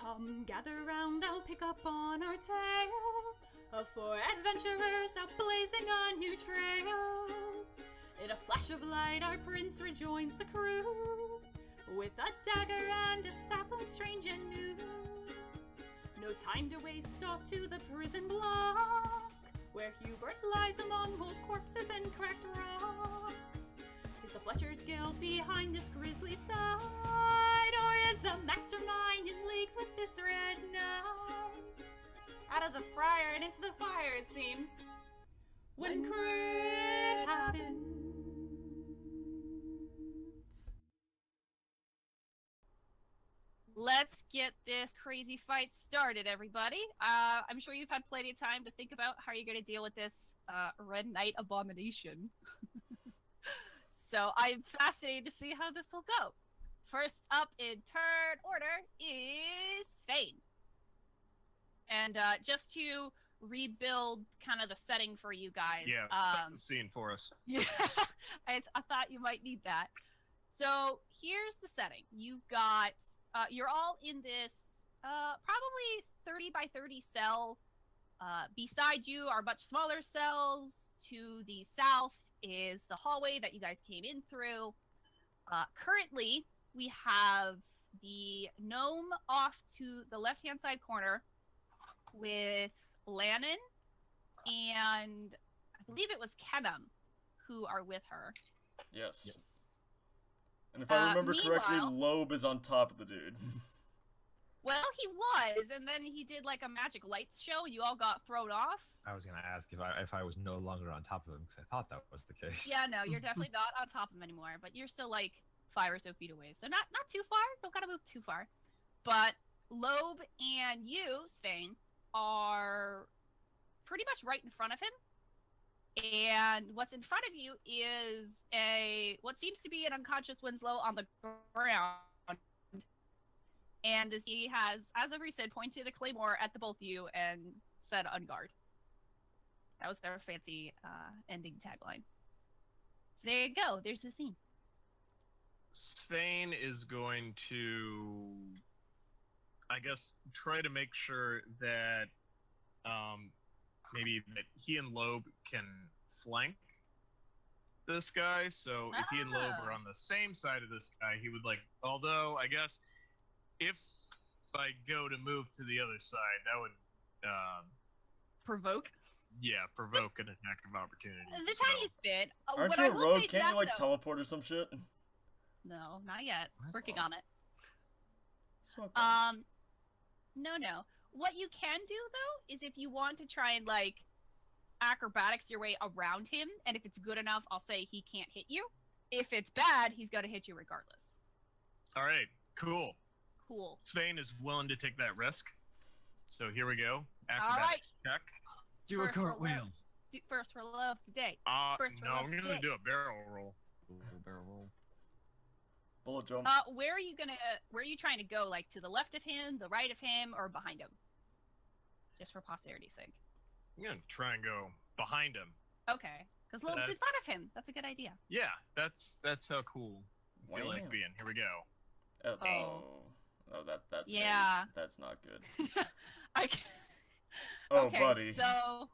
Come, gather round, I'll pick up on our tale of 4 adventurers out blazing a new trail. In a flash of light, our prince rejoins the crew with a dagger and a sapling strange and new. No time to waste, off to the prison block, where Hubert lies among old corpses and cracked rock. Is the Fletcher's Guild behind this grisly sight, or is the mastermind in leagues with this red knight? Out of the friar and into the fire, it seems, when crit happens. Let's get this crazy fight started, everybody. I'm sure you've had plenty of time to think about how you're going to deal with this Red Knight abomination. So I'm fascinated to see how this will go. First up in turn order is Svein. And just to rebuild kind of the setting for you guys. Yeah, set the scene for us. Yeah, I thought you might need that. So here's the setting. You've got, you're all in this probably 30 by 30 cell. Beside you are much smaller cells. To the south is the hallway that you guys came in through. Currently, we have the gnome off to the left-hand side corner with Lannon and I believe it was Kennam who are with her. Yes. And if I remember correctly, Lobe is on top of the dude. Well, he was, and then he did like a magic lights show, and you all got thrown off. I was gonna ask if I was no longer on top of him, because I thought that was the case. Yeah, no, you're definitely not on top of him anymore, but you're still like 5 or so feet away, so not too far. Don't gotta move too far. But Lobe and you, Svein, are pretty much right in front of him. And what's in front of you is what seems to be an unconscious Winslow on the ground. And as he has, as of recent, pointed a claymore at the both of you and said, "On guard." That was their fancy ending tagline. So there you go. There's the scene. Svein is going to, I guess, try to make sure that maybe that he and Lobe can flank this guy. So if he and Lobe are on the same side of this guy, he would like, although I guess if I go to move to the other side, that would provoke? Yeah, provoke an attack of opportunity. The tiniest bit. Aren't you a rogue? Can't you like teleport or some shit? No, not yet. Working on it. No. What you can do, though, is if you want to try and, like, acrobatics your way around him, and if it's good enough, I'll say he can't hit you. If it's bad, he's going to hit you regardless. All right, cool. Cool. Svein is willing to take that risk. So here we go. Acrobatics check. Do a cartwheel. First roll of the day. No, I'm going to do a barrel roll. Barrel roll. Bullet jump. Where are you trying to go? Like, to the left of him, the right of him, or behind him? Just for posterity's sake. I'm going to try and go behind him. Okay. Because Lobe's in front of him. That's a good idea. Yeah, that's how cool I feel like being. Here we go. Oh, that's yeah. That's not good. Okay, buddy. So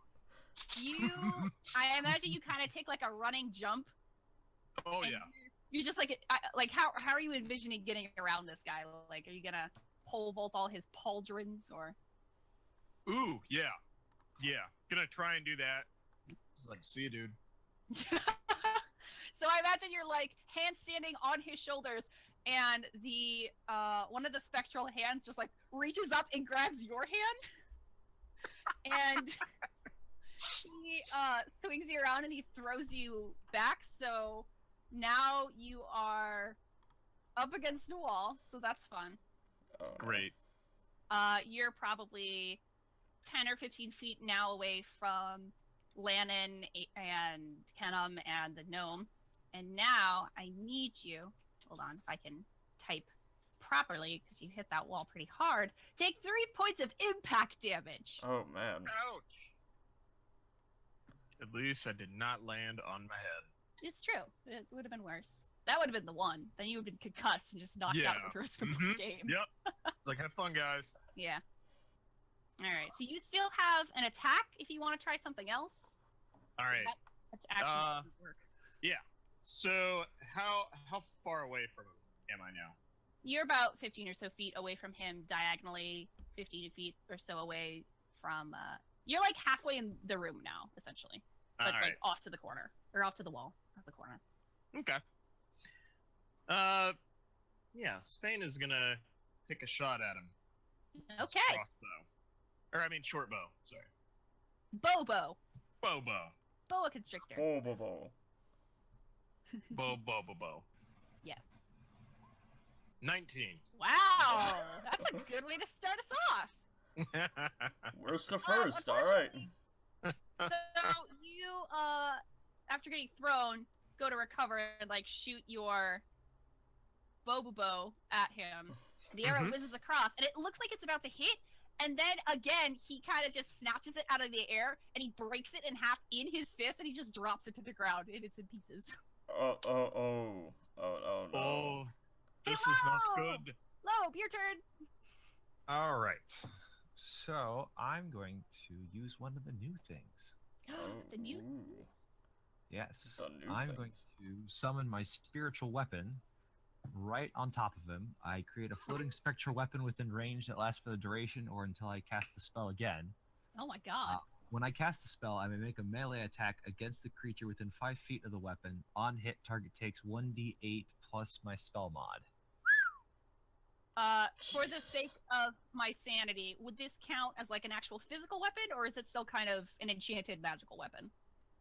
I imagine you kind of take like a running jump. Oh yeah. You're just like how are you envisioning getting around this guy? Like, are you gonna pole vault all his pauldrons or? Ooh, yeah. Gonna try and do that. It's like, see you, dude. So I imagine you're like hand standing on his shoulders, and the one of the spectral hands just like reaches up and grabs your hand, and he swings you around and he throws you back. So now you are up against a wall, so that's fun. Oh, great. You're probably 10 or 15 feet now away from Lannon and Kennam and the gnome. And now I need you, hold on, if I can type properly, because you hit that wall pretty hard, take 3 points of impact damage. Oh, man. Ouch! At least I did not land on my head. It's true. It would have been worse. That would have been the one. Then you would have been concussed and just knocked out for the rest of the game. Yep. It's like, have fun, guys. Yeah. All right. So you still have an attack if you want to try something else. All right. That's actually doesn't work. Yeah. So how far away from him am I now? You're about 15 or so feet away from him, diagonally 15 feet or so away from. You're like halfway in the room now, essentially, but All right. like off to the corner or off to the wall, not the corner. Okay. Yeah. Svein is gonna take a shot at him. His Okay. crossbow. Or I mean, short bow. Sorry. Bobo. Bow. Boa constrictor. Oh, bo. Bow. Yes. 19. Wow, that's a good way to start us off. Worst to first. All right. So you, after getting thrown, go to recover and like shoot your bow at him. The arrow whizzes across, and it looks like it's about to hit. And then again, he kind of just snatches it out of the air, and he breaks it in half in his fist, and he just drops it to the ground, and it's in pieces. Oh no. Oh, this Hey, is not Lobe! good. Lobe, your turn. All right. So I'm going to use one of the new things. The new. Ooh. Yes. The new I'm things. going to summon my spiritual weapon right on top of him. I create a floating spectral weapon within range that lasts for the duration or until I cast the spell again. Oh my god. When I cast the spell, I may make a melee attack against the creature within 5 feet of the weapon. On hit, target takes 1d8 plus my spell mod. For the Jesus. sake of my sanity, would this count as like an actual physical weapon, or is it still kind of an enchanted magical weapon?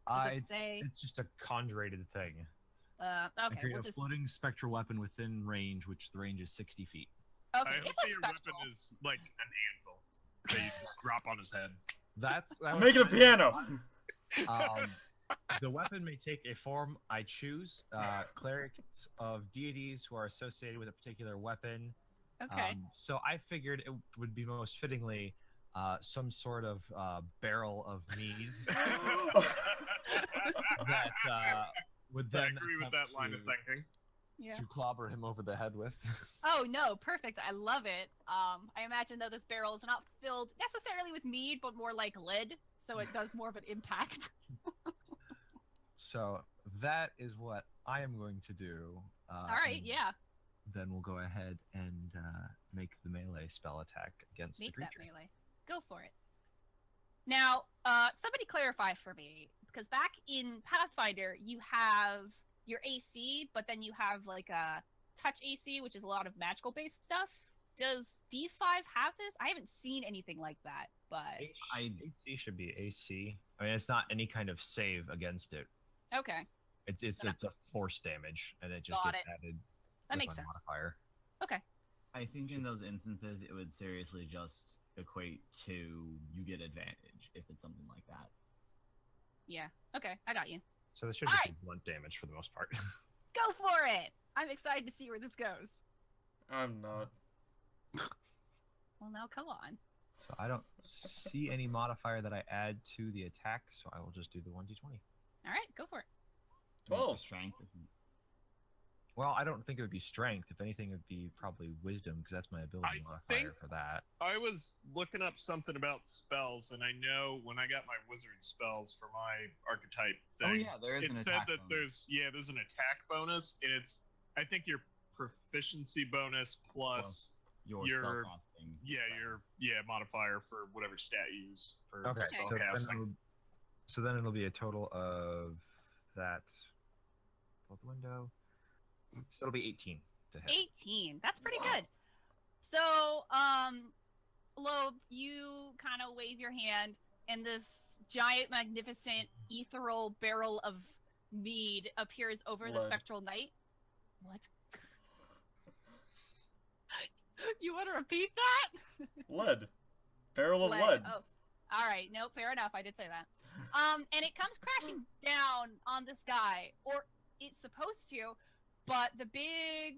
Does it say? It's just a conjurated thing. I Okay, create we'll a just. floating spectral weapon within range, which the range is 60 feet. Okay, I hope it's a your spectral. weapon is like an anvil that you just drop on his head. That was Make it a kind of- piano. The weapon may take a form I choose. Clerics of deities who are associated with a particular weapon. Okay. So I figured it would be most fittingly some sort of barrel of mead that would I then agree with attempt that line of thinking. Yeah. to clobber him over the head with. Oh no, perfect. I love it. I imagine though this barrel is not filled necessarily with mead, but more like lead, so it does more of an impact. So that is what I am going to do. All right, and yeah. Then we'll go ahead and make the melee spell attack against Make the that creature. melee. Go for it. Now, somebody clarify for me, because back in Pathfinder, you have your AC, but then you have like a touch AC, which is a lot of magical based stuff. Does D5 have this? I haven't seen anything like that, but AC should be AC. I mean, it's not any kind of save against it. okay, It's a force damage, and it just Got gets it. added. that with makes my sense. modifier. Okay, I think in those instances, it would seriously just equate to you get advantage if it's something like that. yeah, okay, I got you. So this should just Alright. be blunt damage for the most part. Go for it! I'm excited to see where this goes. I'm not. Well, now come on. So I don't see any modifier that I add to the attack, so I will just do the 1d20. All right, go for it. 12. Strength isn't. Well, I don't think it would be strength. If anything, it would be probably wisdom, because that's my ability I modifier think- for that. I was looking up something about spells, and I know when I got my wizard spells for my archetype thing, Oh yeah, there is it an said attack that bonus. there's an attack bonus, and it's I think your proficiency bonus plus Your your- spellcasting. modifier for whatever stat you use for Okay, spell so then, casting. it'll be a total of that. Pull the window. So it'll be 18 to hit. 18. That's pretty good. So, Lobe, you kind of wave your hand, and this giant, magnificent, ethereal barrel of mead appears over the Lead. spectral knight. What? You want to repeat that? Lead. Barrel of lead. Oh, all right. No, fair enough. I did say that. And it comes crashing down on this guy, or it's supposed to, but the big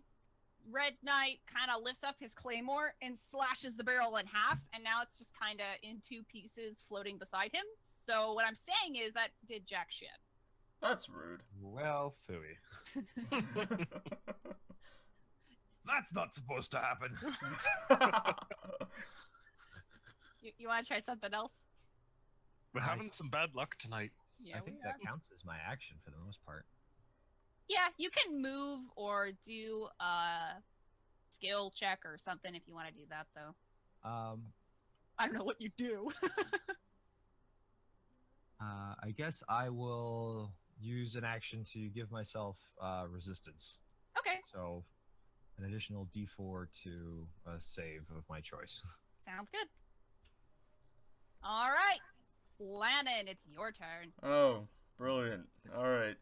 red knight kind of lifts up his claymore and slashes the barrel in half, and now it's just kind of in two pieces floating beside him. So what I'm saying is that did jack shit. That's rude. Well, phooey. That's not supposed to happen. You want to try something else? We're having some bad luck tonight. Yeah, I think that counts as my action for the most part. Yeah, you can move or do a skill check or something if you want to do that, though. I don't know what you do. I guess I will use an action to give myself resistance. Okay, So, an additional D4 to a save of my choice. sounds good. All right, Lannon, it's your turn. Oh, brilliant. Alright.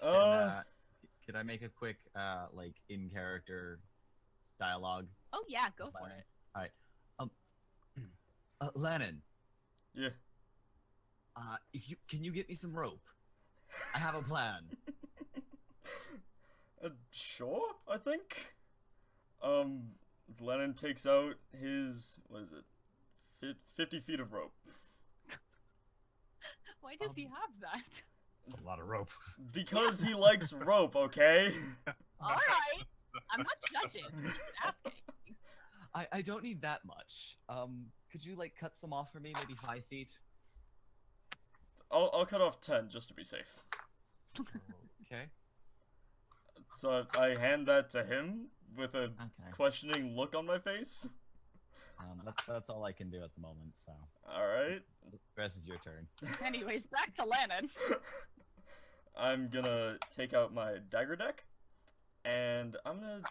Could I make a quick, like, in-character dialogue? Oh yeah, go for it. Alright. Lannon, Yeah. can you get me some rope? I have a plan. Sure, I think. Lennon takes out his, what is it, 50 feet of rope. Why does he have that? That's a lot of rope. Because he likes rope, okay? All right, I'm not judging. I'm just asking. I don't need that much. Could you, like, cut some off for me? Maybe 5 feet? I'll cut off 10 just to be safe. Okay. So I hand that to him with a Okay. questioning look on my face. That's all I can do at the moment, so. Alright. The rest is your turn. Anyways, back to Lannon. I'm gonna take out my dagger deck, and I'm gonna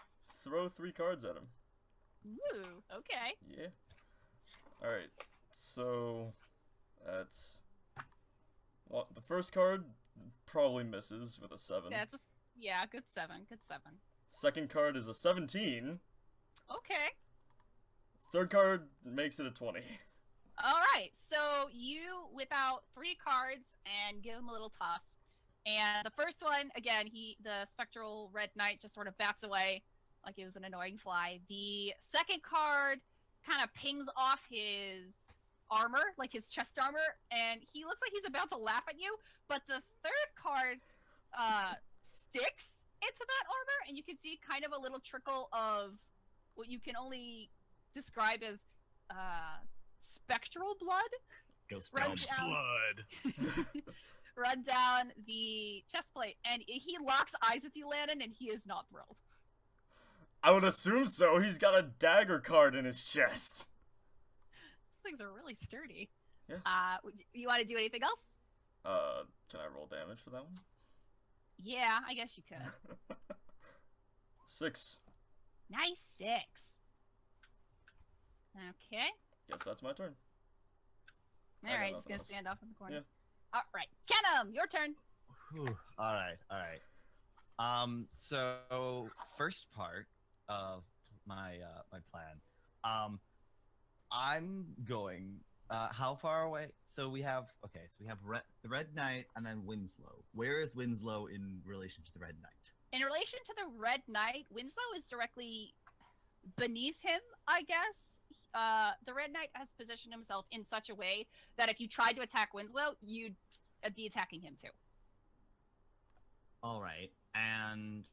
throw 3 cards at him. Ooh, okay. Yeah. Alright, so that's... Well, the first card probably misses with a 7. That's yeah, good 7, good 7. Second card is a 17. Okay. Third card makes it a 20. All right, so you whip out 3 cards and give him a little toss. And the first one, again, the spectral red knight just sort of bats away like it was an annoying fly. The second card kind of pings off his armor, like his chest armor, and he looks like he's about to laugh at you, but the third card sticks into that armor, and you can see kind of a little trickle of what you can only describe as spectral blood Ghost Run blood. down. Blood. run down the chest plate, and he locks eyes with you, Lannon, and he is not thrilled. I would assume so. He's got a dagger card in his chest. These things are really sturdy. Yeah. You want to do anything else? Can I roll damage for that one? Yeah, I guess you could. 6. Nice 6. Okay. Guess that's my turn. I All got right, just nothing gonna else. stand off in the corner. Yeah. All right, Kennam, your turn. Whew. All right. So first part of my my plan. I'm going. How far away? So we have the Red Knight and then Winslow. Where is Winslow in relation to the Red Knight? In relation to the Red Knight, Winslow is directly beneath him, I guess. The Red Knight has positioned himself in such a way that if you tried to attack Winslow, you'd be attacking him too. All right. And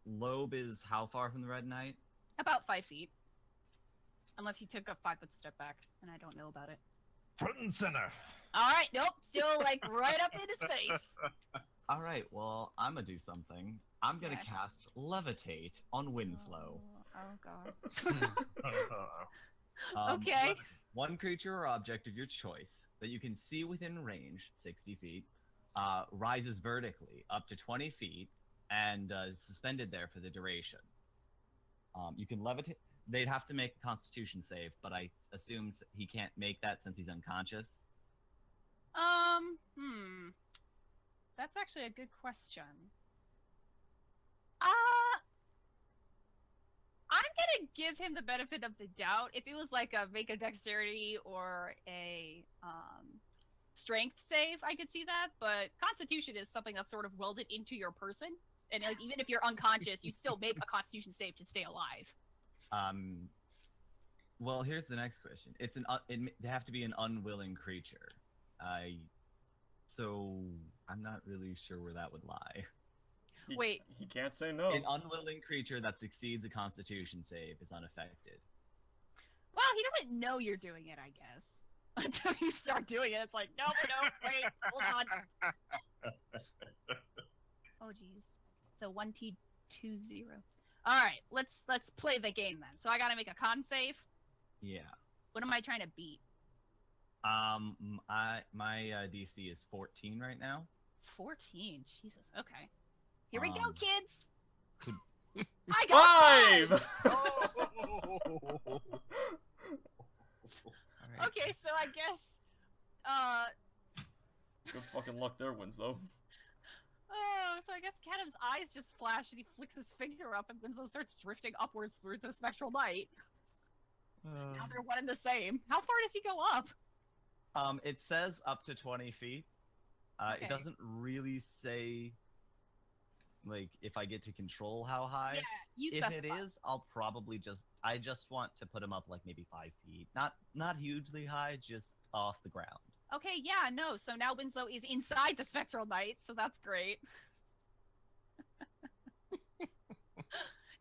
Lobe is how far from the Red Knight? About 5 feet. Unless he took a 5-foot step back, and I don't know about it. Front and center. All right, nope, still like right up in his face. All right. Well, I'm gonna do something. I'm gonna Okay. cast Levitate on Winslow. Oh god. Okay. One creature or object of your choice that you can see within range, 60 feet, rises vertically up to 20 feet and is suspended there for the duration. You can levitate. They'd have to make a Constitution save, but I assume he can't make that since he's unconscious. That's actually a good question. I'm gonna give him the benefit of the doubt. If it was like make a dexterity or a strength save, I could see that. But Constitution is something that's sort of welded into your person, and like even if you're unconscious, you still make a Constitution save to stay alive. Well, here's the next question. They have to be an unwilling creature. So I'm not really sure where that would lie. Wait. He can't say no. An unwilling creature that succeeds a Constitution save is unaffected. Well, he doesn't know you're doing it, I guess. Until you start doing it, it's like, no, wait, hold on. Oh, jeez. It's a 1T20. All right, let's play the game then. So I gotta make a con save. Yeah. What am I trying to beat? My DC is 14 right now. 14. Jesus. Okay. Here we go, Um, kids. I got 5! Oh! Alright. Okay, so I guess. Good fucking luck there, Winslow. Oh, so I guess Kennam's eyes just flash and he flicks his finger up and Winslow starts drifting upwards through the spectral night. Now they're one and the same. How far does he go up? It says up to 20 feet. Okay. It doesn't really say, like, if I get to control how high. Yeah, you If it specify. is, I'll probably I just want to put him up, like, maybe 5 feet. Not hugely high, just off the ground. Okay, yeah, no. So now Winslow is inside the spectral knight, so that's great.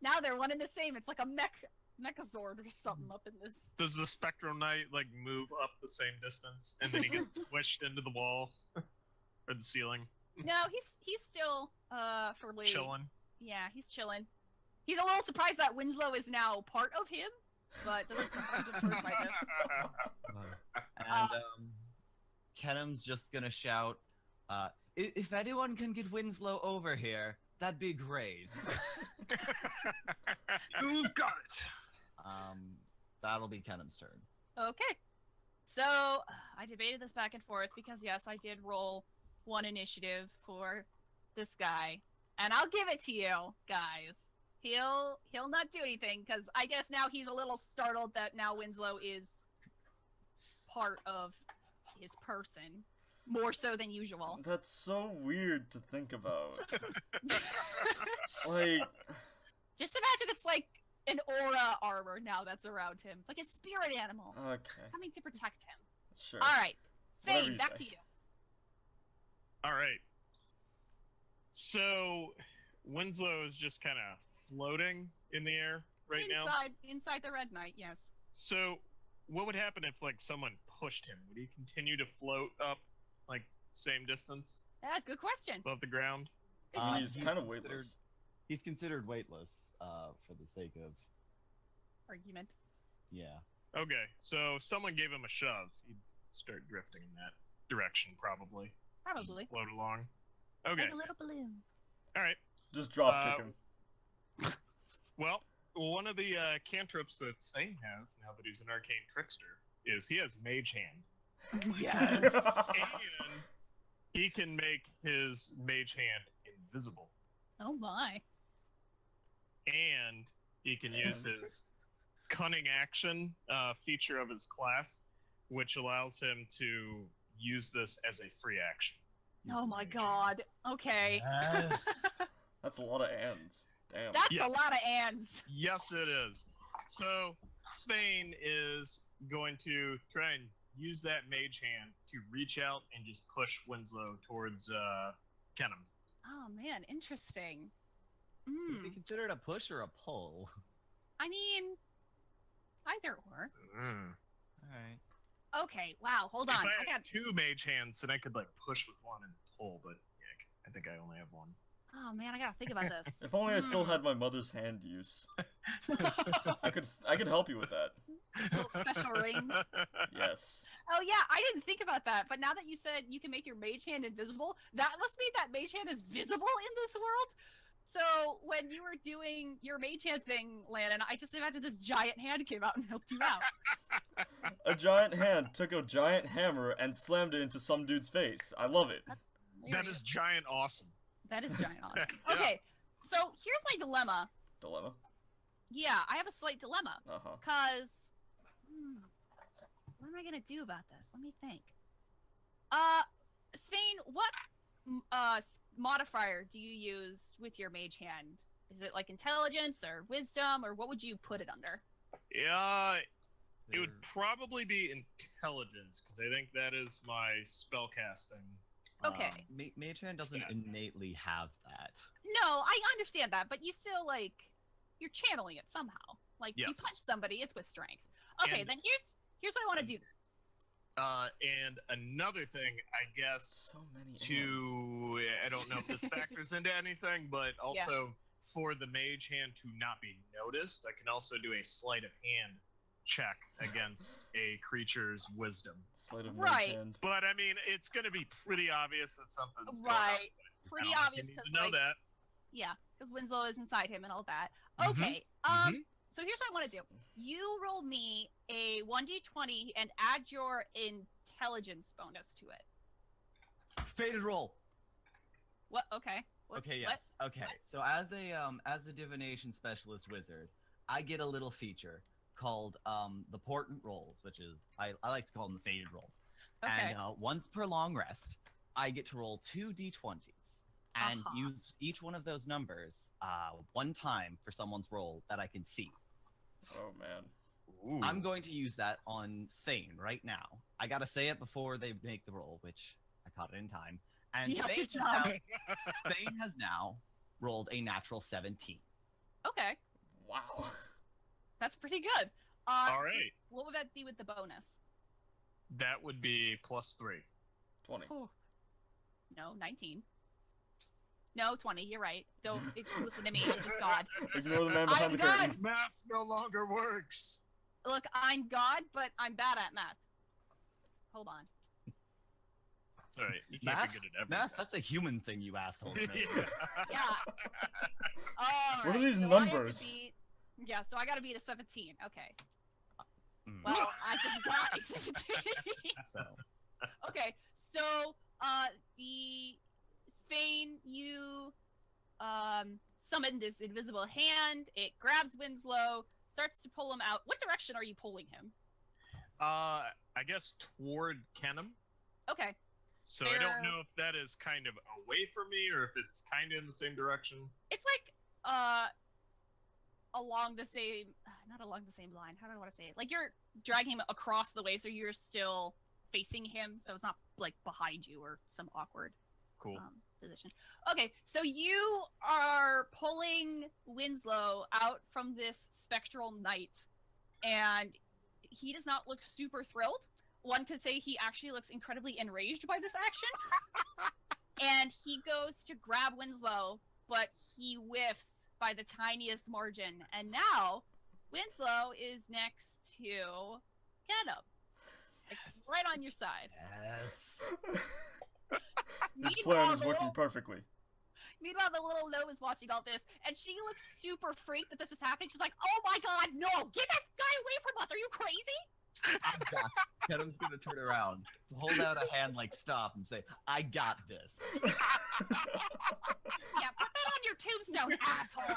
Now they're one and the same. It's like a Mechazord or something up in this. Does the Spectral Knight like move up the same distance, and then he gets squished into the wall or the ceiling, No, he's still fairly chilling? Yeah, he's chilling. He's a little surprised that Winslow is now part of him, but doesn't seem deterred by this. And Kennam's just gonna shout, if anyone can get Winslow over here, that'd be great. You've got it. That'll be Kennam's turn. Okay. So I debated this back and forth because yes, I did roll 1 initiative for this guy, and I'll give it to you guys. He'll not do anything because I guess now he's a little startled that now Winslow is part of his person more so than usual. That's so weird to think about. Like, Just imagine it's like an aura armor now that's around him. It's like a spirit animal okay, coming to protect him. sure. All right, Whatever Svein, you back say. to you. All right. So Winslow is just kind of floating in the air right now. Inside the red knight, yes. So what would happen if like someone pushed him? Would he continue to float up like same distance Yeah, good question. above the ground? Good He's question. kind of considered- weightless. He's considered weightless, for the sake of, Argument. yeah. Okay, so if someone gave him a shove, he'd start drifting in that direction probably. Probably. Just float along. Okay. Like a little balloon. All right. Just drop kick him. Well, one of the cantrips that Svein has, now that he's an arcane trickster, is he has Mage Hand. Yes. And he can make his Mage Hand invisible. Oh my. And he can use his Cunning Action feature of his class, which allows him to use this as a free action. Use Oh his my Mage Hand. god. Okay. That's a lot of ands. Damn. That's Yeah. a lot of ands. Yes, it is. So Svein is going to try and use that Mage Hand to reach out and just push Winslow towards Kennam. Oh man, interesting. Would it be considered a push or a pull? I mean, either or. Alright. Okay, wow, hold on. If I I had got. 2 Mage Hands, then I could like push with one and pull, but yeah, I think I only have one. Oh man, I gotta think about this. If only I still had my mother's hand use. I could help you with that. Little special rings. Yes. Oh yeah, I didn't think about that. But now that you said you can make your mage hand invisible, that must mean that mage hand is visible in this world. So when you were doing your mage hand thing, Lannon, I just imagined this giant hand came out and helped you out. A giant hand took a giant hammer and slammed it into some dude's face. I love it. There That you is go. giant awesome. That is giant awesome. Yeah. Okay, so here's my dilemma. Dilemma. Yeah, I have a slight dilemma. Uh-huh. Cause, what am I gonna do about this? Let me think. Svein, what modifier do you use with your mage hand? Is it like intelligence or wisdom, or what would you put it under? Yeah, it would probably be intelligence, because I think that is my spellcasting Okay. Mage Hand doesn't innately have that. No, I understand that, but you still like you're channeling it somehow. Like you Yes. punch somebody, it's with strength. Okay, And- then here's what I want to do. And another thing, I guess, So many hands. I don't know if this factors into anything, but also for the mage hand to not be noticed, I can also do a sleight of hand check against a creature's wisdom. Sleight of Right. mage hand. But I mean, it's going to be pretty obvious that something's Right. going on. Pretty I don't obvious need because to know like that. yeah, because Winslow is inside him and all that. Mhm. Okay. Mhm. So here's what I want to do. You roll me a 1d20 and add your intelligence bonus to it. Faded roll. What? Okay. What, Okay, what? yes. Okay. So as a divination specialist wizard, I get a little feature called the portent rolls, which is I like to call them the faded rolls. Okay. And once per long rest, I get to roll 2 d20s and use each one of those numbers one time for someone's roll that I can see. Oh man. Ooh. I'm going to use that on Svein right now. I gotta say it before they make the roll, which I caught it in time. And Yeah, Svein, good job. Svein has now rolled a natural 17. Okay. Wow. That's pretty good. All so right. what would that be with the bonus? That would be +3. 20. Oh. No, 19. No, 20. You're right. Don't listen to me. I'm just God. Ignore the man behind I'm the God. curtain. Math no longer works. Look, I'm God, but I'm bad at math. Hold on. It's alright. You can't Math? be good at everything. Math? That's a human thing, you assholes. man. Yeah. All What are right, these so I have to numbers? yeah, so I gotta beat a 17. Okay. Mm. Well, I just got a 17. So, Okay, so the Svein, you summon this invisible hand. It grabs Winslow, starts to pull him out. What direction are you pulling him? I guess toward Kennam. Okay, So I don't know if that is kind of away from me or if it's kind of in the same direction. it's like along the same, not along the same line. How do I want to say it? Like you're dragging him across the way, so you're still facing him, so it's not like behind you or some awkward Cool. position. Okay, so you are pulling Winslow out from this spectral night, and he does not look super thrilled. One could say he actually looks incredibly enraged by this action. And he goes to grab Winslow, but he whiffs by the tiniest margin. And now Winslow is next to Kennam. Like, right on your side. yes. This plan is the working little- perfectly. Meanwhile, the little Lobe is watching all this, and she looks super freaked that this is happening. She's like, "Oh my god, no! Get that guy away from us! Are you crazy?" Kennam's gonna turn around, hold out a hand like stop, and say, "I got this." Yeah, put that on your tombstone, asshole.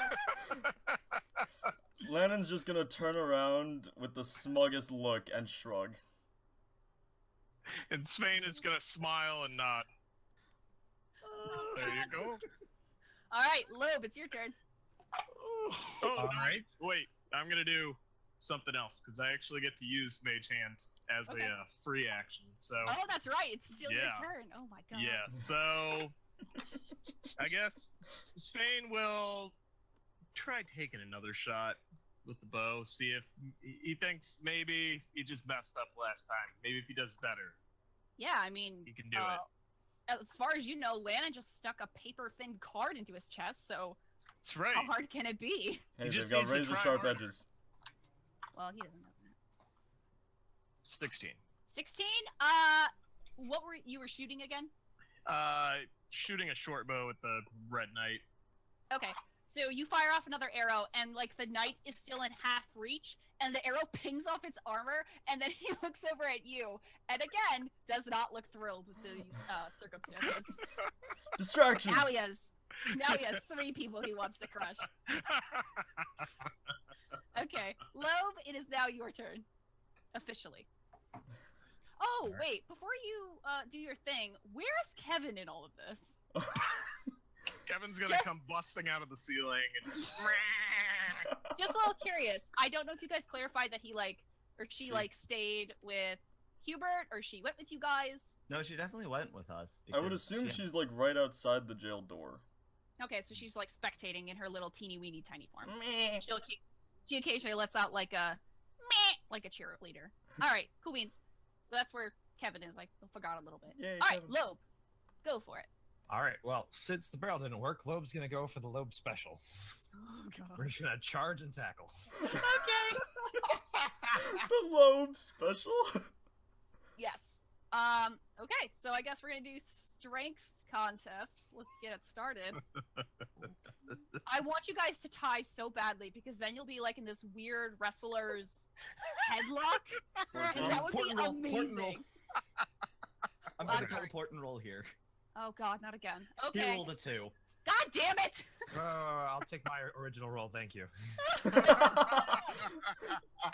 Lannon's just gonna turn around with the smuggest look and shrug. And Svein is gonna smile and nod. There you go. All right, Lobe, it's your turn. Oh, All no, right. wait. I'm gonna do something else because I actually get to use Mage Hand as Okay. a free action. So Oh, that's right. It's still your Yeah. turn. Oh my god. yeah. So I guess Svein will try taking another shot with the bow. See if he thinks maybe he just messed up last time. Maybe if he does better, Yeah, I mean, he can do it. as far as you know, Lannon just stuck a paper-thin card into his chest, so That's right. how hard can it be? Hey, just they've got needs to razor try sharp harder. edges. Well, he doesn't know that. 16. 16? What were you shooting again? Shooting a short bow with the Red Knight. Okay, so you fire off another arrow, and like the knight is still in half reach, and the arrow pings off its armor, and then he looks over at you, and again does not look thrilled with these circumstances. Distractions! Now he has 3 people he wants to crush. Okay, Lobe, it is now your turn, officially. Oh wait, before you do your thing, where is Kevin in all of this? Kevin's gonna Just- come busting out of the ceiling and Just a little curious. I don't know if you guys clarified that he or she She- stayed with Hubert, or she went with you guys? No, she definitely went with us. I would because assume she- she's like right outside the jail door. Okay, so she's like spectating in her little teeny weeny tiny form. Meh. She occasionally lets out like a meh, like a cheerleader. All right, cool beans. So that's where Kevin is. I forgot a little bit. Yay, All right, Kevin. Lobe, go for it. All right. Well, since the barrel didn't work, Lobe's gonna go for the Lobe special. Oh We're just gonna charge and tackle. Okay. The Lobe special. Yes. Okay, so I guess we're gonna do strength contest. Let's get it started. I want you guys to tie so badly because then you'll be like in this weird wrestler's headlock, and that would be amazing. I'm I'm gonna sorry. teleport and roll here. Oh god, not again. He Okay. rolled a 2. God damn it! I'll take my original roll, thank you. I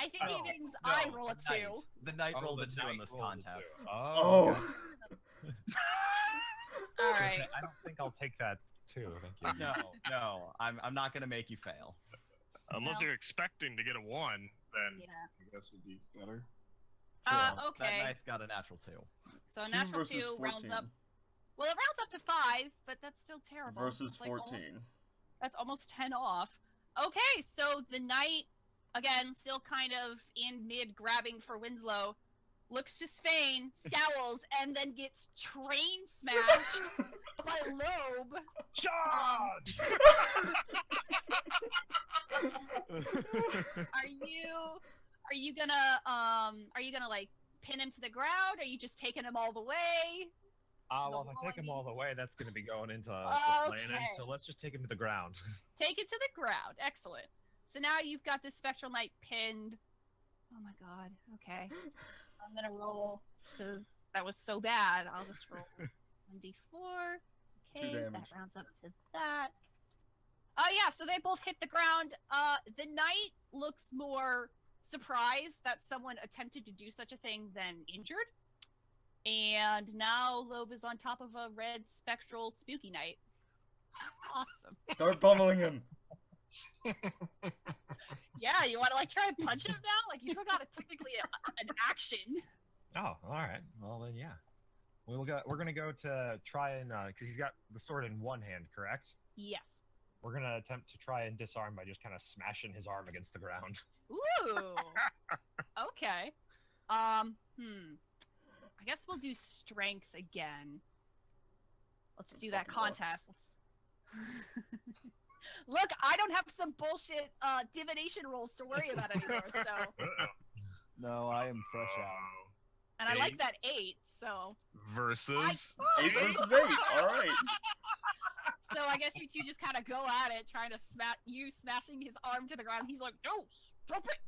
think No, he means I no, roll a Knight. 2. The knight Oh, rolled the a 2 knight in this rolled a two. contest. Oh. Oh. All right. I don't think I'll take that too. Thank you. No, I'm not gonna make you fail. Unless No. you're expecting to get a 1, then Yeah. I guess it'd be better. That Okay. knight's got a natural 2. So a 2 natural versus 2 rounds 14 up. Well, it rounds up to 5, but that's still terrible. versus It's like almost- 14. that's almost 10 off. Okay, so the knight, again, still kind of in mid grabbing for Winslow, looks to Svein, scowls, and then gets train smashed by Lobe. Charge! Are you gonna like pin him to the ground? Are you just taking him all the way? the Well, if I wall, take I him mean. all the way, that's going to be going into Okay. Lannon, so let's just take him to the ground. Take it to the ground. Excellent. So now you've got this spectral knight pinned. Oh my god. Okay. I'm gonna roll because that was so bad. I'll just roll 1d4. Okay, that damage. rounds up to that. Yeah, so they both hit the ground. The knight looks more surprised that someone attempted to do such a thing than injured. And now Lobe is on top of a red spectral spooky knight. Awesome. Start pummeling him. Yeah, you want to like try and punch him now? Like you still got technically an action. Oh, all right. Well, then, yeah. We're going to go to try and, because he's got the sword in one hand, correct? Yes. We're going to attempt to try and disarm by just kind of smashing his arm against the ground. Ooh. Okay. I guess we'll do strength again. Let's do that Fucking love. contest. Let's... Look, I don't have some bullshit divination rolls to worry about anymore. So, No, I am fresh out. and I like 8. that 8. So, Versus 8 versus 8. All right. so I guess you two just kind of go at it, trying to smashing his arm to the ground. He's like, "No, stop it!"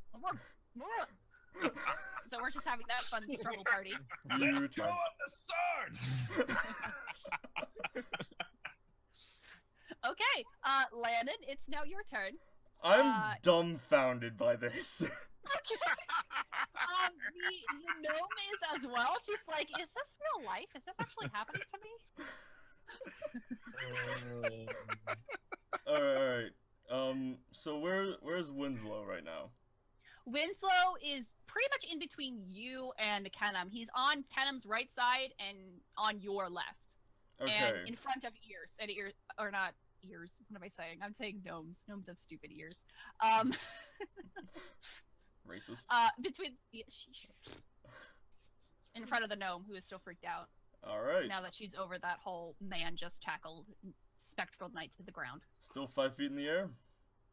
So we're just having that fun struggle party. You Go tried. on the sword! Okay, Lannon, it's now your turn. I'm dumbfounded by this. Okay. The gnome is as well. She's like, is this real life? Is this actually happening to me? all right. So where's Winslow right now? Winslow is pretty much in between you and Kennam. He's on Kennam's right side and on your left. Okay. And in front of ears. And ears, or not ears. What am I saying? I'm saying gnomes. Gnomes have stupid ears. Racist. Between in front of the gnome who is still freaked out All right. now that she's over that whole man just tackled spectral knight to the ground. Still 5 feet in the air.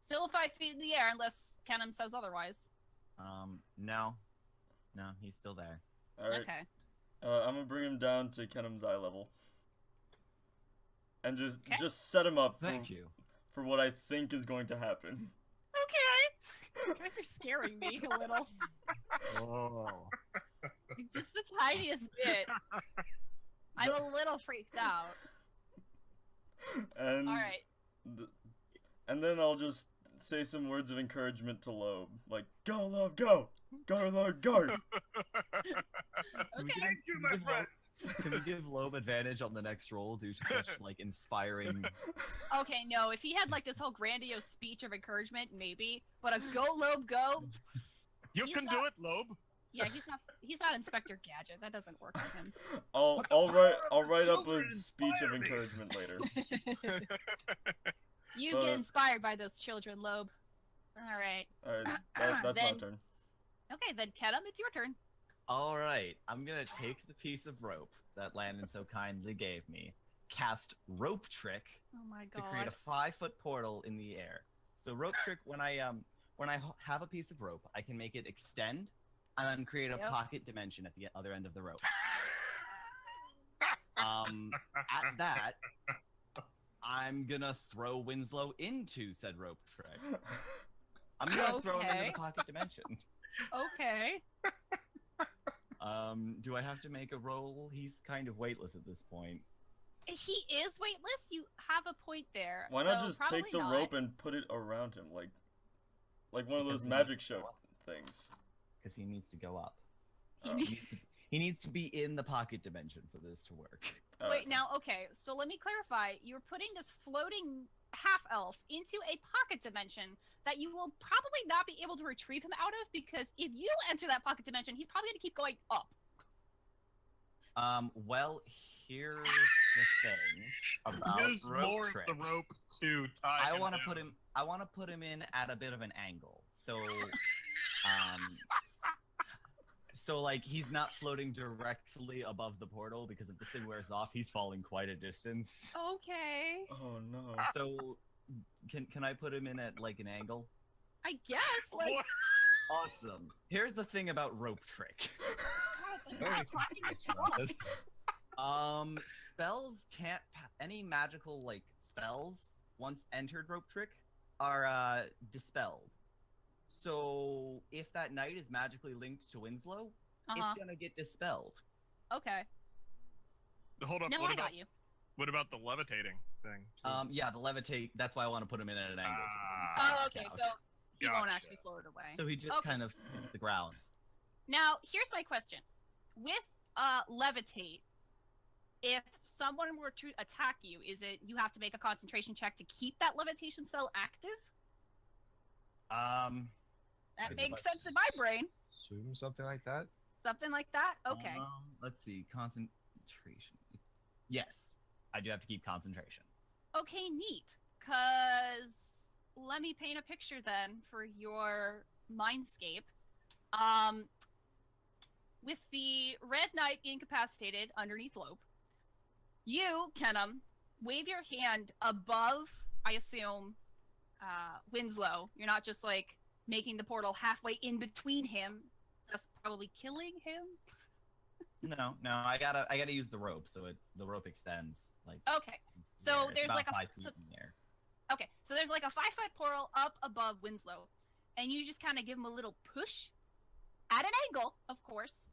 Still 5 feet in the air unless Kennam says otherwise. No, he's still there. All right. Okay. I'm gonna bring him down to Kennam's eye level. And Okay. just set him up Thank you. for what I think is going to happen. Okay. You guys are scaring me a little. Oh. Just the tiniest bit. I'm a little freaked out. And All right. and then I'll just say some words of encouragement to Lobe, like "Go, Lobe, go! Go, Lobe, go!" Okay. Thank you, my friend. Can we give Lobe advantage on the next roll due to such like inspiring? Okay, no, if he had like this whole grandiose speech of encouragement, maybe. But a go Lobe go, You He's can not- do it, Lobe. Yeah, he's not Inspector Gadget. That doesn't work for him. I'll write up a speech of encouragement later. You But- get inspired by those children, Lobe. All right. Alright, that's my Then- turn. Okay, then Kennam, it's your turn. All right, I'm gonna take the piece of rope that Lannon so kindly gave me, cast Rope Trick Oh my to create a 5-foot portal in the air. So Rope Trick, when I have a piece of rope, I can make it extend and then create a Yep. pocket dimension at the other end of the rope. At that, I'm gonna throw Winslow into said Rope Trick. I'm gonna throw him into Okay. the pocket dimension. Okay. Do I have to make a roll? He's kind of weightless at this point. He is weightless. You have a point there. Why not so just probably take the not. rope and put it around him, like one of Because those he magic needs to show go up. things? Because he needs to go up. He Oh. needs- He needs to be in the pocket dimension for this to work. Wait, now, okay, so let me clarify. You're putting this floating half-elf into a pocket dimension that you will probably not be able to retrieve him out of, because if you enter that pocket dimension, he's probably going to keep going up. Well, here's the thing about Use rope more of trick. the rope to tie I him want to down. put him. I want to put him in at a bit of an angle. So like he's not floating directly above the portal, because if this thing wears off, he's falling quite a distance. Okay. Oh no. So can I put him in at like an angle? I guess, like, What? Awesome. Here's the thing about rope trick. Very confused about this. Spells can't any magical like spells once entered rope trick are dispelled. So if that knight is magically linked to Winslow, uh-huh. it's gonna get dispelled. Okay. Hold up. No, What I about got you. what about the levitating thing? Yeah, the levitate. That's why I want to put him in at an angle. Ah. So he Oh, doesn't okay, fall so out. he won't Gotcha. actually float away. So he just Okay. kind of hits the ground. Now, here's my question. With levitate, if someone were to attack you, is it you have to make a concentration check to keep that levitation spell active? That Good makes advice. sense in my brain. Assume something like that. Something like that? Okay. Let's see. Concentration. Yes, I do have to keep concentration. Okay, neat. Cause let me paint a picture then for your mindscape. With the Red Knight incapacitated underneath Lobe, you, Kennam, wave your hand above, I assume, Winslow. You're not just like making the portal halfway in between him. That's probably killing him. No, I gotta use the rope, so the rope extends like. Okay. So there. It's there's about like a 5 feet in the air. Okay, so there's like a 5-foot portal up above Winslow, and you just kind of give him a little push, at an angle, of course,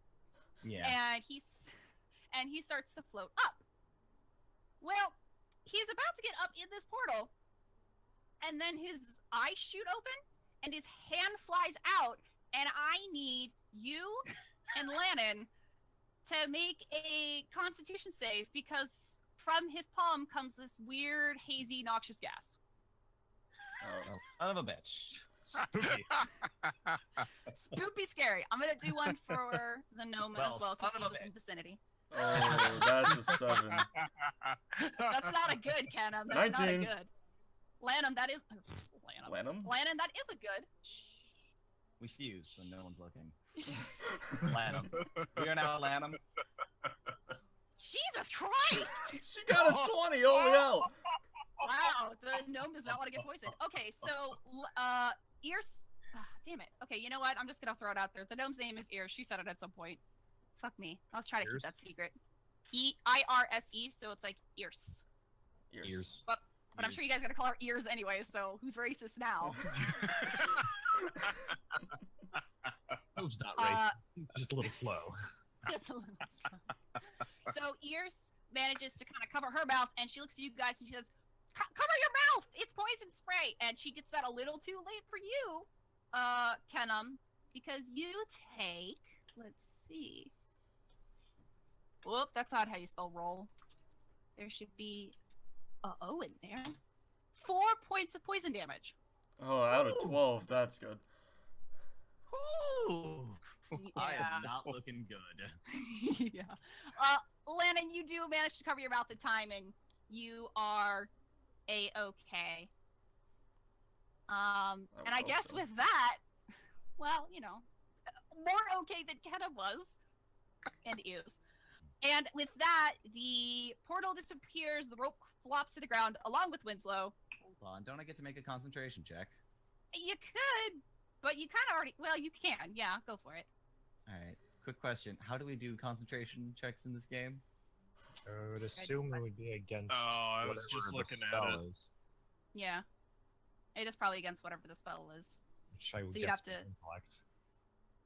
Yeah. and he starts to float up. Well, he's about to get up in this portal, and then his eyes shoot open, and his hand flies out, and I need you and Lannon to make a Constitution save, because from his palm comes this weird, hazy, noxious gas. Oh, son of a bitch. Spooky. Spoopy scary. I'm gonna do one for the gnome Well, as well, because son he's of a within vicinity. Oh, that's a 7. That's not a good, Kennam. That's 19. not a good. Lannon, that is... Lanham? Lannon, that is a good. Shh. We fuse when no one's looking. Lanham. We are now at Lanham. Jesus Christ! She got a 20, holy hell! Wow, the gnome does not want to get poisoned. Okay, so, Ears... damn it. Okay, you know what? I'm just gonna throw it out there. The gnome's name is Ears. She said it at some point. Fuck me. I was trying to keep Ears? that secret. E-I-R-S-E, so it's like Ears. Ears. But I'm sure you guys are gonna call her Ears anyway, so who's racist now? Lobe's not racist. Just a little slow. Just a little slow. So Ears manages to kind of cover her mouth, and she looks at you guys and she says, "Cover your mouth! It's poison spray!" And she gets that a little too late for you, Kennam, because you take, let's see. Whoop, that's not how you spell roll. There should be a O in there. 4 points of poison damage. Oh, out of 12, that's good. Ooh. I Yeah. am not looking good. Yeah. Lannon, you do manage to cover your mouth at timing. You are a-okay. And I hope guess so. with that, well, you know, more okay than Kennam was and is. And with that, the portal disappears, the rope flops to the ground along with Winslow. Hold on, don't I get to make a concentration check? You could, but you kind of already, well, you can. Yeah, go for it. Alright, quick question. How do we do concentration checks in this game? I would assume it would be against. Oh, I was whatever just the looking at spell it. is, Yeah. It is probably against whatever the spell is. which I would So you'd guess have to- would intellect.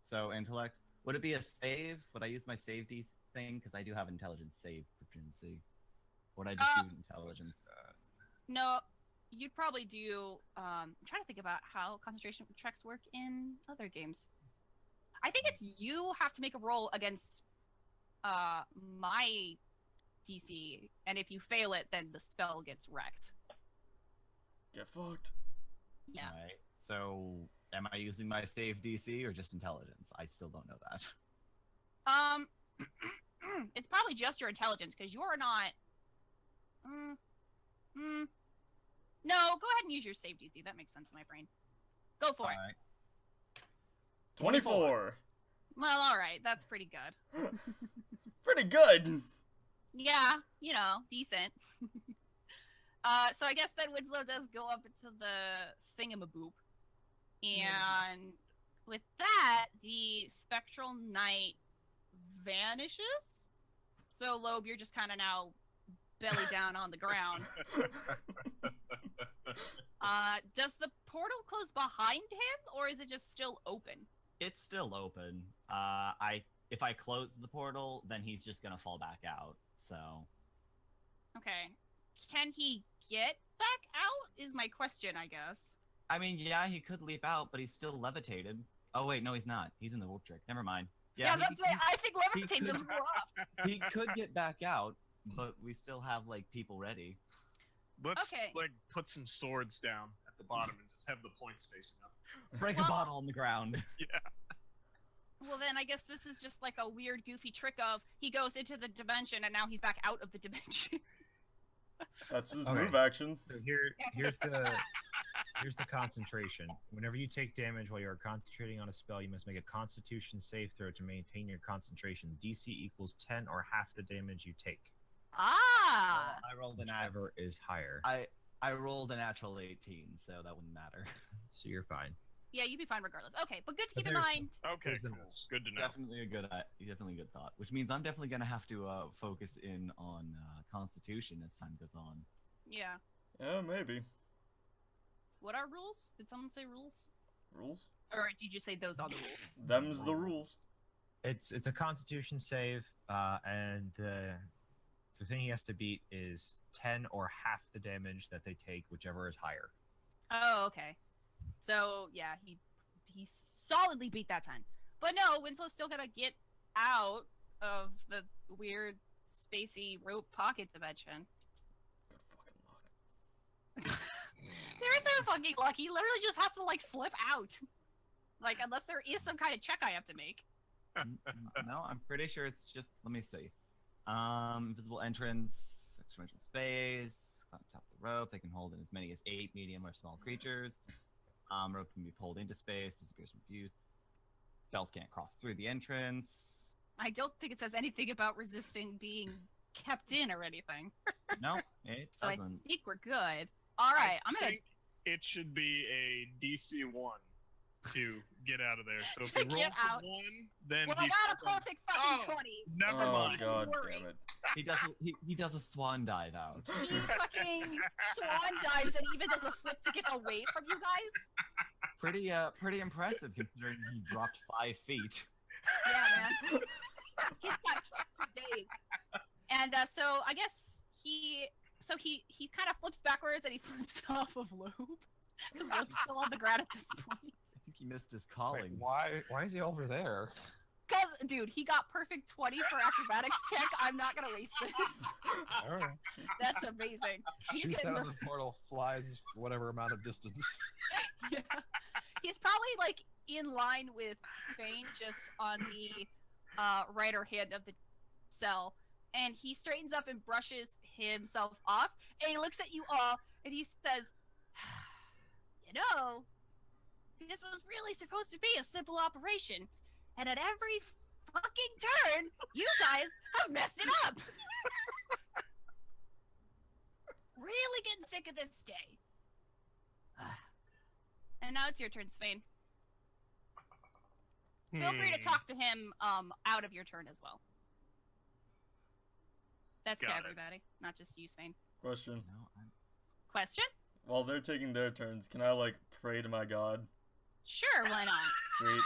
So, intellect. Would it be a save? Would I use my save thing? Because I do have intelligence save proficiency. Or would I just do intelligence? No, you'd probably do. I'm trying to think about how concentration checks work in other games. I think it's you have to make a roll against my DC, and if you fail it, then the spell gets wrecked. Get fucked. Yeah. Alright, so am I using my save DC or just intelligence? I still don't know that. It's probably just your intelligence because you're not. No, go ahead and use your save DC. That makes sense in my brain. Go for it. Alright. 24. Well, all right, that's pretty good. Pretty good. Yeah, you know, decent. So I guess then Winslow does go up into the thingamaboop. And with that, the spectral knight vanishes. So Lobe, you're just kind of now belly down on the ground. Does the portal close behind him, or is it just still open? It's still open. If I close the portal, then he's just gonna fall back out. So Okay. Can he get back out? Is my question, I guess. I mean, yeah, he could leap out, but he's still levitated. Oh wait, no, he's not. He's in the warp trick. Never mind. Yeah, I was about to say, I think he levitate just could- blew up. he could get back out, but we still have like people ready. Let's Okay. like put some swords down at the bottom and just have the points facing up. Break Well- a bottle on the ground. Yeah. Well, then I guess this is just like a weird, goofy trick of he goes into the dimension and now he's back out of the dimension. That's his Okay. move action. So here's the concentration. Whenever you take damage while you are concentrating on a spell, you must make a Constitution save throw to maintain your concentration. DC equals 10 or half the damage you take, Ah! I rolled a whichever is higher. I rolled a natural 18, so that wouldn't matter. So you're fine. Yeah, you'd be fine regardless. Okay, but good to But keep in there's- mind. Okay, Here's the cool. rules. Good to know. Definitely a good thought. Which means I'm definitely gonna have to focus in on Constitution as time goes on. Yeah. Yeah, maybe. What are rules? Did someone say rules? Rules? Or did you say those are the rules? Them's the rules. It's a Constitution save, and the thing he has to beat is 10 or half the damage that they take, whichever is higher. Oh, okay. So yeah, he solidly beat that 10. But no, Winslow's still gonna get out of the weird spacey rope pocket dimension. Good fucking luck. There is no fucking luck. He literally just has to like slip out. Like unless there is some kind of check I have to make. No, I'm pretty sure it's just. Let me see. Invisible entrance, extra space, on top of the rope. They can hold in as many as 8 medium or small creatures. Rope can be pulled into space, disappears from views. Spells can't cross through the entrance. I don't think it says anything about resisting being kept in or anything. No, it So I doesn't. think we're good. All right, I'm gonna think it should be a DC 1 to get out of there. So if To you roll get for out. 1, then Well, I he got a falls on- perfect fucking Oh. 20. Never Oh mind. god Worry. damn it. He does. He does a swan dive out. He fucking swan dives and even does a flip to get away from you guys. Pretty impressive considering he dropped 5 feet. Yeah, man. He's got kicks for days. And so I guess he kind of flips backwards and he flips off of Lobe. Because Lobe's still on the ground at this point. I think he missed his Wait, calling. why is he over there? Because, dude, he got perfect 20 for acrobatics check. I'm not going to waste this. All right. That's amazing. He's Shoots gonna out of the portal, flies whatever amount of distance. Yeah. He's probably like in line with Svein, just on the righter hand of the cell, and he straightens up and brushes himself off, and he looks at you all, and he says, you know, this was really supposed to be a simple operation, and at every fucking turn, you guys have messed it up! Really getting sick of this day. And now it's your turn, Svein. Feel free to talk to him out of your turn as well. That's to Got it. everybody, not just you, Svein. Question. No, I'm... Question? While they're taking their turns, can I, like, pray to my god? Sure, why not? Sweet.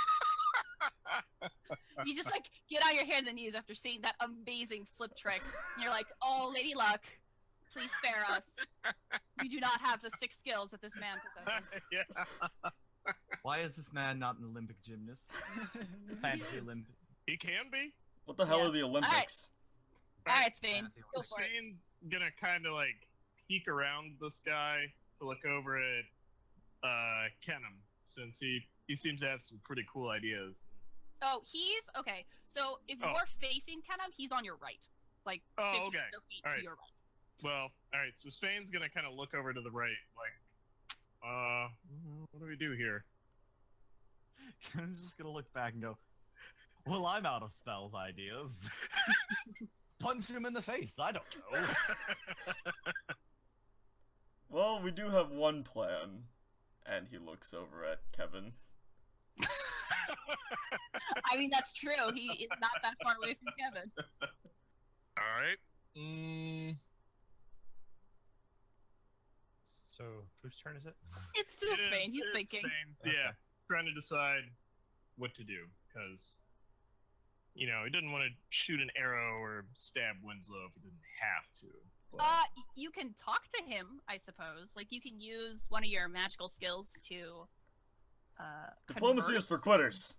You just, like, get on your hands and knees after seeing that amazing flip trick. And you're like, oh, Lady Luck, please spare us. We do not have the 6 skills that this man possesses. Yeah. Why is this man not an Olympic gymnast? Fantasy Olympic. He can be. What the hell Yeah. are the Olympics? Alright, Svein, Fantasy go for it. Spain's gonna kind of like peek around this guy to look over at Kennam, since he seems to have some pretty cool ideas. Oh, he's, okay, so if Oh. you're facing Kennam, he's on your right. Like, Oh, 50 okay. or so feet to Alright. your right. Well, all right. So Spain's gonna kind of look over to the right, like, what do we do here? I'm just gonna look back and go, well, I'm out of spells ideas. Punch him in the face, I don't know. Well, we do have one plan. And he looks over at Kevin. I mean, that's true. He is not that far away from Kevin. All right. So, whose turn is it? It's still Spain. He's thinking. Spain's, yeah, trying to decide what to do, because he didn't want to shoot an arrow or stab Winslow if he didn't have to. But... You can talk to him, I suppose. Like, you can use one of your magical skills to, Diplomacy converse. is for quitters.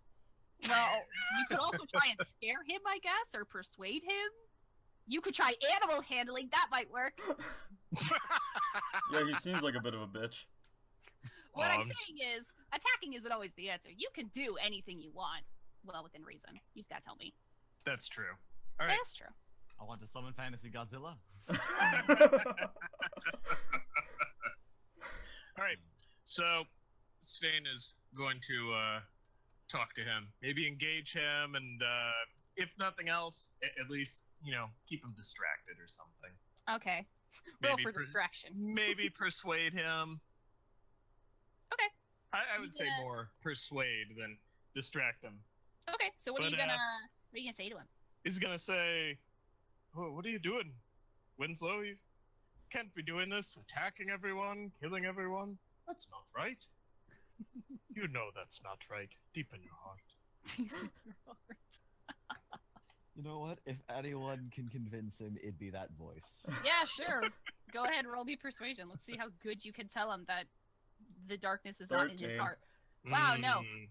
Well, you could also try and scare him, I guess, or persuade him. You could try animal handling. That might work. Yeah, he seems like a bit of a bitch. What I'm saying is, attacking isn't always the answer. You can do anything you want. Well, within reason. You just gotta tell me. That's true. All right. That's true. I want to summon Fantasy Godzilla. All right. So Svein is going to talk to him, maybe engage him, and if nothing else, at least keep him distracted or something. Okay. Roll Maybe for distraction. Maybe persuade him. Okay. I would say Yeah. more persuade than distract him. Okay, so what are But, you gonna say to him? He's gonna say, "Oh, what are you doing, Winslow? You can't be doing this. Attacking everyone, killing everyone. That's not right. You know that's not right, deep in your heart." You know what? If anyone can convince him, it'd be that voice. Yeah, sure. Go ahead and roll me persuasion. Let's see how good you can tell him that the darkness is not in his 13. heart. Wow, no. Mm.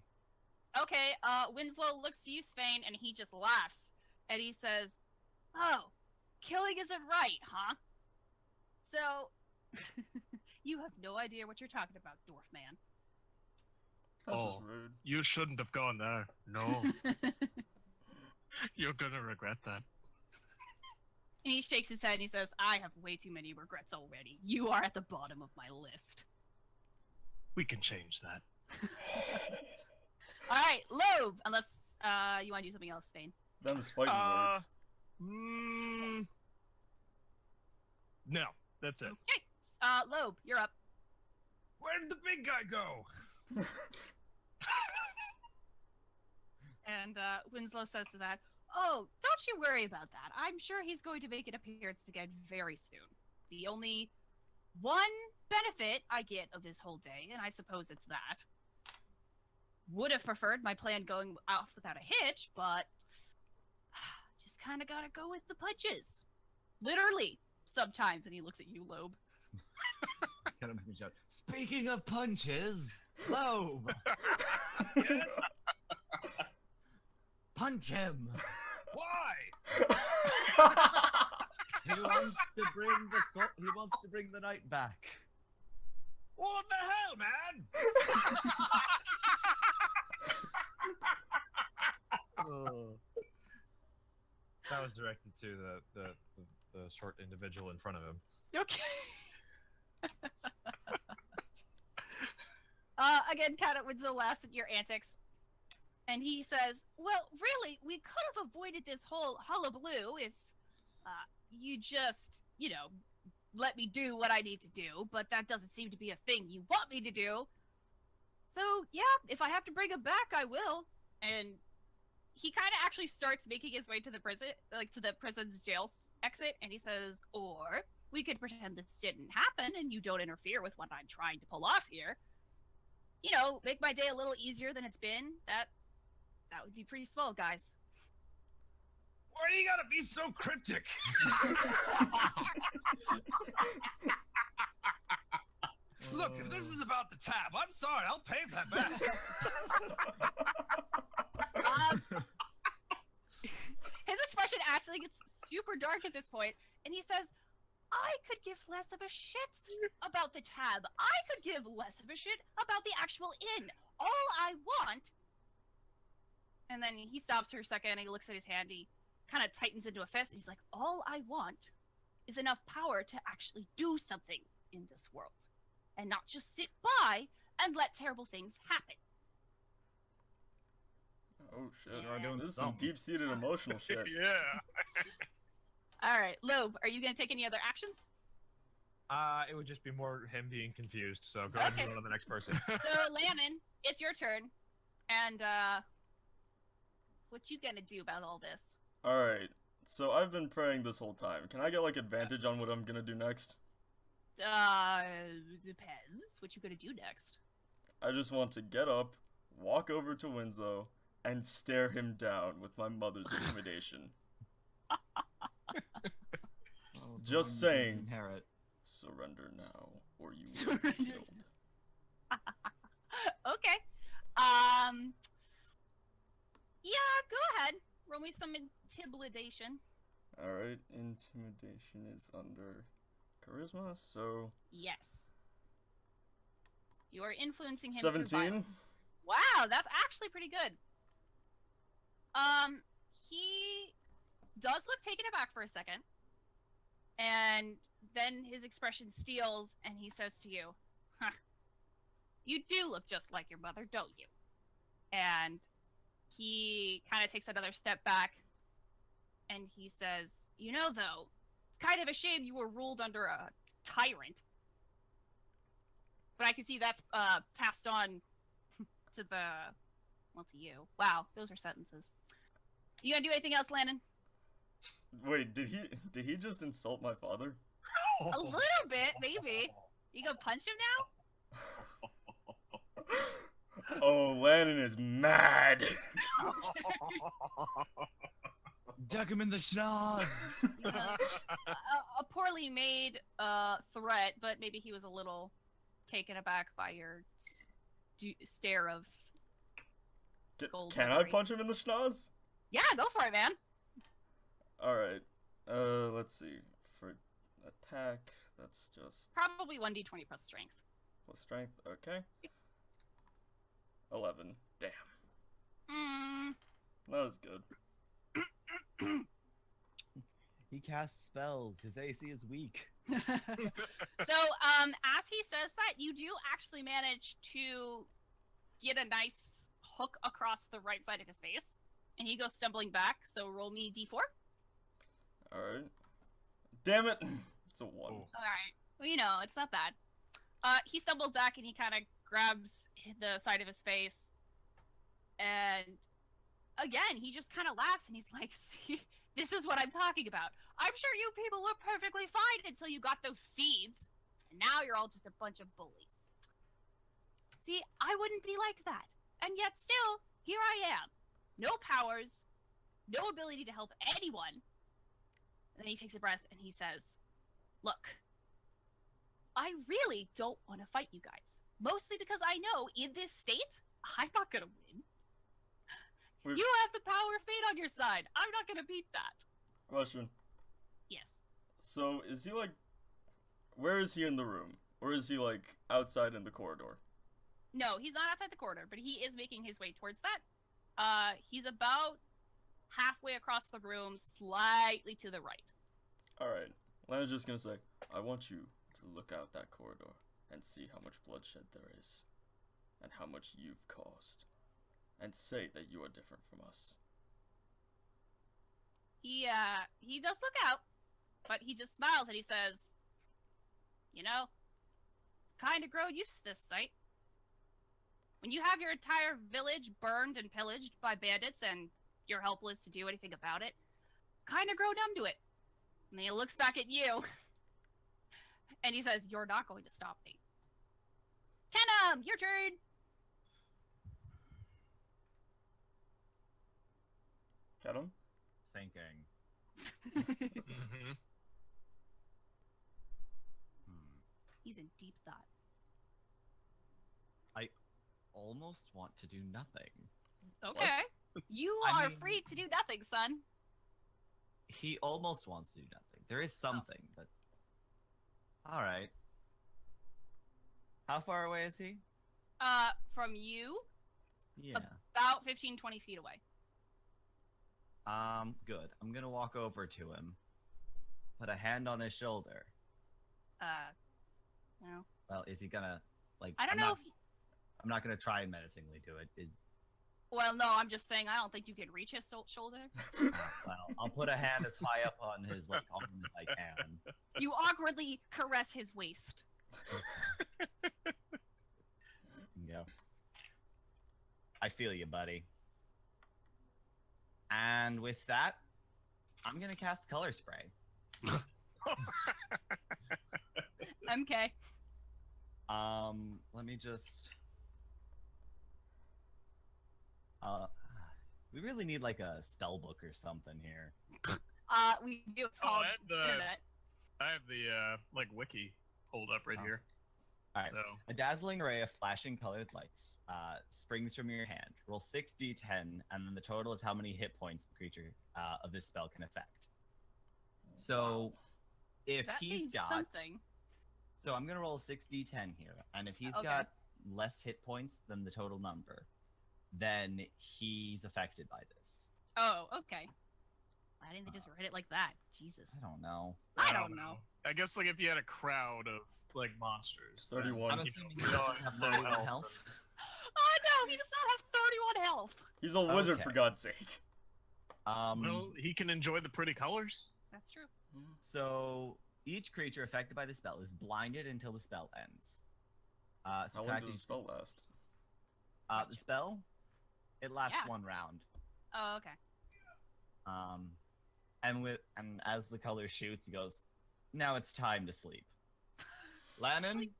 Okay, Winslow looks to you, Svein, and he just laughs. And he says, "Oh, killing isn't right, huh? So, you have no idea what you're talking about, dwarf man." That's Oh. just rude. You shouldn't have gone there. No, you're gonna regret that. And he shakes his head and he says, "I have way too many regrets already. You are at the bottom of my list." We can change that. All right, Lobe, unless you want to do something else, Svein. Them's fighting words. No, that's it. Okay, Lobe, you're up. Where did the big guy go? And Winslow says to that, "Oh, don't you worry about that. I'm sure he's going to make an appearance again very soon. The only one benefit I get of this whole day, and I suppose it's that. Would have preferred my plan going off without a hitch, but just kind of gotta go with the punches. Literally, sometimes." And he looks at you, Lobe. Kind of shout, "Speaking of punches, Lobe, Yes? punch him. Why? He wants to bring the night back." What the hell, man? That was directed to the short individual in front of him. Okay. Again, Cat Winslow laughs at your antics. And he says, well, really, we could have avoided this whole hullabaloo if you just, let me do what I need to do, but that doesn't seem to be a thing you want me to do. So, yeah, if I have to bring him back, I will. And he kind of actually starts making his way to the prison, to the prison's jail exit, and he says, or we could pretend this didn't happen and you don't interfere with what I'm trying to pull off here. Make my day a little easier than it's been. That would be pretty swell, guys. Why do you gotta be so cryptic? Look, if this is about the tab, I'm sorry, I'll pay that back. His expression actually gets super dark at this point, and he says, I could give less of a shit about the tab. I could give less of a shit about the actual inn. All I want... And then he stops for a second, and he looks at his hand, he kind of tightens into a fist, and he's like, all I want is enough power to actually do something in this world. And not just sit by and let terrible things happen. Oh shit. Yeah. This is some deep-seated emotional shit. Yeah. Alright, Lobe, are you going to take any other actions? It would just be more him being confused, so go ahead and move on to the next person. So, Lannon, it's your turn. And, what you gonna do about all this? Alright, so I've been praying this whole time. Can I get, advantage on what I'm gonna do next? Depends. What you gonna do next? I just want to get up, walk over to Winslow, and stare him down with my mother's intimidation. Just saying. Inherit. Surrender now, or you will be killed. Okay. Yeah, go ahead. Roll me some intimidation. Alright, intimidation is under charisma, so... Yes. You are influencing him 17? through violence. Wow, that's actually pretty good. He does look taken aback for a second. And then his expression steals, and he says to you, huh, you do look just like your mother, don't you? And he kind of takes another step back, and he says, though, it's kind of a shame you were ruled under a tyrant. But I can see that's passed on to to you. Wow, those are sentences. You gonna do anything else, Lannon? Wait, did he just insult my father? A little bit, maybe. You gonna punch him now? Oh, Lannon is mad. Duck him in the schnoz. A poorly made threat, but maybe he was a little taken aback by your stare of gold. Can I punch him in the schnoz? Yeah, go for it, man. Alright. Let's see. For attack, that's just... Probably 1d20 plus strength. Plus strength, okay. 11. Damn. Not as good. He casts spells. His AC is weak. So, as he says that, you do actually manage to get a nice hook across the right side of his face. And he goes stumbling back, so roll me d4. Alright. Damn it! It's a 1. Oh. Alright. Well, it's not bad. He stumbles back and he kind of grabs the side of his face. And again, he just kind of laughs and he's like, see, this is what I'm talking about. I'm sure you people were perfectly fine until you got those seeds. And now you're all just a bunch of bullies. See, I wouldn't be like that. And yet still, here I am. No powers, no ability to help anyone. And then he takes a breath and he says, look, I really don't want to fight you guys. Mostly because I know, in this state, I'm not going to win. You have the power of fate on your side. I'm not going to beat that. Question. Yes. So, is he, where is he in the room? Or is he, outside in the corridor? No, he's not outside the corridor, but he is making his way towards that. He's about halfway across the room, slightly to the right. Alright. Lannon's just gonna say, I want you to look out that corridor and see how much bloodshed there is, and how much you've caused, and say that you are different from us. He does look out, but he just smiles and he says, you know, kind of grow used to this sight. When you have your entire village burned and pillaged by bandits and you're helpless to do anything about it, kind of grow numb to it. And then he looks back at you, and he says, you're not going to stop me. Kennam, your turn! Kennam? Thinking. Mm-hmm. He's in deep thought. Almost want to do nothing. Okay. You I are mean- free to do nothing, son. He almost wants to do nothing. There is something, but all right. How far away is he? From you, Yeah. about 15, 20 feet away. Good. I'm gonna walk over to him, put a hand on his shoulder. No. Well, is he gonna like? I don't I'm know not, if... I'm not gonna try and menacingly do it. Well, no, I'm just saying I don't think you can reach his shoulder. Well, I'll put a hand as high up on his arm as I can. You awkwardly caress his waist. Yeah. I feel you, buddy. And with that, I'm gonna cast Color Spray. MK. Let me just. We really need like a spell book or something here. We do it Oh, called I have the internet. I have the like wiki pulled up right Oh. here. All right. So A dazzling ray of flashing colored lights springs from your hand. Roll 6d10, and then the total is how many hit points the creature of this spell can affect. So, if That he's means got something. So I'm gonna roll 6d10 here, and if he's Okay. got less hit points than the total number, then he's affected by this. Oh, okay. Why didn't they just write it like that? Jesus. I don't know. I don't know. I guess like if you had a crowd of like monsters. then, 31. I'm you know, assuming we he all doesn't have low 31 health health. Oh no, he does not have 31 health. He's a wizard, Okay. for God's sake. Well, he can enjoy the pretty colors. That's true. So each creature affected by the spell is blinded until the spell ends. How long Subtract does the these- spell last? the spell, it lasts Yeah. one round. Oh, okay. And as the color shoots, he goes, "Now it's time to sleep." Lannon,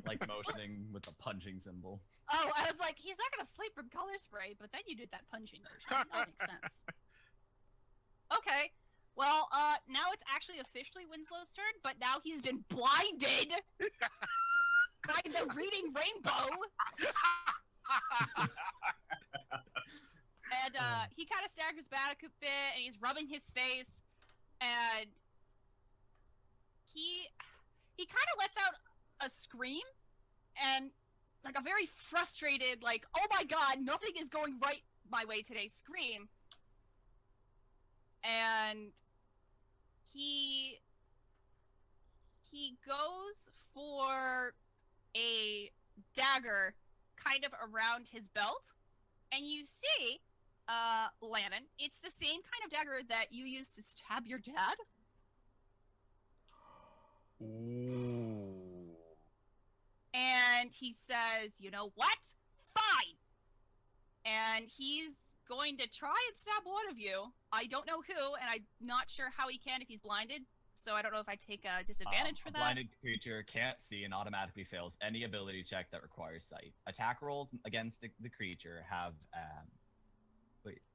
like motioning with the punching symbol. Oh, I was like, he's not gonna sleep from color spray, but then you did that punching motion. That makes sense. Okay. Well, now it's actually officially Winslow's turn, but now he's been blinded by the reading rainbow. And he kind of staggers back a bit, and he's rubbing his face, and he kind of lets out a scream, and like a very frustrated, like, oh my god, nothing is going right my way today scream. And he goes for a dagger kind of around his belt, and you see, Lannon, it's the same kind of dagger that you used to stab your dad. Ooh. And he says, you know what? Fine! And he's going to try and stab one of you. I don't know who, and I'm not sure how he can if he's blinded. So I don't know if I take a disadvantage for A that. blinded creature can't see and automatically fails any ability check that requires sight. Attack rolls against the creature have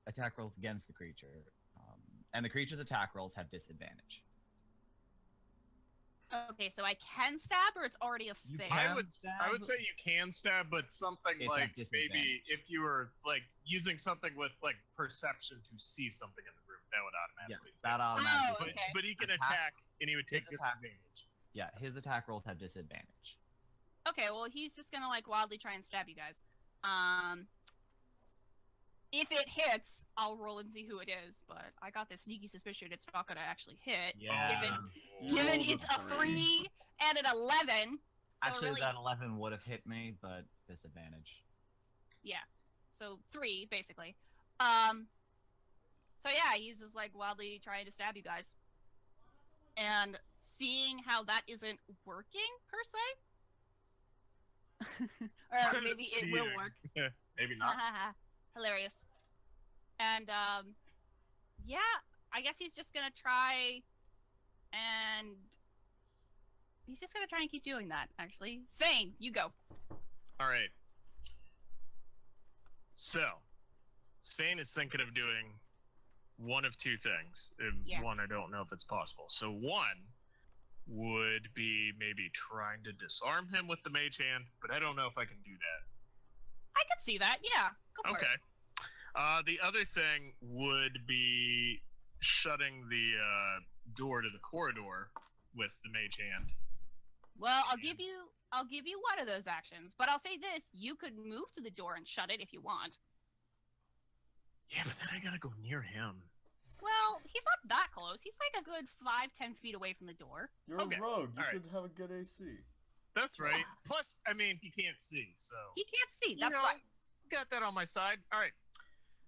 attack rolls against the creature, and the creature's attack rolls have disadvantage. Okay, so I can stab, or it's already a You fail? can. I would stab? say you can stab, but something It's like at disadvantage. maybe if you were like using something with like perception to see something in the room, that would Yeah, automatically. that fail. automatically. Oh, But, okay. but he can Attack- attack, and he would take his attack- disadvantage. Yeah, his attack rolls have disadvantage. Okay, well, he's just gonna like wildly try and stab you guys. if it hits, I'll roll and see who it is. But I got this sneaky suspicion it's not gonna actually hit. Yeah. You Given rolled a it's a 3 and an 11. So Actually, really, that 11 would have hit me, but disadvantage. yeah. So 3 basically. So yeah, he's just like wildly trying to stab you guys. And seeing how that isn't working per se, or maybe it will Seeing. work. Maybe not. Hilarious. And yeah, I guess he's just gonna try and keep doing that. Actually, Svein, you go. All right. So, Svein is thinking of doing one of two things. Yeah. One, I don't know if it's possible. So one would be maybe trying to disarm him with the mage hand, but I don't know if I can do that. I could see that. Yeah, go for Okay. it. The other thing would be shutting the door to the corridor with the mage hand. Well, I'll give you one of those actions, but I'll say this: you could move to the door and shut it if you want. Yeah, but then I gotta go near him. Well, he's not that close. He's like a good 5-10 feet away from the door. You're Okay, a rogue. You alright. should have a good AC. That's right. Yeah. Plus, I mean, he can't see, so He can't see. you That's know, why. got that on my side. All right.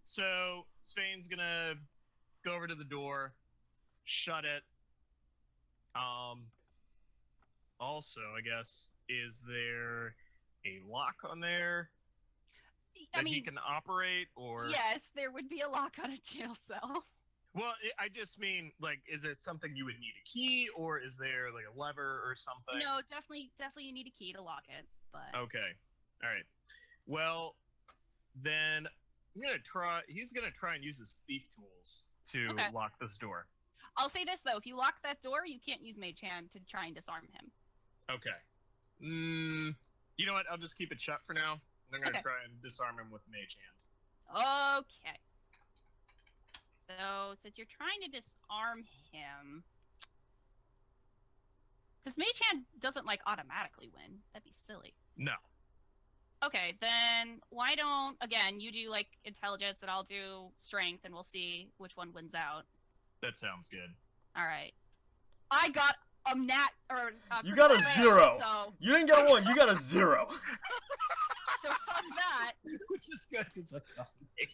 So Svein's gonna go over to the door, shut it. Also, I guess, is there a lock on there that I mean, he can operate, or? yes, there would be a lock on a jail cell. Well, I just mean, like, is it something you would need a key, or is there like a lever or something? No, definitely, you need a key to lock it. But Okay. All right. Well, then he's gonna try and use his thief tools to Okay. lock this door. I'll say this though: if you lock that door, you can't use Mage Hand to try and disarm him. Okay. You know what? I'll just keep it shut for now. I'm gonna Okay. try and disarm him with mage hand. Okay. So, since you're trying to disarm him, because Mage Hand doesn't like automatically win. That'd be silly. No. Okay, then why don't again you do like intelligence and I'll do strength and we'll see which one wins out. That sounds good. All right. I got a You got a critical 0. fail, So, You didn't get a 1. You got a 0. so fuck that. Which is good because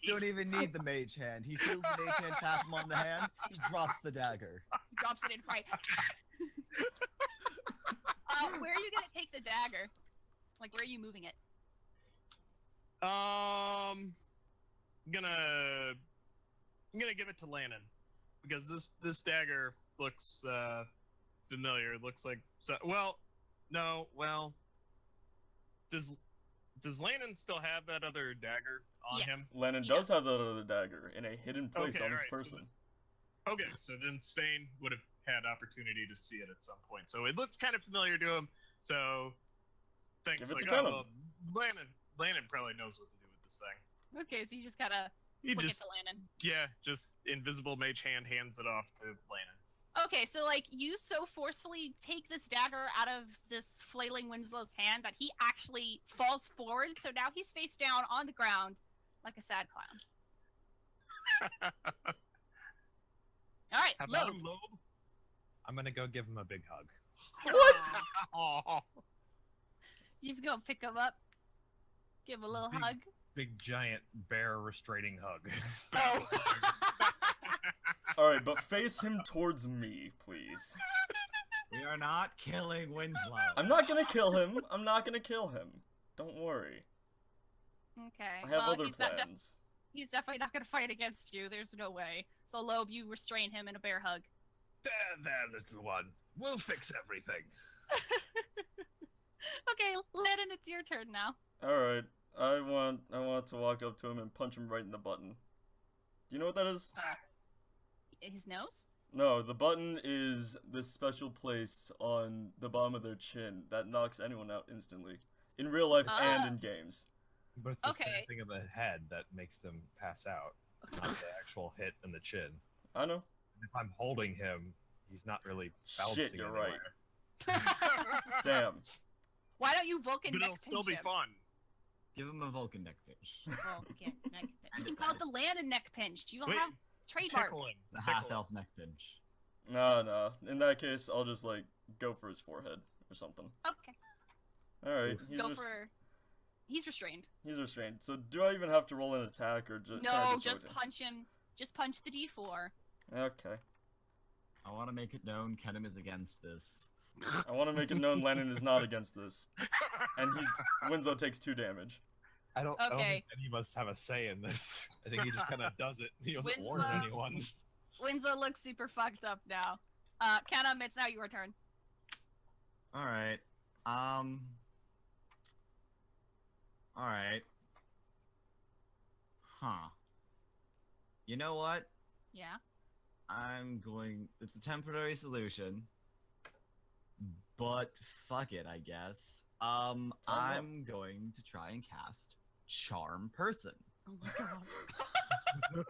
Don't even need the mage hand. He feels the mage hand tap him on the hand. He drops the dagger. Drops it in fright. Where are you gonna take the dagger? Like, where are you moving it? I'm gonna give it to Lannon because this dagger looks familiar. It looks like does Lannon still have that other dagger on Yes. him? Lannon He does have that other dagger in a hidden place Okay, on his alright, so person. Okay, so then Svein would have had opportunity to see it at some point. So it looks kind of familiar to him. So thanks. Give it like, to Kennam. Lannon probably knows what to do with this thing. Okay, so you just gotta He flick just it to Lannon. just invisible mage hand hands it off to Lannon. Okay, so like you so forcefully take this dagger out of this flailing Winslow's hand that he actually falls forward. So now he's face down on the ground like a sad clown. All right, How about Lobe. him, Lobe? I'm gonna go give him a big hug. Aw. Aw. You just go pick him up, give him a little Big- hug. Big giant bear restraining hug. Oh. Alright, but face him towards me, please. We are not killing Winslow. I'm not gonna kill him. I'm not gonna kill him. Don't worry. Okay. I have well, other plans. he's definitely not gonna fight against you. There's no way. So Lobe, you restrain him in a bear hug. There, little one. We'll fix everything. Okay, Lannon, it's your turn now. Alright. I want to walk up to him and punch him right in the button. Do you know what that is? His nose? No, the button is this special place on the bottom of their chin that knocks anyone out instantly. In real life and in games. But it's the Okay. snapping of the head that makes them pass out, not the actual hit in the chin. I know. If I'm holding him, he's not really bouncing Shit, you're right. anywhere. Damn. Why don't you Vulcan But neck it'll still pinch be him? fun. Give him a Vulcan neck pinch. Vulcan neck pinch. You can call it the Lannon neck pinch. You'll Wait, have trademark. Tickle him. The tickle him. half-elf neck pinch. No. In that case, I'll just like go for his forehead or something. Okay. All right. He's restrained. He's restrained. So do I even have to roll an attack or just? No, just punch him. Just punch the D4. Okay. I want to make it known Kennam is against this. I want to make it known Lannon is not against this, and Winslow takes 2 damage. I don't think Okay. any of us have a say in this. I think he just kind of does it. He doesn't warn Winslow. anyone. Winslow looks super fucked up now. Kennam, it's now your turn. All right. All right. Huh. You know what? Yeah. It's a temporary solution. But fuck it, I guess. I'm going to try and cast Charm Person. Oh my god.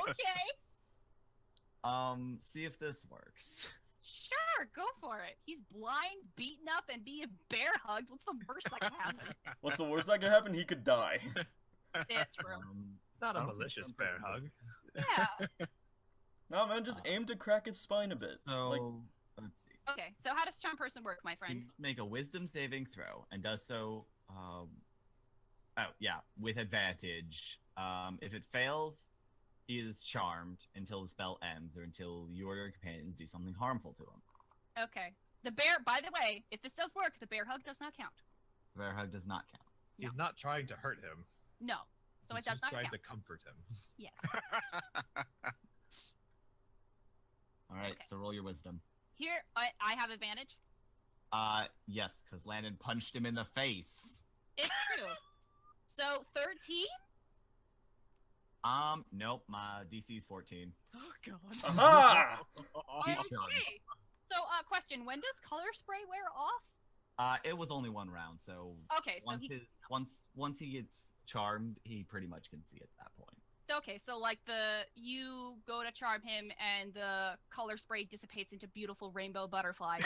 Okay. See if this works. Sure, go for it. He's blind, beaten up, and being bear hugged. What's the worst that can happen? What's the worst that could happen? He could die. Yeah, true. Not I a don't think malicious Charm bear Person hug. Yeah. No, man, just aim to crack his spine a bit. So let's see. Okay, so how does Charm Person work, my He friend? must make a Wisdom saving throw and does so. With advantage. If it fails, he is charmed until the spell ends or until you or your companions do something harmful to him. Okay. The bear, by the way, if this does work, the bear hug does not count. Bear hug does not count. He's not trying to hurt him. No. So He's it does just not trying count. to comfort him. Yes. All right, Okay. so roll your wisdom. Here, I have advantage. Yes, because Lannon punched him in the face. It's true. So 13? Nope, my DC is 14. Oh god. Aha! He's Okay. charmed. So, question: when does color spray wear off? It was only one round, so Okay, so once he gets charmed, he pretty much can see at that point. Okay, so like you go to charm him and the color spray dissipates into beautiful rainbow butterflies.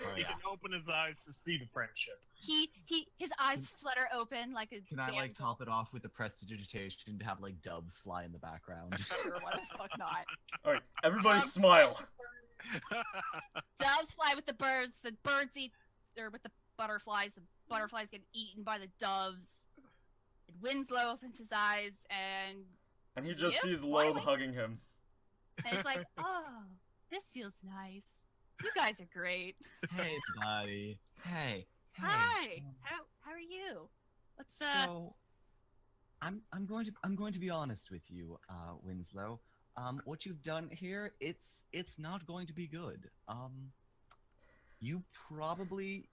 Oh, He yeah. can open his eyes to see the friendship. His eyes flutter open like a Can I like damsel. top it off with the prestidigitation to have like doves fly in the background? Sure, why the fuck not? All right, everybody Doves smile. Doves fly with the birds eat, or with the butterflies. The butterflies get eaten by the doves. And Winslow opens his eyes and And he just Yes, sees Lobe smiling. hugging him. it's like, oh, this feels nice. You guys are great. Hey, buddy. Hey. Hi. How are you? What's So, I'm going to be honest with you, Winslow. What you've done here, it's not going to be good. You probably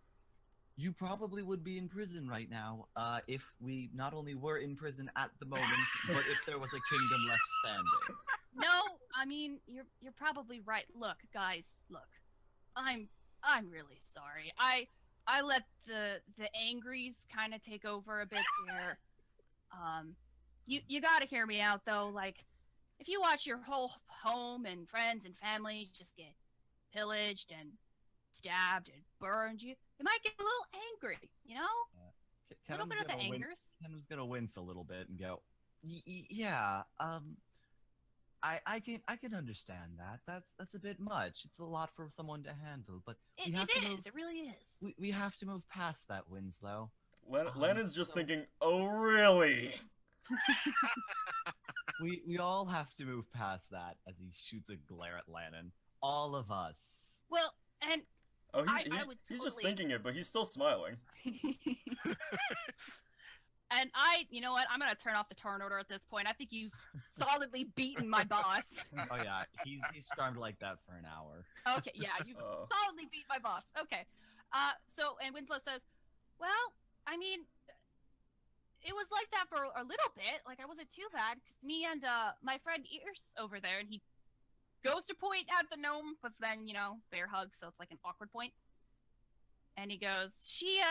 would be in prison right now, if we not only were in prison at the moment, but if there was a kingdom left standing. No, I mean you're probably right. Look, guys, look. I'm really sorry. I let the angries kind of take over a bit there. You gotta hear me out though. Like, if you watch your whole home and friends and family just get pillaged and stabbed and burned, you might get a little angry, you know? A little bit of the angers. Kennam's gonna wince a little bit and go, yeah, I can understand that. That's a bit much. It's a lot for someone to handle, but It is. It really is. we have to move past that, Winslow. Lannon's just so- thinking, oh really? We all have to move past that as he shoots a glare at Lannon. All of us. Well, and Oh, I would he's just totally- thinking it, but he's still smiling. and you know what? I'm gonna turn off the turn order at this point. I think you've solidly beaten my boss. Oh yeah, he's charmed like that for an hour. Okay, yeah, you Oh. solidly beat my boss. Okay. And Winslow says, well, I mean, it was like that for a little bit. Like, I wasn't too bad, because me and my friend Ears over there, and he goes to point at the gnome, but then, bear hug, so it's like an awkward point. And he goes, she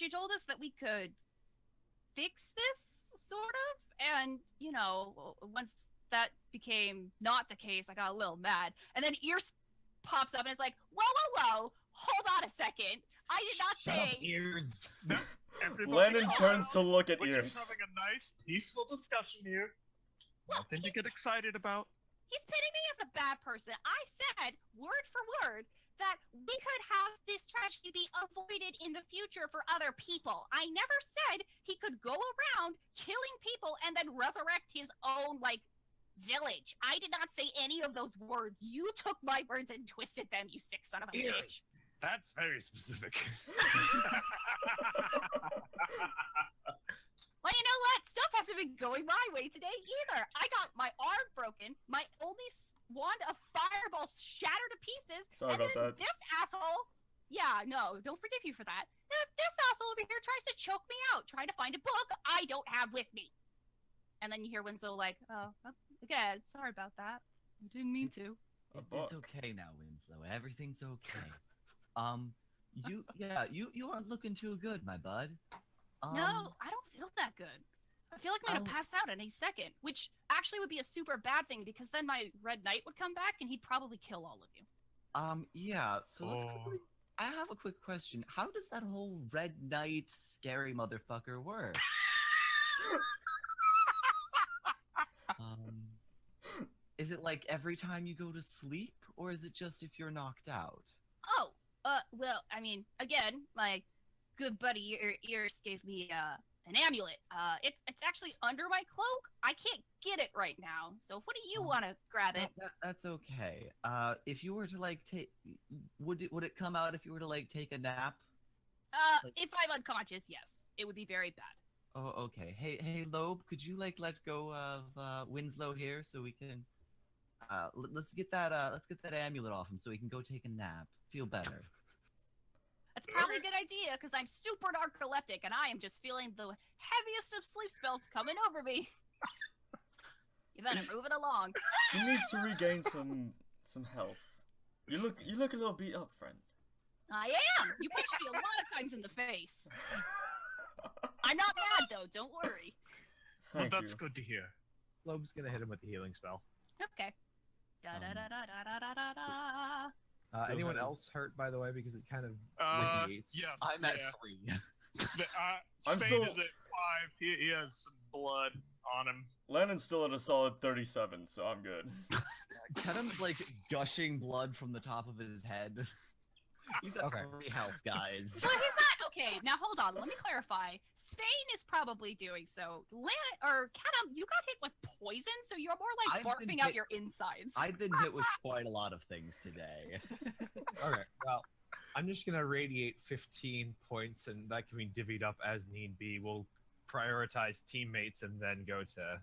told us that we could fix this, sort of, and, once that became not the case, I got a little mad. And then Ears pops up and is like, whoa, hold on a second. I did not Shut up, say... Ears. Everybody Lannon calm turns down. to look at We're Ears. just having a nice, peaceful discussion here. Nothing to get excited about. He's pitting me as a bad person. I said, word for word, that we could have this tragedy be avoided in the future for other people. I never said he could go around killing people and then resurrect his own, like, village. I did not say any of those words. You took my words and twisted them, you sick son of a bitch. That's very specific. Well, you know what? Stuff hasn't been going my way today either. I got my arm broken, my only wand of fireballs shattered to pieces, Sorry and about then that. this asshole. Yeah, no, don't forgive you for that. This asshole over here tries to choke me out, trying to find a book I don't have with me. And then you hear Winslow like, "Oh, again, sorry about that. I didn't mean to." It's okay now, Winslow. Everything's okay. You aren't looking too good, my bud. No, I don't feel that good. I feel like I'm gonna pass out any second, which actually would be a super bad thing because then my Red Knight would come back and he'd probably kill all of you. Yeah. So let's quickly. I have a quick question. How does that whole Red Knight scary motherfucker work? Is it like every time you go to sleep, or is it just if you're knocked out? Oh, well, I mean, again, my good buddy Ears gave me an amulet. It's actually under my cloak. I can't get it right now. So what do you want to grab it? That's okay. If you were to like take, would it come out if you were to like take a nap? If I'm unconscious, yes, it would be very bad. Oh, okay. Hey, Lobe, could you like let go of Winslow here so we can let's get that amulet off him so he can go take a nap, feel better. That's probably a good idea because I'm super narcoleptic and I am just feeling the heaviest of sleep spells coming over me. You better move it along. He needs to regain some health. You look a little beat up, friend. I am. You punched me a lot of times in the face. I'm not mad though. Don't worry. Well, that's good to hear. Lobe's gonna hit him with the healing spell. Okay. Da da da da da da da da. So anyone else hurt, by the way, because it kind of radiates? Yes, I'm at 3. I'm Spain still- is at 5. He has some blood on him. Lannon's still at a solid 37, so I'm good. Kennam's like gushing blood from the top of his head. He's at 3 health, guys. Well, he's not okay. Now hold on. Let me clarify. Spain is probably doing so. Lannon or Kennam, you got hit with poison, so you're more like I've been barfing out hit- your insides. I've been hit with quite a lot of things today. Okay, well, I'm just gonna radiate 15 points, and that can be divvied up as need be. We'll prioritize teammates and then go to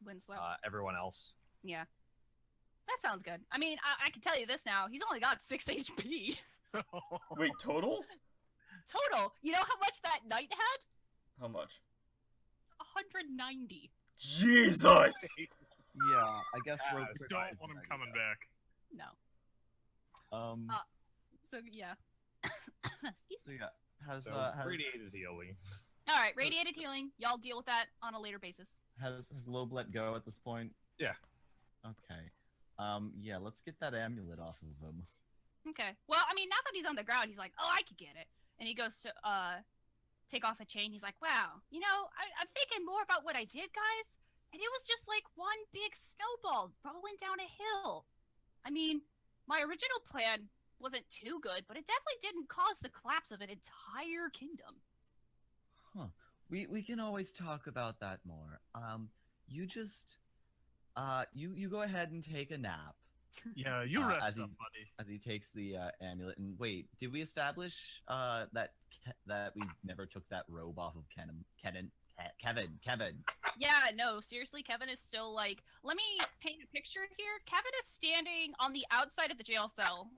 Winslow. everyone else. Yeah. That sounds good. I mean, I can tell you this now. He's only got 6 HP. Wait, total? Total. You know how much that knight had? How much? 190. Jesus! Yeah, I guess we're Just don't want him coming back. No. So, yeah. Excuse So me. yeah, has Radiated healing. All right, radiated healing. Y'all deal with that on a later basis. has Lobe let go at this point? Yeah. Okay. Yeah, let's get that amulet off of him. Okay. Well, I mean, now that he's on the ground, he's like, oh, I could get it. And he goes to take off a chain. He's like, wow, you know, I'm thinking more about what I did, guys. And it was just like one big snowball rolling down a hill. I mean, my original plan wasn't too good, but it definitely didn't cause the collapse of an entire kingdom. Huh. We can always talk about that more. You just you go ahead and take a nap Yeah, you as rest he- up, buddy. as he takes the amulet. And wait, did we establish that we never took that robe off of Kevin? Yeah, no, seriously, Kevin is still like, let me paint a picture here. Kevin is standing on the outside of the jail cell.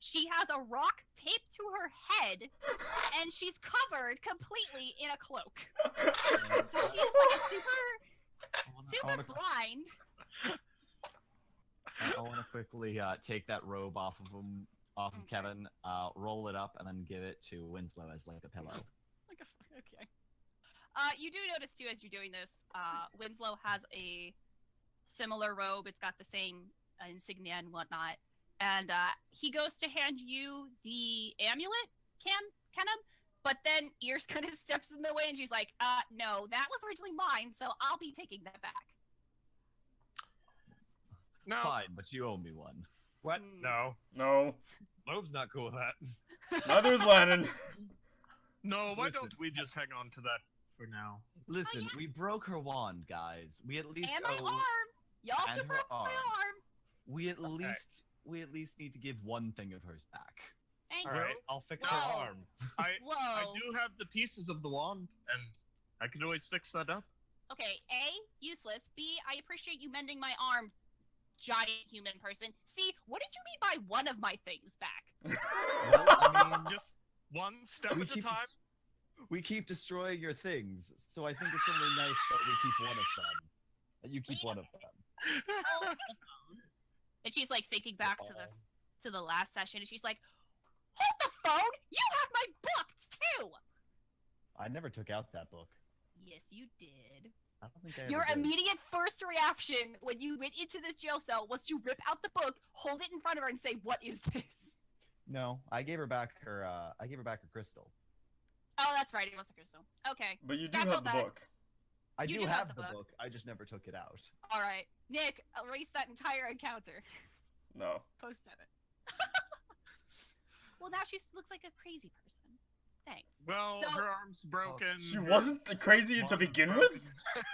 She has a rock taped to her head, and she's covered completely in a cloak. So she is like super blind. I want to quickly take that robe off of Kevin, roll it up, and then give it to Winslow as like a pillow. Okay. You do notice too as you're doing this, Winslow has a similar robe. It's got the same insignia and whatnot. And he goes to hand you the amulet, Kennam, But then Ears kind of steps in the way and she's like, no, that was originally mine, so I'll be taking that back. No. Fine, but you owe me one. What? No. No. Lobe's not cool with that. Neither is Lannon. No, why Listen. don't we just hang on to that for now? Listen, we broke her wand, guys. We at least And my owe- arm! Y'all and also her broke my arm. arm! We at Okay. least need to give one thing of hers back. Thank All you. right, I'll fix Whoa. her arm. I Whoa. do have the pieces of the wand, and I could always fix that up. Okay, A, useless. B, I appreciate you mending my arm, giant human person. C, what did you mean by one of my things back? Well, I mean, Just one step we at a keep time. we keep destroying your things, so I think it's only nice that we keep one of them. That you keep Wait one a of them. Hold the phone. And she's like thinking back to the last session, and she's like, "Hold the phone! You have my book too." I never took out that book. Yes, you did. I don't think I Your ever did. immediate first reaction when you went into this jail cell was to rip out the book, hold it in front of her, and say, "What is this?" No, I gave her back her. I gave her back her crystal. Oh, that's right. It was the crystal. Okay. But you do Scratch have all the that. book. I You do do have have the the book. book. I just never took it out. All right, Nick, erase that entire encounter. No. Post of it. Well, now she looks like a crazy person. Thanks. Well, So- her arm's broken. She her wasn't crazy to wand is begin broken. with?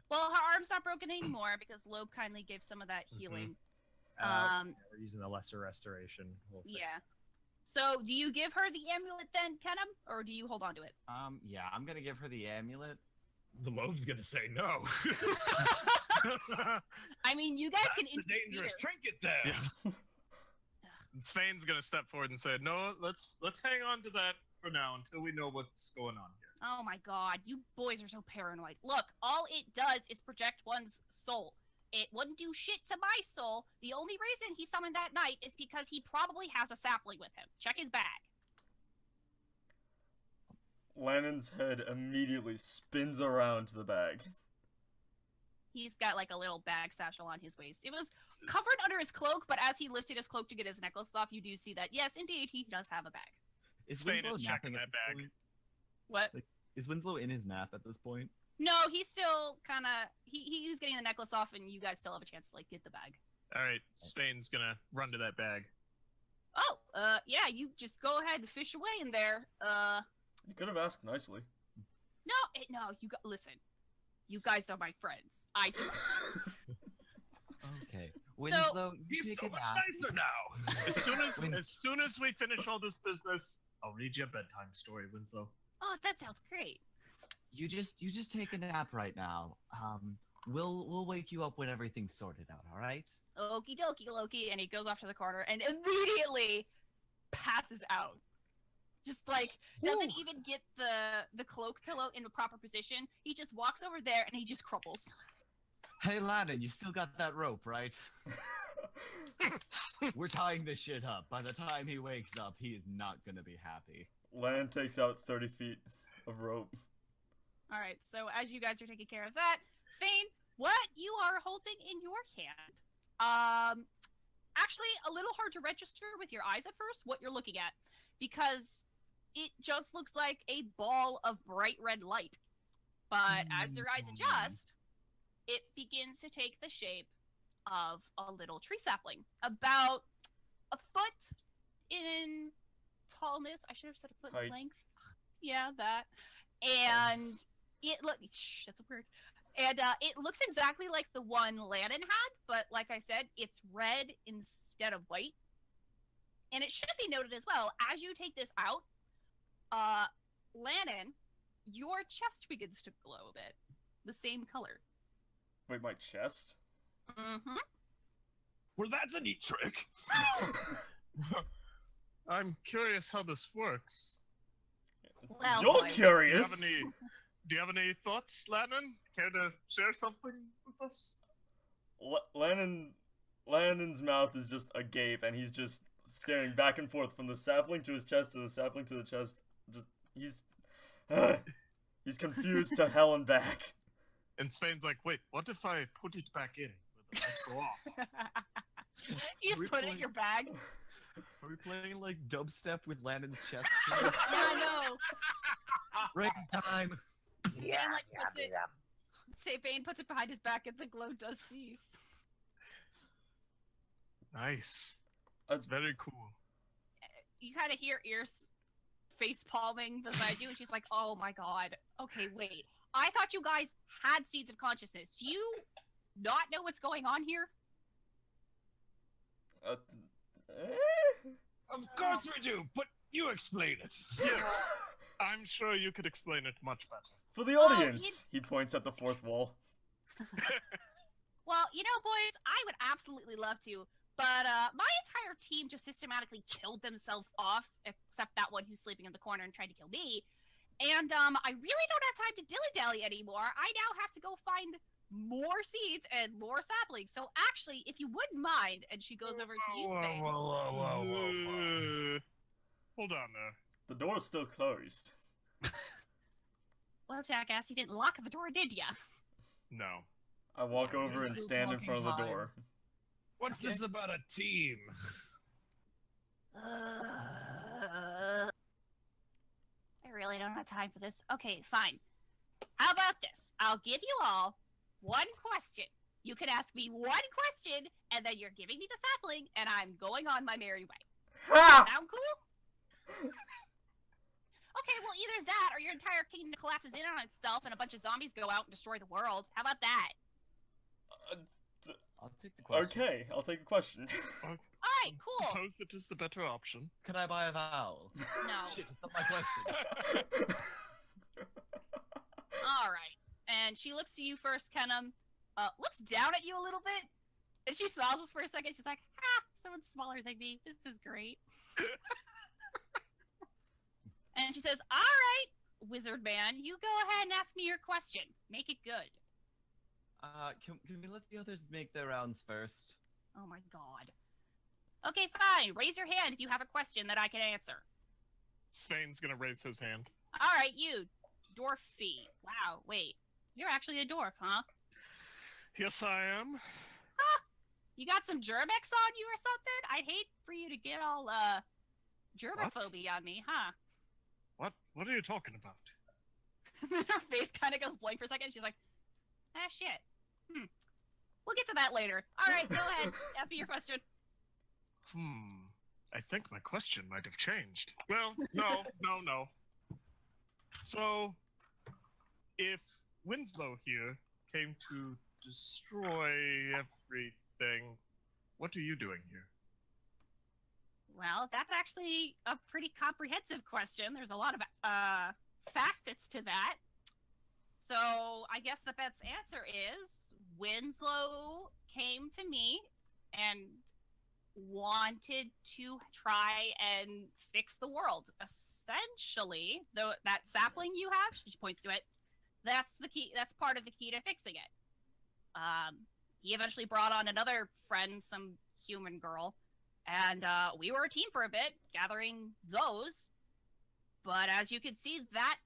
Well, her arm's not broken anymore because Lobe kindly gave some of that healing. Yeah, we're using the lesser restoration. We'll fix Yeah. So, do you give her the amulet then, Kennam, or do you hold on to it? Yeah, I'm gonna give her the amulet. it. The Lobe's gonna say no. I mean, you guys can That's the dangerous interfere. trinket there. Spain's gonna step forward and say, "No, let's hang on to that for now until we know what's going on here." Oh my god, you boys are so paranoid. Look, all it does is project one's soul. It wouldn't do shit to my soul. The only reason he summoned that night is because he probably has a sapling with him. Check his bag. Lannon's head immediately spins around to the bag. He's got like a little bag satchel on his waist. It was covered under his cloak, but as he lifted his cloak to get his necklace off, you do see that, yes, indeed, he does have a bag. Is Spain Winslow is checking napping at that this bag. point? What? Is Winslow in his nap at this point? No, he's still kind of he was getting the necklace off, and you guys still have a chance to like get the bag. All right, Spain's gonna run to that bag. Oh, yeah, you just go ahead and fish away in there. You could have asked nicely. No, listen. You guys are my friends. I trust you. Okay. Winslow, you He's take so a much nap. nicer now. As soon as we finish all this business, I'll read you a bedtime story, Winslow. Oh, that sounds great. You just take a nap right now. We'll wake you up when everything's sorted out. All right? Okie dokie, Loki, and he goes off to the corner and immediately passes out. Just like doesn't even get the cloak pillow in the proper position. He just walks over there and he just crumples. Hey, Lannon, you still got that rope, right? We're tying this shit up. By the time he wakes up, he is not gonna be happy. Lannon takes out 30 feet of rope. All right, so as you guys are taking care of that, Svein, what you are holding in your hand, actually a little hard to register with your eyes at first what you're looking at, because it just looks like a ball of bright red light. But as your eyes adjust, it begins to take the shape of a little tree sapling, about a foot in tallness. I should have said a foot in Height. length. Yeah, that. And that's a word. And it looks exactly like the one Lannon had, but like I said, it's red instead of white. And it should be noted as well, as you take this out, Lannon, your chest begins to glow a bit. The same color. Wait, my chest? Mm-hmm. Well, that's a neat trick. I'm curious how this works. Well, You're boy. curious! Do you have any thoughts, Lannon? Care to share something with us? Lannon's mouth is just agape, and he's just staring back and forth from the sapling to his chest to the sapling to the chest. He's confused to hell and back. And Spain's like, wait, what if I put it back in? Will the light go off? You just We put it in point- your bag. Are we playing like dubstep with Lannon's chest? Yeah, I know. Ring time. Svein, like, Svein puts it behind his back and the glow does cease. Nice. That's very cool. You kind of hear Ears face palming beside you, and she's like, "Oh my god. Okay, wait. I thought you guys had seeds of consciousness. Do you not know what's going on here?" Of course we do, but you explain it. Yes. I'm sure you could explain it much better. For the audience, he points at the fourth wall. Well, boys, I would absolutely love to, but my entire team just systematically killed themselves off, except that one who's sleeping in the corner and tried to kill me. And I really don't have time to dilly-dally anymore. I now have to go find more seeds and more saplings. So actually, if you wouldn't mind, and she goes over to you, Svein. Whoa. Hold on there. The door is still closed. Well, jackass, you didn't lock the door, did ya? No. I walk Yeah, over we're and still stand in blocking front of the time. door. What's this about a team? I really don't have time for this. Okay, fine. How about this? I'll give you all one question. You can ask me one question, and then you're giving me the sapling, and I'm going on my merry way. Ha! Sound cool? Okay, well, either that or your entire kingdom collapses in on itself and a bunch of zombies go out and destroy the world. How about that? I'll take the question. Okay, I'll take a question. Alright, cool. Suppose it is the better option. Can I buy a vowel? No. Shit, it's not my question. Alright. And she looks to you first, Kennam. Looks down at you a little bit. And she smiles for a second. She's like, ha! Someone smaller than me. This is great. And she says, alright, wizard man, you go ahead and ask me your question. Make it good. Can we let the others make their rounds first? Oh my god. Okay, fine. Raise your hand if you have a question that I can answer. Svein's gonna raise his hand. Alright, you. Dwarfy. Wow, wait. You're actually a dwarf, huh? Yes, I am. Huh? You got some Germex on you or something? I'd hate for you to get all, germophobia on me, huh? What are you talking about? Her face kind of goes blank for a second. She's like, ah, shit. We'll get to that later. Alright, go ahead. Ask me your question. I think my question might have changed. Well, no. So, if Winslow here came to destroy everything, what are you doing here? Well, that's actually a pretty comprehensive question. There's a lot of facets to that. So I guess the best answer is Winslow came to me and wanted to try and fix the world. Essentially, though, that sapling you have, she points to it, that's the key. That's part of the key to fixing it. He eventually brought on another friend, some human girl, and we were a team for a bit, gathering those. But as you can see, that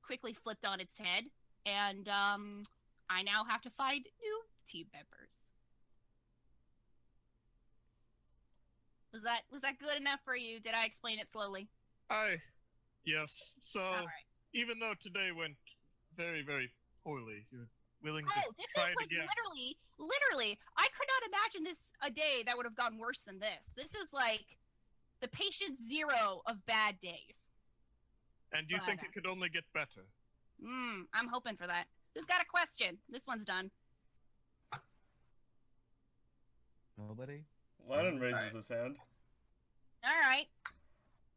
quickly flipped on its head, and I now have to find new team members. Was that good enough for you? Did I explain it slowly? Yes. So, All right. even though today went very, very poorly, you're willing to Oh, this try is it like again. literally, I could not imagine this a day that would have gone worse than this. This is like the patient zero of bad days. And you think it could only get better? I'm hoping for that. Who's got a question? This one's done. Nobody? Lannon raises his hand. All right.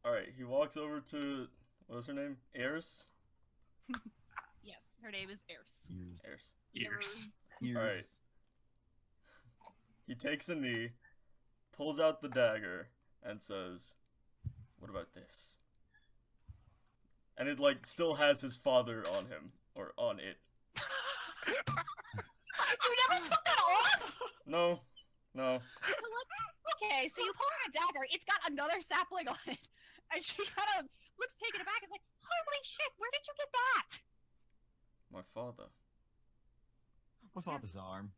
Alright, he walks over to, what was her name? Eris? Yes, her name is Eris. Eris. Ears. Alright. He takes a knee, pulls out the dagger, and says, "What about this?" And it, like, still has his father on him. Or on it. You never took that off? No. So, like, okay, so you pull out a dagger, it's got another sapling on it. And she kind of looks taken aback. It's like, holy shit, where did you get that? My father. My father's arm.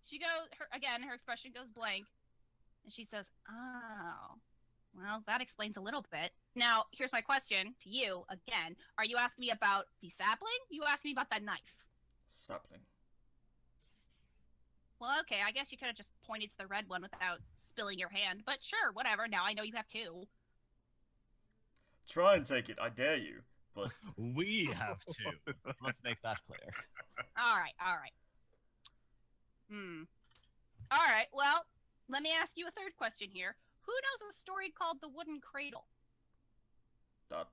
She goes, her expression goes blank. And she says, oh, well, that explains a little bit. Now, here's my question to you again. Are you asking me about the sapling? You asked me about that knife. Sapling. Well, okay, I guess you could have just pointed to the red one without spilling your hand. But sure, whatever. Now I know you have two. Try and take it, I dare you. But We have two. Let's make that clear. All right, all right. All right, well, let me ask you a third question here. Who knows a story called The Wooden Cradle? ... Oh,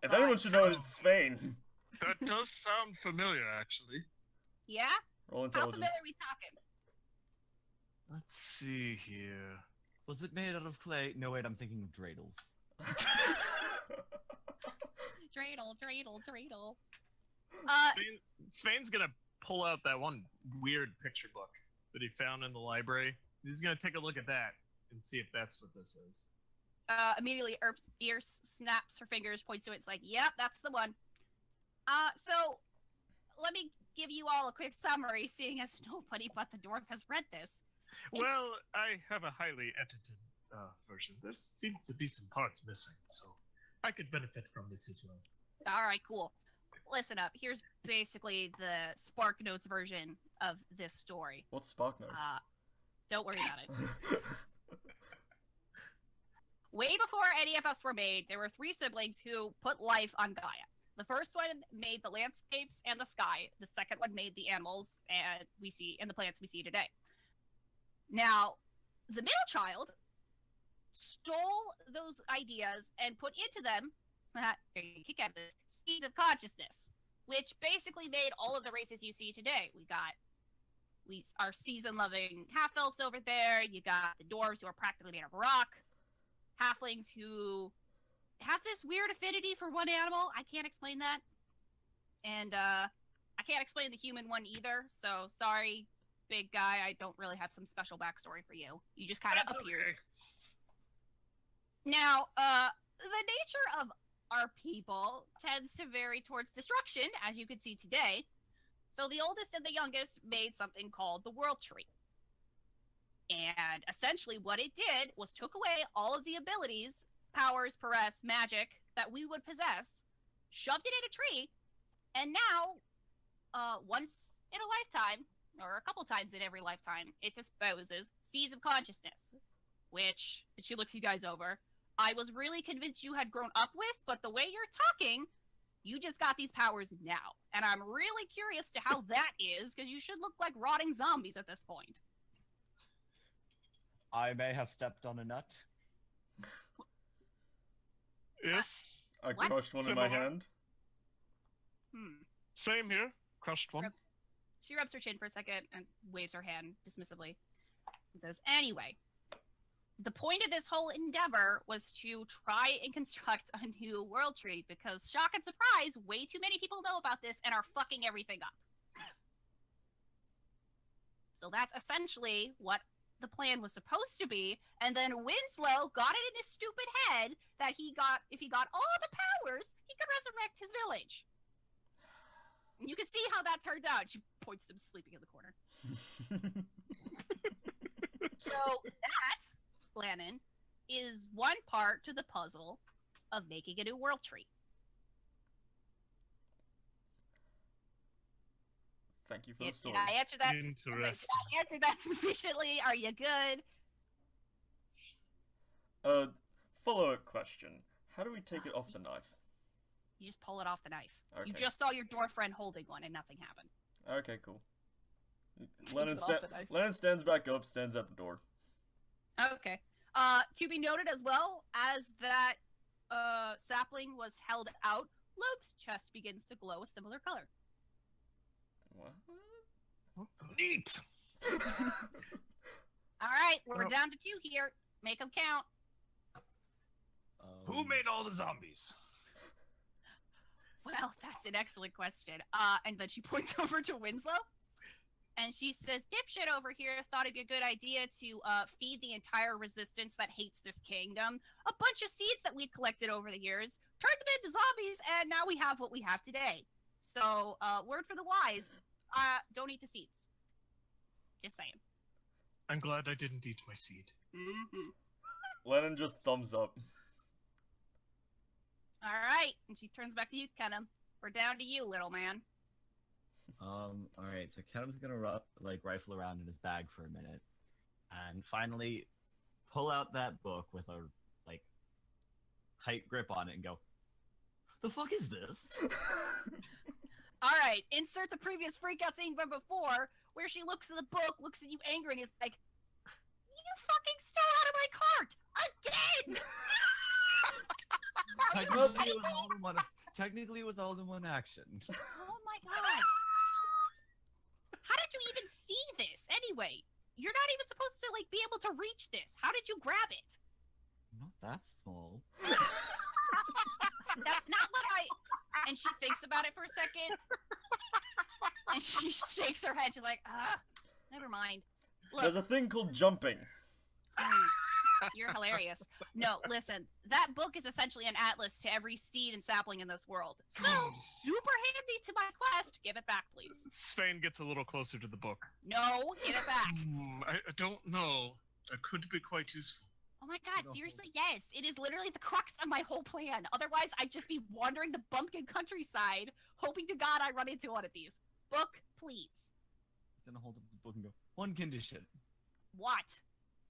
If God. anyone should know it, it's Svein. That does sound familiar, actually. Yeah? Roll How intelligence. familiar are we talking? Let's see here. Was it made out of clay? No, wait, I'm thinking of dreidels. Dreidel. Svein's gonna pull out that one weird picture book that he found in the library. He's gonna take a look at that and see if that's what this is. Immediately, Ear snaps her fingers, points to it. It's like, yep, that's the one. So, let me give you all a quick summary, seeing as nobody but the dwarf has read this. Well, I have a highly edited version. There seems to be some parts missing, so I could benefit from this as well. All right, cool. Listen up. Here's basically the Spark Notes version of this story. What's Spark Notes? Don't worry about it. Way before any of us were made, there were 3 siblings who put life on Gaia. The first one made the landscapes and the sky. The second one made the animals and the plants we see today. Now, the middle child stole those ideas and put into them seeds of consciousness, which basically made all of the races you see today. We are season-loving half-elves over there. You got the dwarves who are practically made of rock. Halflings who have this weird affinity for one animal. I can't explain that. And I can't explain the human one either. So sorry, big guy. I don't really have some special backstory for you. You just kind of appeared. Okay. Now, the nature of our people tends to vary towards destruction, as you can see today. So the oldest and the youngest made something called the World Tree. And essentially what it did was took away all of the abilities, powers, prowess, magic that we would possess, shoved it in a tree, and now, once in a lifetime, or a couple times in every lifetime, it disposes seeds of consciousness, which, and she looks you guys over, I was really convinced you had grown up with, but the way you're talking, you just got these powers now. And I'm really curious to how that is, because you should look like rotting zombies at this point. I may have stepped on a nut. Yes. I What? crushed one in my Similar. hand. Same here. Crushed one. She rubs her chin for a second and waves her hand dismissively and says, anyway, the point of this whole endeavor was to try and construct a new world tree because, shock and surprise, way too many people know about this and are fucking everything up. So that's essentially what the plan was supposed to be, and then Winslow got it in his stupid head that if he got all the powers, he could resurrect his village. And you can see how that turned out. She points to him sleeping in the corner. So that, Lannon, is one part to the puzzle of making a new world tree. Thank you for the Did story. I answer that? Interesting. Did I answer that sufficiently? Are you good? Follow-up question. How do we take it off the knife? You just pull it off the knife. Okay. You just saw your dwarf friend holding one and nothing happened. Okay, cool. Lannon, Takes it off the knife. Lannon stands back up, stands at the door. Okay. To be noted as well, as that sapling was held out, Lobe's chest begins to glow a similar color. What? Neat. All right, we're Well- down to 2 here. Make them count. Who made all the zombies? Well, that's an excellent question. And then she points over to Winslow, and she says, "Dipshit over here thought it'd be a good idea to feed the entire resistance that hates this kingdom a bunch of seeds that we'd collected over the years, turned them into zombies, and now we have what we have today. So, word for the wise, don't eat the seeds." Just saying. I'm glad I didn't eat my seed. Mm-hmm. Lannon just thumbs up. All right, and she turns back to you, Kennam. We're down to you, little man. All right. So Kennam's gonna rifle around in his bag for a minute, and finally pull out that book with a tight grip on it and go, "The fuck is this?" All right, insert the previous freakout scene from before, where she looks at the book, looks at you angry, and is like, "You fucking stole out of my cart again!" Technically, it was all in one action. Oh my god! How did you even see this anyway? You're not even supposed to be able to reach this. How did you grab it? Not that small. That's not what I. And she thinks about it for a second, and she shakes her head. She's like, never mind. Look, There's a thing called jumping. you're hilarious. No, listen, that book is essentially an atlas to every seed and sapling in this world. So, super handy to my quest. Give it back, please. Svein gets a little closer to the book. No, give it back. I don't know. That could be quite useful. Oh my god, seriously, yes. It is literally the crux of my whole plan. Otherwise, I'd just be wandering the bumpkin countryside, hoping to God I run into one of these. Book, please. He's gonna hold up the book and go, "One condition. What?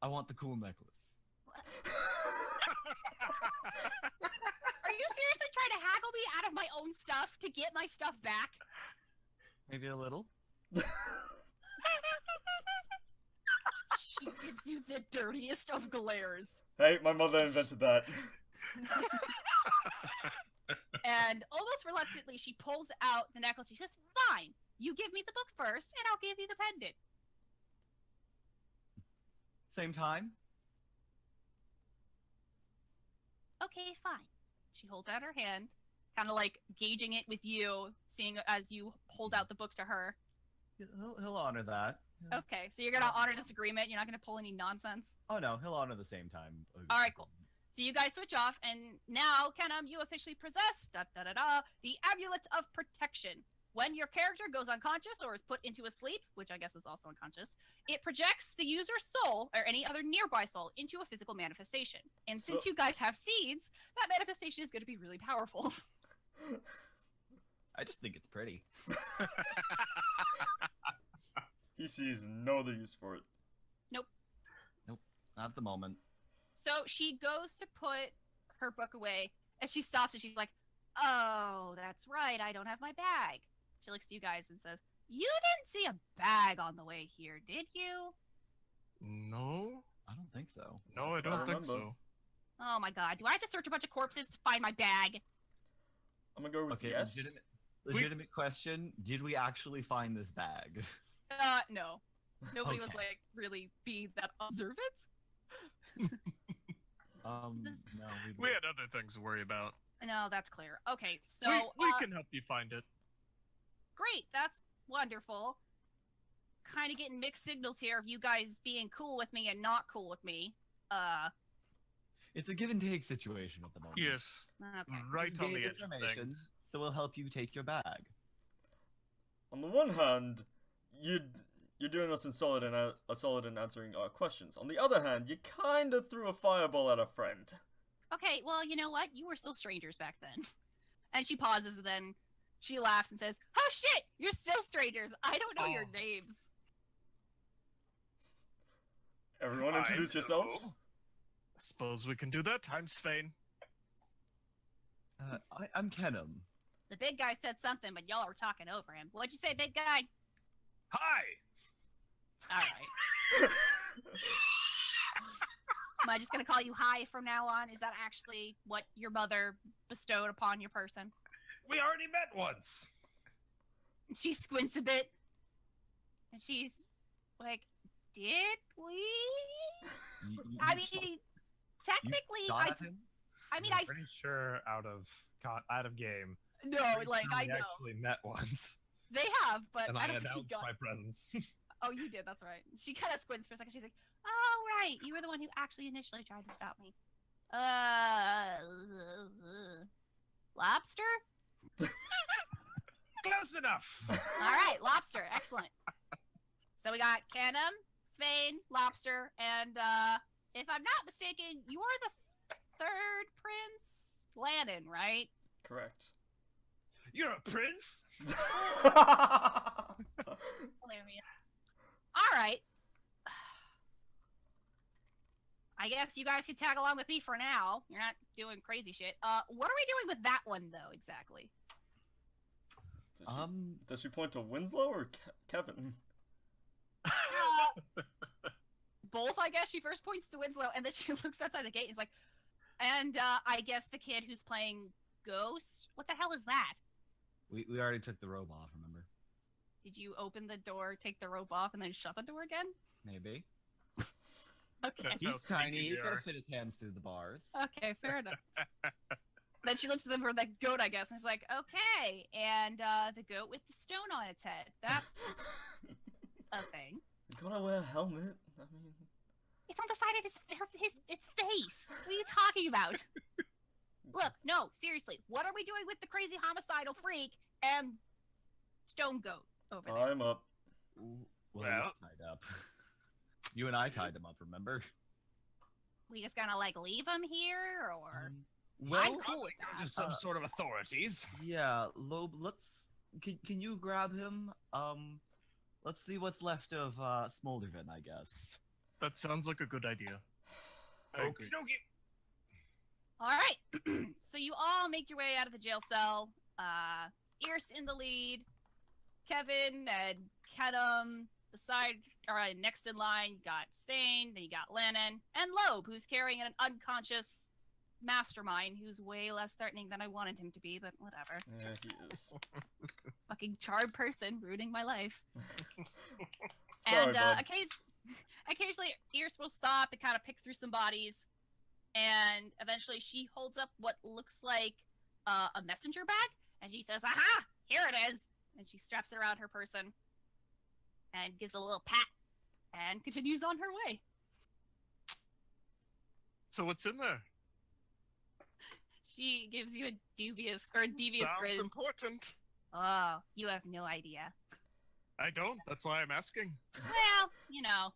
I want the cool necklace." Are you seriously trying to haggle me out of my own stuff to get my stuff back? Maybe a little. She gives you the dirtiest of glares. Hey, my mother invented that. And almost reluctantly, she pulls out the necklace. She says, "Fine, you give me the book first, and I'll give you the pendant." Same time. Okay, fine. She holds out her hand, kind of gauging it with you, seeing as you hold out the book to her. He'll honor that. Okay, so you're gonna honor this agreement. You're not gonna pull any nonsense. Oh no, he'll honor the same time. All right, cool. So you guys switch off, and now, Kennam, you officially possess the Amulet of Protection. When your character goes unconscious or is put into a sleep, which I guess is also unconscious, it projects the user's soul or any other nearby soul into a physical manifestation. And since you guys have seeds, that manifestation is going to be really powerful. I just think it's pretty. He sees no other use for it. Nope. Not at the moment. So she goes to put her book away, and she stops and she's like, "Oh, that's right, I don't have my bag." She looks to you guys and says, "You didn't see a bag on the way here, did you?" No? I don't think so. No, I don't think remember. so. Oh my god, do I have to search a bunch of corpses to find my bag? I'm gonna go with Okay, yes. legitimate question. Did we actually find this bag? No. Nobody was Okay. really being that observant. No. We had other things to worry about. No, that's clear. Okay, so we can help you find it. great, that's wonderful. Kind of getting mixed signals here of you guys being cool with me and not cool with me. It's a give and take situation at the moment. Yes, Okay. right on Gain the edge of information, things. so we'll help you take your bag. On the one hand, you're doing us a solid in answering our questions. On the other hand, you kind of threw a fireball at a friend. Okay, well, you know what? You were still strangers back then. And she pauses, and then she laughs and says, "Oh shit, you're still strangers. I don't know your Oh. names." Everyone, introduce yourselves. Suppose we can do that. I'm Svein. I'm Kennam. The big guy said something, but y'all were talking over him. What'd you say, big guy? Hi. All right. Am I just gonna call you Hi from now on? Is that actually what your mother bestowed upon your person? We already met once. And she squints a bit, and she's like, "Did we?" I mean, technically, Shot at him? I mean, I'm pretty sure out of game. no, Pretty like sure I we know actually met once, they have, but and I I don't think she announced got. my presence. Oh, you did. That's right. She kind of squints for a second. She's like, "Oh, right. You were the one who actually initially tried to stop me." Lobster? Close enough. All right, lobster. Excellent. So we got Kennam, Svein, Lobster, and if I'm not mistaken, you are the third prince, Lannon, right? Correct. You're a prince? Hilarious. All right. I guess you guys can tag along with me for now. You're not doing crazy shit. What are we doing with that one though, exactly? Does she point to Winslow or Kevin? Both, I guess. She first points to Winslow, and then she looks outside the gate and is like, and I guess the kid who's playing Ghost? What the hell is that? We already took the robe off, remember? Did you open the door, take the rope off, and then shut the door again? Maybe. Okay. That's how He's tiny. sneaky He they could are. have fit his hands through the bars. Okay, fair enough. Then she looks at them for the goat, I guess, and is like, okay. And the goat with the stone on its head. That's a thing. You gotta wear a helmet. I mean, It's on the side of its face. What are you talking about? Look, no, seriously. What are we doing with the crazy homicidal freak and stone goat over there? I'm up. Well, he's tied up. You and I tied him up, remember? We just gonna like leave him here, or Well, I'm cool with Go that. to some sort of authorities. yeah, Lobe, can you grab him? Let's see what's left of Smoldervin, I guess. That sounds like a good idea. I agree. Okie dokie. All right. So you all make your way out of the jail cell. Ears in the lead. Kevin and Kennam beside, or next in line. You got Svein, then you got Lannon, and Lobe, who's carrying an unconscious mastermind who's way less threatening than I wanted him to be, but whatever. Yeah, he is. Fucking charred person ruining my life. Sorry, And bud. occasionally, Ears will stop and kind of pick through some bodies, and eventually she holds up what looks like a messenger bag, and she says, "Aha! Here it is!" And she straps it around her person, and gives a little pat, and continues on her way. So what's in there? She gives you a devious Sounds grin. important. Oh, you have no idea. I don't. That's why I'm asking. Well, you know,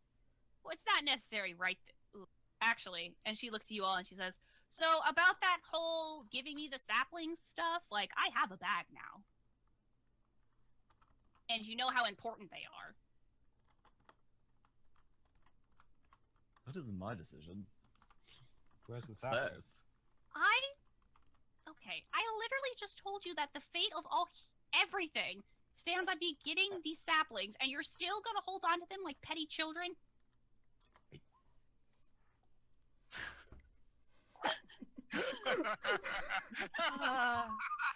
well, it's not necessary, right? Ooh, actually, and she looks at you all and she says, "So about that whole giving me the saplings stuff, like I have a bag now, and you know how important they are." That isn't my decision. Where's the It's sapling? theirs. Okay, I literally just told you that the fate of everything stands on me getting these saplings, and you're still gonna hold on to them like petty children?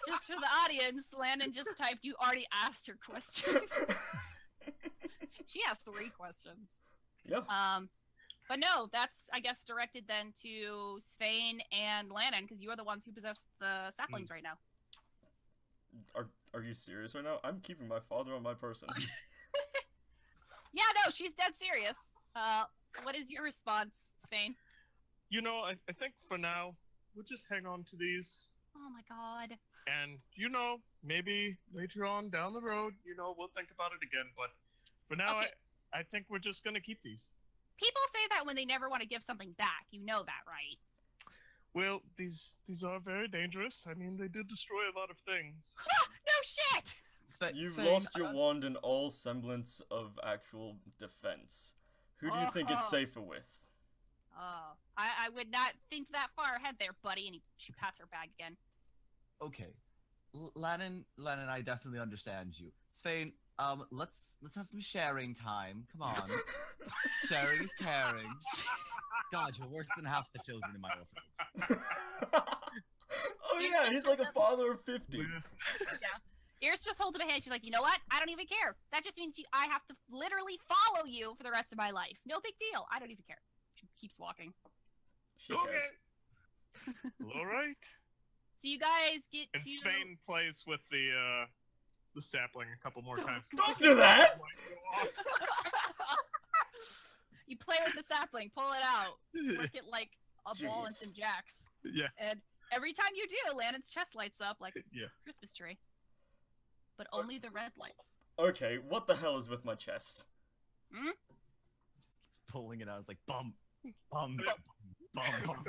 Just for the audience, Lannon just typed, "You already asked her question." She has 3 questions. Yeah. But no, that's, I guess, directed then to Svein and Lannon, because you are the ones who possess the saplings right now. Are you serious right now? I'm keeping my father on my person. Yeah, no, she's dead serious. What is your response, Svein? You know, I think for now, we'll just hang on to these. Oh my god. And, you know, maybe later on down the road, you know, we'll think about it again. But for now, Okay. I think we're just going to keep these. People say that when they never want to give something back. You know that, right? Well, these are very dangerous. I mean, they did destroy a lot of things. No shit! You've Svein, lost your wand and all semblance of actual defense. Who do you think it's safer with? Oh, I would not think that far ahead there, buddy. And she pats her bag again. Okay. Lannon, I definitely understand you. Svein, let's have some sharing time. Come on. Sharing is caring. God, you're worse than half the children in my orphanage. Oh yeah, he's like a father of 50. Ears just holds up a hand. She's like, "You know what? I don't even care. That just means I have to literally follow you for the rest of my life. No big deal. I don't even care." She keeps walking. She Okay. has. Well, all right. So you guys get And to... Spain plays with the sapling a couple more times. Don't do that! You play with the sapling, pull it out, work it like a ball and Jeez. some jacks. Yeah. And every time you do, Lannon's chest lights up like a Yeah. Christmas tree. But only the red lights. Okay, what the hell is with my chest? Hmm? Just keep pulling it out. It's like bum, bum, bum, bum.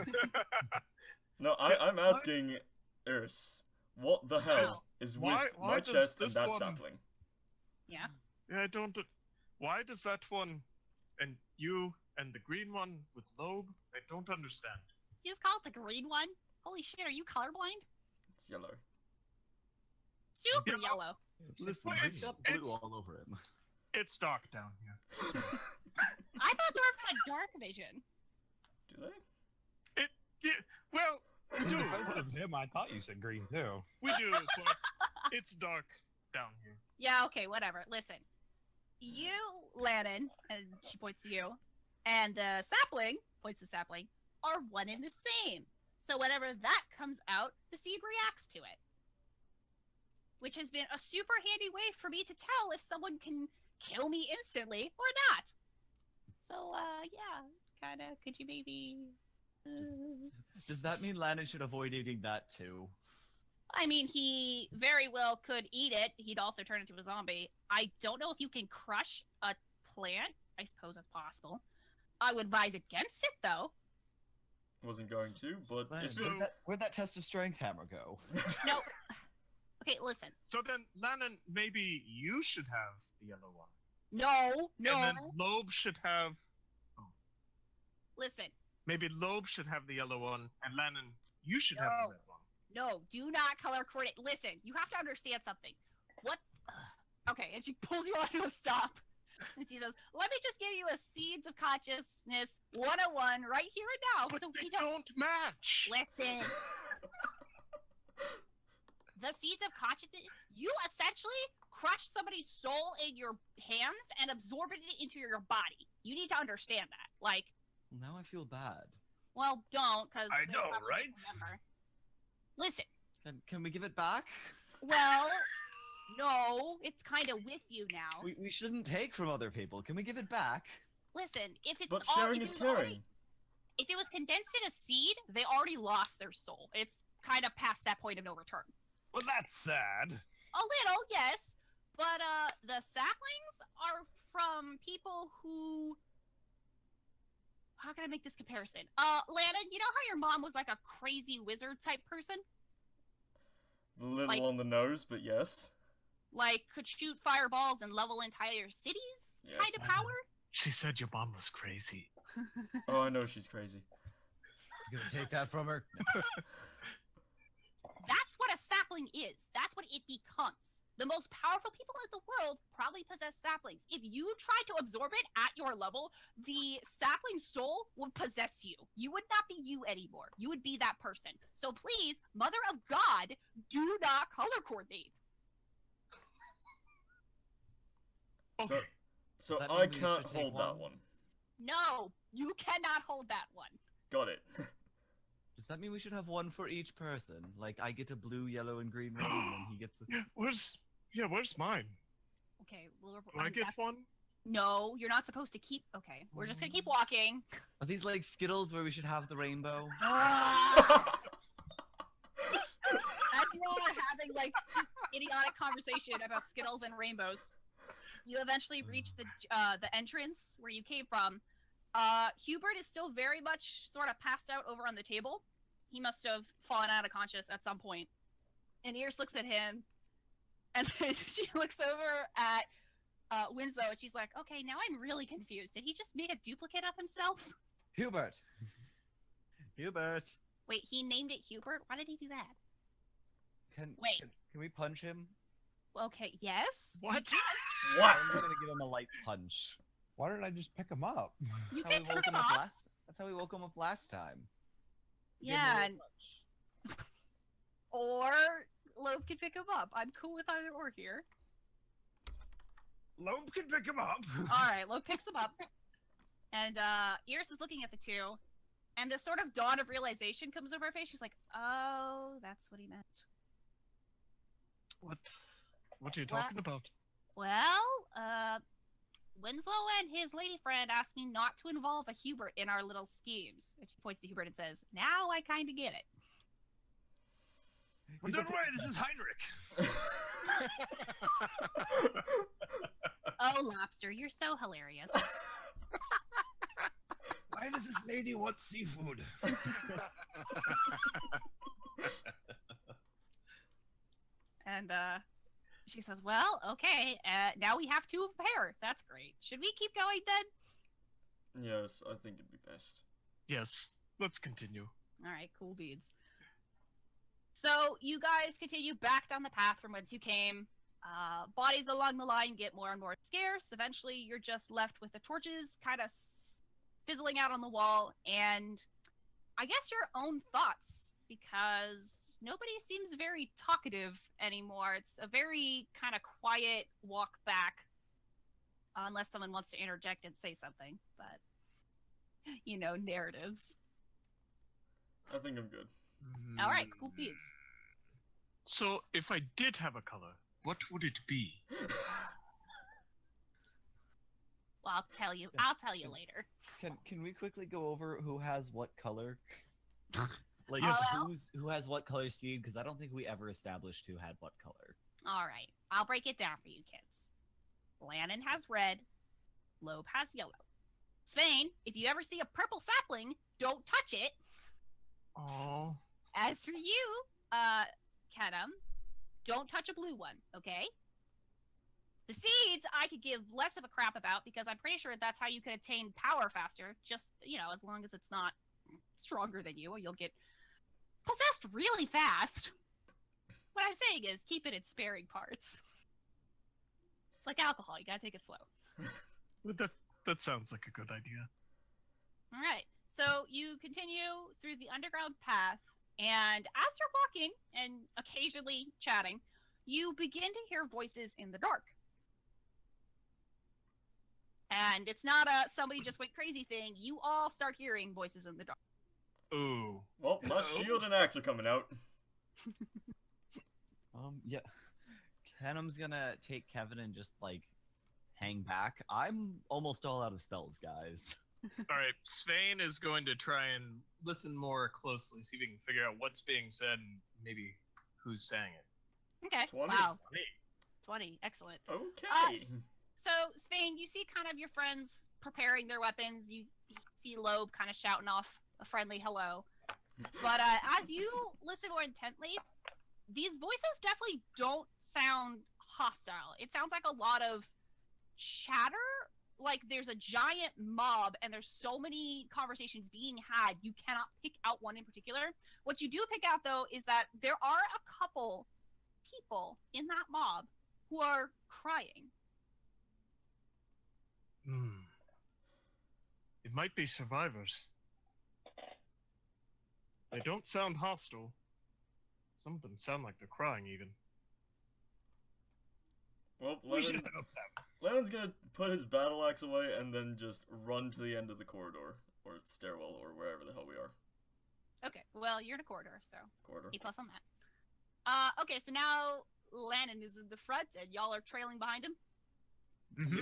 No, I'm asking Urs, what the hell is with why my does chest and this that one- sapling? Yeah. Yeah, I don't. Why does that one and you and the green one with Lobe? I don't understand. You just call it the green one? Holy shit, are you colorblind? It's yellow. Super Yeah. yellow. Listen, Well, he's got blue all over him. It's dark down here. I thought dwarves had dark vision. Do they? Yeah, well, we do. Defense of him, I thought you said green too. We do, but it's dark down here. Yeah, okay, whatever. Listen. You, Lannon, and she points to you, and the sapling, points to sapling, are one and the same. So whenever that comes out, the seed reacts to it. Which has been a super handy way for me to tell if someone can kill me instantly or not. So, yeah, kinda, could you maybe... Does that mean Lannon should avoid eating that too? I mean, he very well could eat it. He'd also turn into a zombie. I don't know if you can crush a plant. I suppose it's possible. I would advise against it, though. Wasn't going to, but Lannon, So- where'd that test of strength hammer go? No. Okay, listen. So then, Lannon, maybe you should have the yellow one. No, no. And then Lobe should have. Listen. Maybe Lobe should have the yellow one, and Lannon, you should have No. the red one. No, do not color coordinate. Listen, you have to understand something. What? Okay, and she pulls you onto a stop. And she says, let me just give you a Seeds of Consciousness 101 right here and now. But So they we don't... don't match. Listen. The Seeds of Consciousness, you essentially crush somebody's soul in your hands and absorb it into your body. You need to understand that. Like, Now I feel bad. well, don't, because I know, right? Listen, Can we give it back? well, no, it's kind of with you now. We shouldn't take from other people. Can we give it back? Listen, if it's but all, sharing if is it was already- caring. if it was condensed in a seed, they already lost their soul. It's kind of past that point of no return. Well, that's sad. A little, yes, but the saplings are from people who. How can I make this comparison? Lannon, you know how your mom was like a crazy wizard type person? A little like- on the nose, but yes. Like, could shoot fireballs and level entire cities? Yes. Kind of power? She said your mom was crazy. Oh, I know she's crazy. You gonna take that from her? That's what a sapling is. That's what it becomes. The most powerful people in the world probably possess saplings. If you tried to absorb it at your level, the sapling soul would possess you. You would not be you anymore. You would be that person. So please, Mother of God, do not color coordinate. Okay. So Does that I mean we can't should take hold that one? one. No, you cannot hold that one. Got it. Does that mean we should have one for each person? Like I get a blue, yellow, and green one, and then he gets a... Where's mine? Okay, well, Do I get that's- one? No, you're not supposed to keep. Okay, we're just gonna keep walking. Are these like Skittles where we should have the rainbow? As you all are having like idiotic conversation about Skittles and rainbows, you eventually reach the entrance where you came from. Hubert is still very much sort of passed out over on the table. He must have fallen out of conscious at some point. And Iris looks at him, and then she looks over at Winslow, and she's like, "Okay, now I'm really confused. Did he just make a duplicate of himself?" Hubert! Hubert! Wait, he named it Hubert? Why did he do that? Wait. Wait. Can we punch him? Okay, yes. What? What? I'm just gonna give him a light punch. Why didn't I just pick him up? You That's how can we pick woke him him up. up last. That's how we woke him up last time. Give him a Yeah, little and- punch. or Lobe can pick him up. I'm cool with either or here. Lobe can pick him up. All right, Lobe picks him up, and Iris is looking at the two, and this sort of dawn of realization comes over her face. She's like, "Oh, that's what he meant." What are you talking about? Well, Winslow and his lady friend asked me not to involve a Hubert in our little schemes. And she points to Hubert and says, "Now I kind of get it." But He's don't a- worry, this is Heinrich. Oh Oh, Lobster, you're so hilarious. Why does this lady want seafood? And she says, well, okay, now we have 2 of a pair. That's great. Should we keep going then? Yes, I think it'd be best. Yes, let's continue. All right, cool beads. So you guys continue back down the path from whence you came. Bodies along the line get more and more scarce. Eventually, you're just left with the torches kind of fizzling out on the wall, and I guess your own thoughts, because nobody seems very talkative anymore. It's a very kind of quiet walk back, unless someone wants to interject and say something, but, you know, narratives. I think I'm good. All right, cool beats. So, if I did have a color, what would it be? Well, I'll tell you later. Can we quickly go over who has what color? Like Yes. who has what color seed? Because I don't think we ever established who had what color. All right, I'll break it down for you kids. Lannon has red. Lobe has yellow. Svein, if you ever see a purple sapling, don't touch it. Oh. As for you, Kennam, don't touch a blue one, okay? The seeds I could give less of a crap about because I'm pretty sure that's how you could attain power faster. Just, you know, as long as it's not stronger than you, or you'll get possessed really fast. What I'm saying is keep it in sparing parts. It's like alcohol, you gotta take it slow. That sounds like a good idea. All right, so you continue through the underground path, and as you're walking and occasionally chatting, you begin to hear voices in the dark. And it's not a somebody just went crazy thing. You all start hearing voices in the dark. Ooh. Well, my shield and axe are coming out. Yeah. Kennam's gonna take Kevin and just like hang back. I'm almost all out of spells, guys. Alright, Svein is going to try and listen more closely, see if he can figure out what's being said and maybe who's saying it. Okay. 20. Wow. 20. Excellent. Okay. So, Svein, you see kind of your friends preparing their weapons. You see Lobe kind of shouting off a friendly hello. But as you listen more intently, these voices definitely don't sound hostile. It sounds like a lot of chatter. Like there's a giant mob and there's so many conversations being had, you cannot pick out one in particular. What you do pick out, though, is that there are a couple people in that mob who are crying. It might be survivors. They don't sound hostile. Some of them sound like they're crying, even. Well, We should help them. Lennon's gonna put his battle axe away and then just run to the end of the corridor, or stairwell, or wherever the hell we are. Okay, well, you're in a corridor, so Corridor. A+ on that. Okay, so now Lannon is in the front and y'all are trailing behind him. Mm-hmm.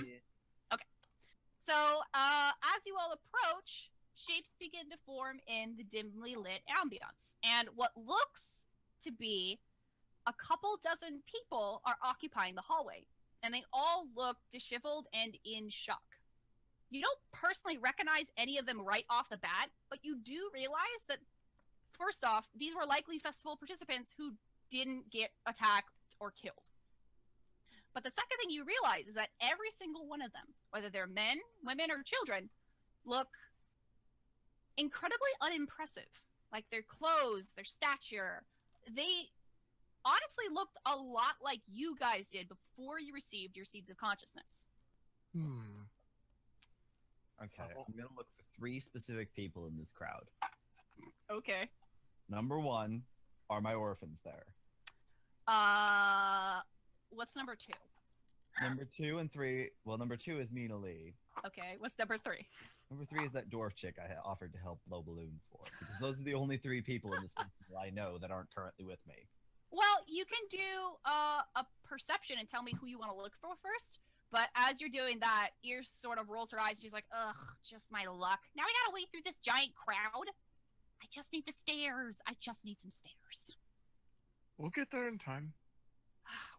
So, as you all approach, shapes begin to form in the dimly lit ambience. And what looks to be a couple dozen people are occupying the hallway. And they all look disheveled and in shock. You don't personally recognize any of them right off the bat, but you do realize that, first off, these were likely festival participants who didn't get attacked or killed. But the second thing you realize is that every single one of them, whether they're men, women, or children, look incredibly unimpressive. Like their clothes, their stature, they honestly looked a lot like you guys did before you received your seeds of consciousness. Okay, I'm gonna look for 3 specific people in this crowd. Okay. Number 1, are my orphans there? What's number 2? Number 2 and 3. Well, number 2 is Mina Lee. Okay, what's number 3? Number 3 is that dwarf chick I offered to help blow balloons for. Because those are the only 3 people in this festival I know that aren't currently with me. Well, you can do a perception and tell me who you want to look for first. But as you're doing that, Ears sort of rolls her eyes and she's like, ugh, just my luck. Now we gotta wait through this giant crowd. I just need the stairs. I just need some stairs. We'll get there in time.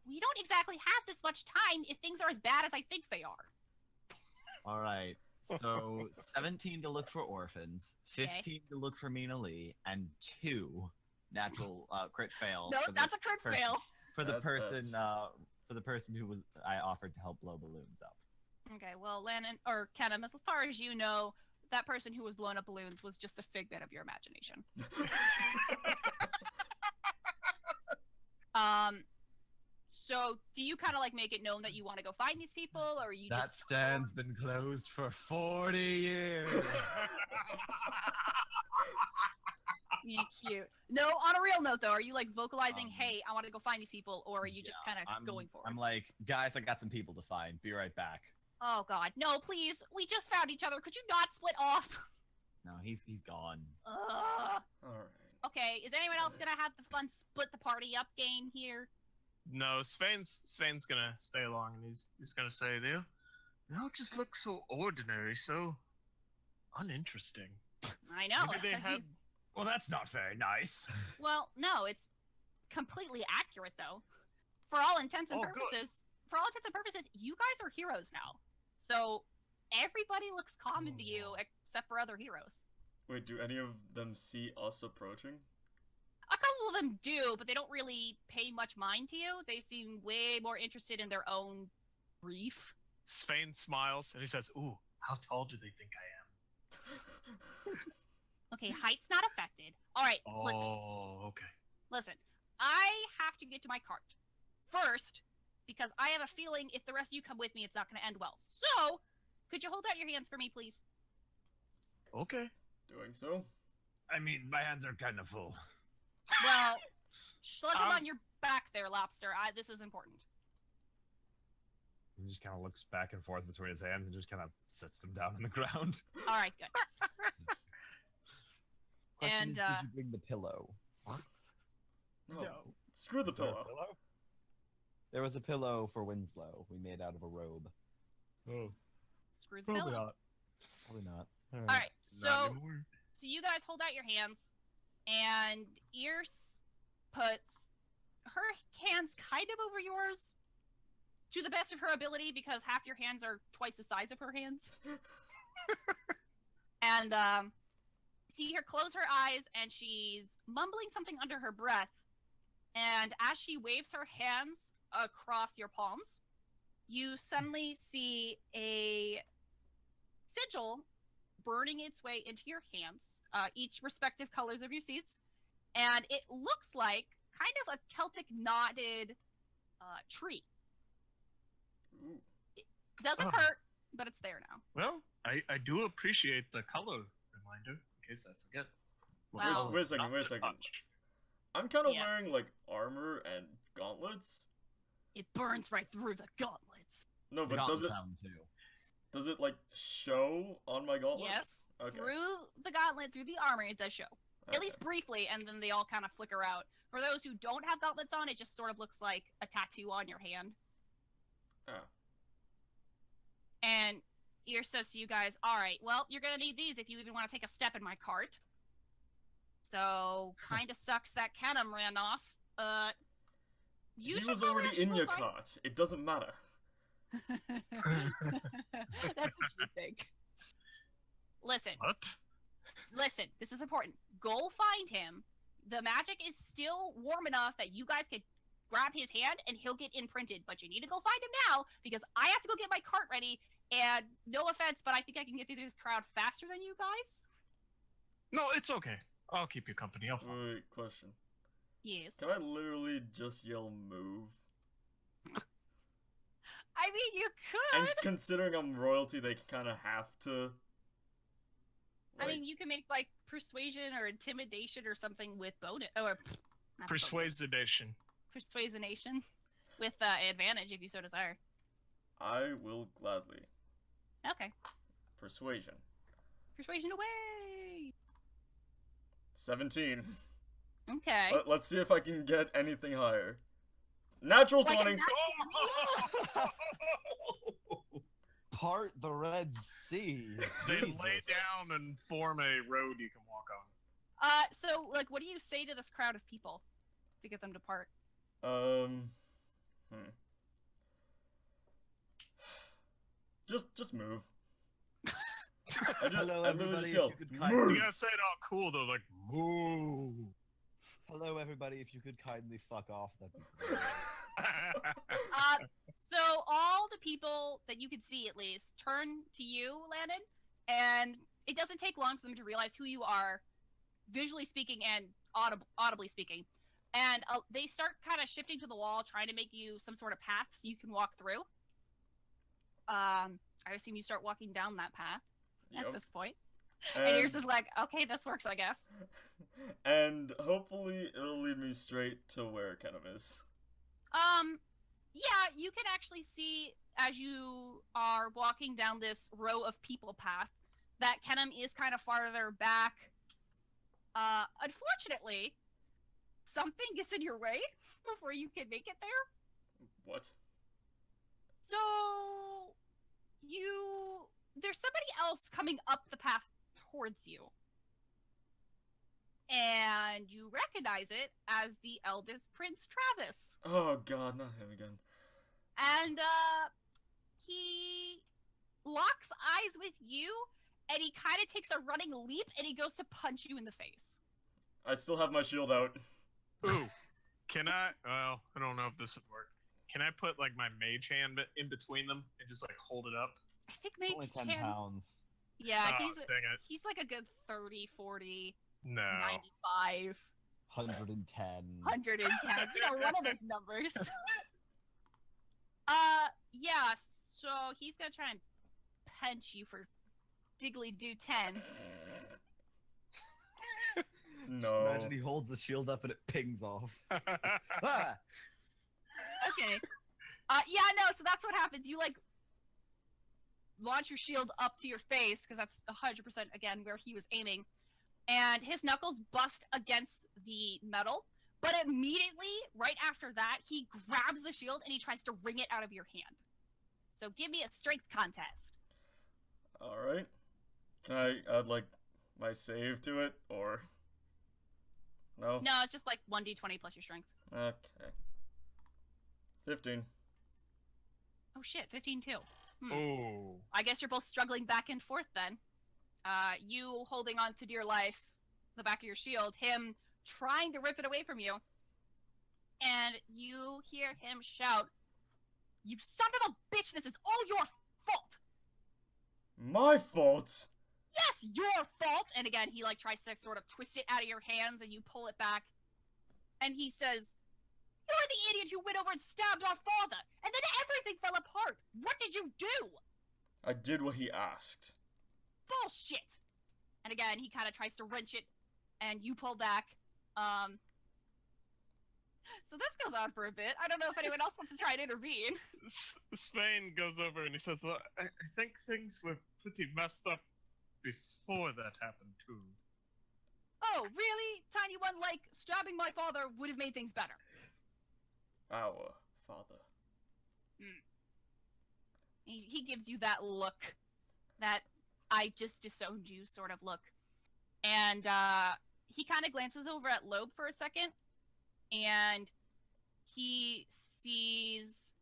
We don't exactly have this much time if things are as bad as I think they are. All right. So 17 to look for orphans, 15 to look for Mina Lee, and 2 natural crit fail. No, for the that's a crit person- fail. For the That's- person who was I offered to help blow balloons up. Okay, well, Lannon, or Kennam, as far as you know, that person who was blowing up balloons was just a figment of your imagination. So do you kind of like make it known that you want to go find these people, or you That just stand's been closed for 40 years. Yeah, cute? No, on a real note though, are you like vocalizing, "Hey, I want to go find these people," or are you just kind of going for it? I'm like, guys, I got some people to find. Be right back. Oh God, no! Please, we just found each other. Could you not split off? No, he's gone. Ugh. Alright. Okay, is anyone else gonna have the fun split the party up game here? No, Svein's gonna stay along, and he's gonna say, "They all just look so ordinary, so uninteresting." I know. Maybe they especially- had. Well, that's not very nice. Well, no, it's completely accurate though. For all intents and Oh, good. purposes, you guys are heroes now. So everybody looks common to you except for other heroes. Wait, do any of them see us approaching? A couple of them do, but they don't really pay much mind to you. They seem way more interested in their own grief. Svein smiles and he says, "Ooh, how tall do they think I am?" Okay, height's not affected. All right, listen. Oh, okay. Listen, I have to get to my cart first because I have a feeling if the rest of you come with me, it's not going to end well. So, could you hold out your hands for me, please? Okay. Doing so? I mean, my hands are kind of full. Well, slug them Um, on your back there, Lobster. This is important. He just kind of looks back and forth between his hands and just kind of sets them down on the ground. All right, good. Question And, is, did you bring the pillow? No. Screw the Is there a pillow. There was a pillow for Winslow we made out of a robe. Oh, Screw the pillow. Probably not. All right, Not so anymore. you guys hold out your hands, and Ears puts her hands kind of over yours to the best of her ability because half your hands are twice the size of her hands. And see her close her eyes, and she's mumbling something under her breath. And as she waves her hands across your palms, you suddenly see a sigil burning its way into your hands, each respective colors of your seats, and it looks like kind of a Celtic knotted tree. Ooh. It doesn't Oh. hurt, but it's there now. Well, I do appreciate the color reminder in case I forget. Well- Wait a second, not wait a to second. touch. I'm kind of Yeah. wearing, like, armor and gauntlets. It burns right through the gauntlets. No, The but does it, sound too. like, show on my gauntlet? Yes, Okay. through the gauntlet, through the armor, it does show. Okay. At least briefly, and then they all kind of flicker out. For those who don't have gauntlets on, it just sort of looks like a tattoo on your hand. Ah. And Ear says to you guys, "Alright, well, you're gonna need these if you even want to take a step in my cart." So, kinda sucks that Kennam ran off. You He should was probably already in actually your find- cart. It doesn't matter. That's what you think. Listen, What? this is important. Go find him. The magic is still warm enough that you guys can grab his hand and he'll get imprinted, but you need to go find him now because I have to go get my cart ready, and no offense, but I think I can get through this crowd faster than you guys. No, it's okay. I'll keep you company. I'll follow. Wait, question. Yes. Can I literally just yell move? I mean, you And could. considering I'm royalty, they kind of have to. I mean, you can make like persuasion or intimidation or something with bonus, or not bonus, Persuasion. persuasionation with advantage if you so desire. I will gladly. Okay, Persuasion. persuasion away. 17. Okay. Let's see if I can get anything higher. Natural Like a 20. Part the Red Sea. They Jesus. lay down and form a road you can walk on. So like, what do you say to this crowd of people to get them to part? Just move. Hello, I literally everybody. just If yelled, you could You kindly, gotta say it all cool though, like moo. hello, everybody. If you could kindly fuck off, that'd be great. So all the people that you could see at least turn to you, Lannon, and it doesn't take long for them to realize who you are, visually speaking and audibly speaking. And they start kind of shifting to the wall, trying to make you some sort of path so you can walk through. I assume you start walking down that path at this point. And yours is like, okay, this works, I guess. And hopefully it'll lead me straight to where Kennam is. Yeah, you can actually see as you are walking down this row of people path that Kennam is kind of farther back. Unfortunately, something gets in your way before you can make it there. What? So there's somebody else coming up the path towards you. And you recognize it as the eldest Prince Travis. Oh god, not him again. And he locks eyes with you, and he kind of takes a running leap, and he goes to punch you in the face. I still have my shield out. Ooh. Can I? Well, I don't know if this would work. Can I put like my mage hand in between them and just like hold it up? I think maybe Only 10 you can. pounds. Yeah, Oh, dang it. he's like a good 30, 40, No. 95, 110. 110. You know, one of those numbers. Yeah, so he's gonna try and punch you for diggly do 10. No. Imagine he holds the shield up and it pings off. Ah! Okay. Yeah, no, so that's what happens. You, like, launch your shield up to your face, because that's 100%, again, where he was aiming. And his knuckles bust against the metal. But immediately, right after that, he grabs the shield and he tries to wring it out of your hand. So give me a strength contest. Alright. Can I add, like, my save to it, or... No? No, it's just like 1d20 plus your strength. Okay. 15. Oh shit, 15 too. Ooh. I guess you're both struggling back and forth then. You holding on to dear life, the back of your shield, him trying to rip it away from you. And you hear him shout, "You son of a bitch, this is all your fault!" My fault? Yes, your fault! And again, he like tries to sort of twist it out of your hands and you pull it back. And he says, "You're the idiot who went over and stabbed our father! And then everything fell apart! What did you do?" I did what he asked. Bullshit! And again, he kind of tries to wrench it, and you pull back. So this goes on for a bit. I don't know if anyone else wants to try and intervene. Svein goes over and he says, "Well, I think things were pretty messed up before that happened too." Oh, really? Tiny one, like, stabbing my father would have made things better. Our father. He gives you that look, that I just disowned you sort of look. And he kind of glances over at Lobe for a second, and he sees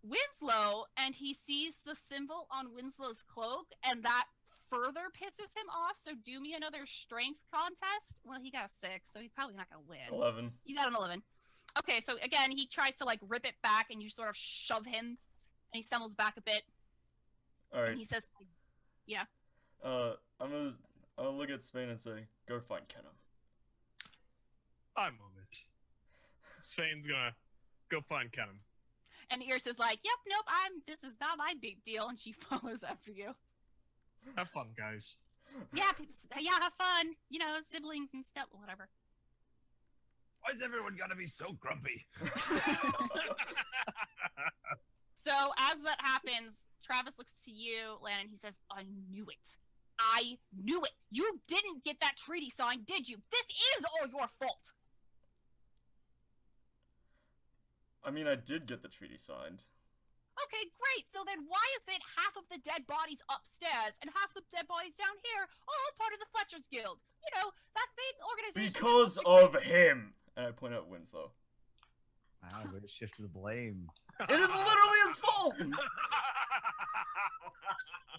Winslow, and he sees the symbol on Winslow's cloak, and that further pisses him off, so do me another strength contest. Well, he got a 6, so he's probably not going to win. 11. You got an 11. Okay, so again, he tries to, like, rip it back, and you sort of shove him, and he stumbles back a bit. Alright. And he says, yeah. I'm gonna look at Svein and say, go find Kennam. I'm on it. Svein's gonna go find Kennam. And Iris is like, "Yep, nope, this is not my big deal," and she follows after you. Have fun, guys. Yeah, have fun. You know, siblings and stuff, whatever. Why's everyone gotta be so grumpy? So as that happens, Travis looks to you, Lannon, he says, "I knew it. I knew it. You didn't get that treaty signed, did you? This is all your fault." I mean, I did get the treaty signed. Okay, great. So then why is it half of the dead bodies upstairs and half the dead bodies down here, all part of the Fletcher's Guild? You know, that big organization. Because of him! And I point out Winslow. Wow, way to shift to the blame. It is literally his fault!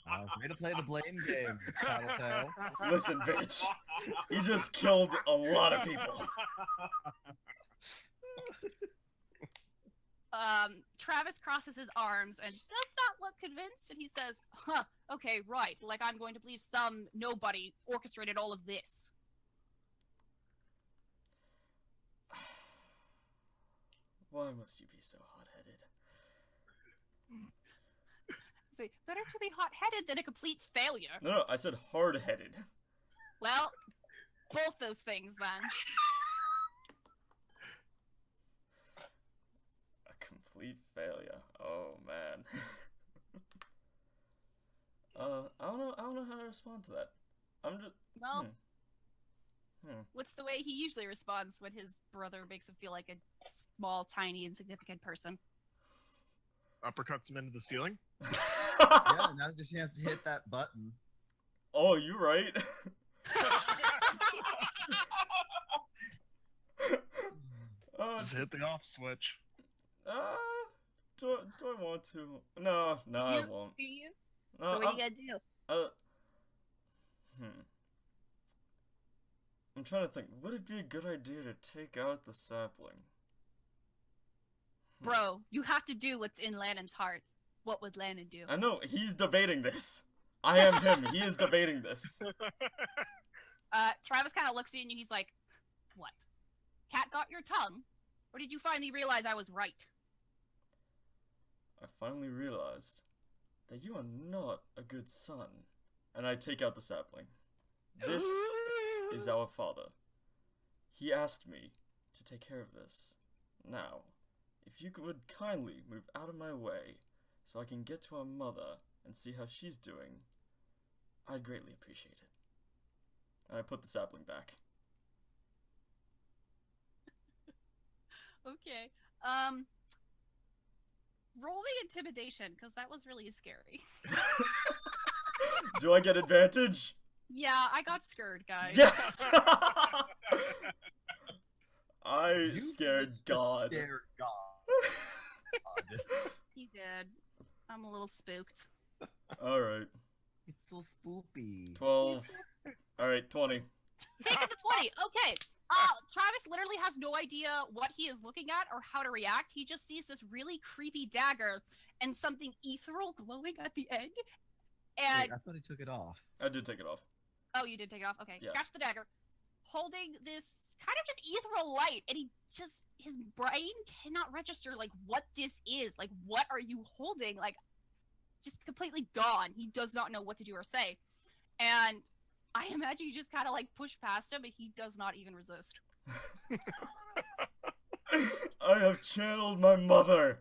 Wow, way to play the blame game, Tattletale. Listen, bitch. He just killed a lot of people. Travis crosses his arms and does not look convinced, and he says, "Huh, okay, right, like I'm going to believe some nobody orchestrated all of this." Why must you be so hot-headed? Say, better to be hot-headed than a complete failure. No, I said hard-headed. Well, both those things, then. A complete failure. Oh, man. I don't know how to respond to that. I'm just... Well, what's the way he usually responds when his brother makes him feel like a small, tiny, insignificant person? Uppercuts him into the ceiling. Yeah, now's your chance to hit that button. Oh, you right. Just hit the off switch. Do I want to? No, I won't. Do you? No, So what are you gonna do? I'm trying to think. Would it be a good idea to take out the sapling? Bro, you have to do what's in Lannon's heart. What would Lannon do? I know, he's debating this. I am him. He is debating this. Travis kind of looks at you and he's like, what? Cat got your tongue? Or did you finally realize I was right? I finally realized that you are not a good son. And I take out the sapling. This is our father. He asked me to take care of this. Now, if you would kindly move out of my way so I can get to our mother and see how she's doing, I'd greatly appreciate it. And I put the sapling back. Okay. Roll me intimidation, because that was really scary. Do I get advantage? Yeah, I got scared, guys. Yes! I You scared God. Dear God. He did. I'm a little spooked. Alright. It's so spoopy. 12. Alright, 20. Take it to 20. Okay. Travis literally has no idea what he is looking at or how to react. He just sees this really creepy dagger and something ethereal glowing at the end. And Wait, I thought he took it off. I did take it off. oh, you did take it off? Okay. Yeah. Scratch the dagger. Holding this kind of just ethereal light, and his brain cannot register, like, what this is. Like, what are you holding? Like, just completely gone. He does not know what to do or say. And I imagine you just kind of, like, push past him, and he does not even resist. I have channeled my mother.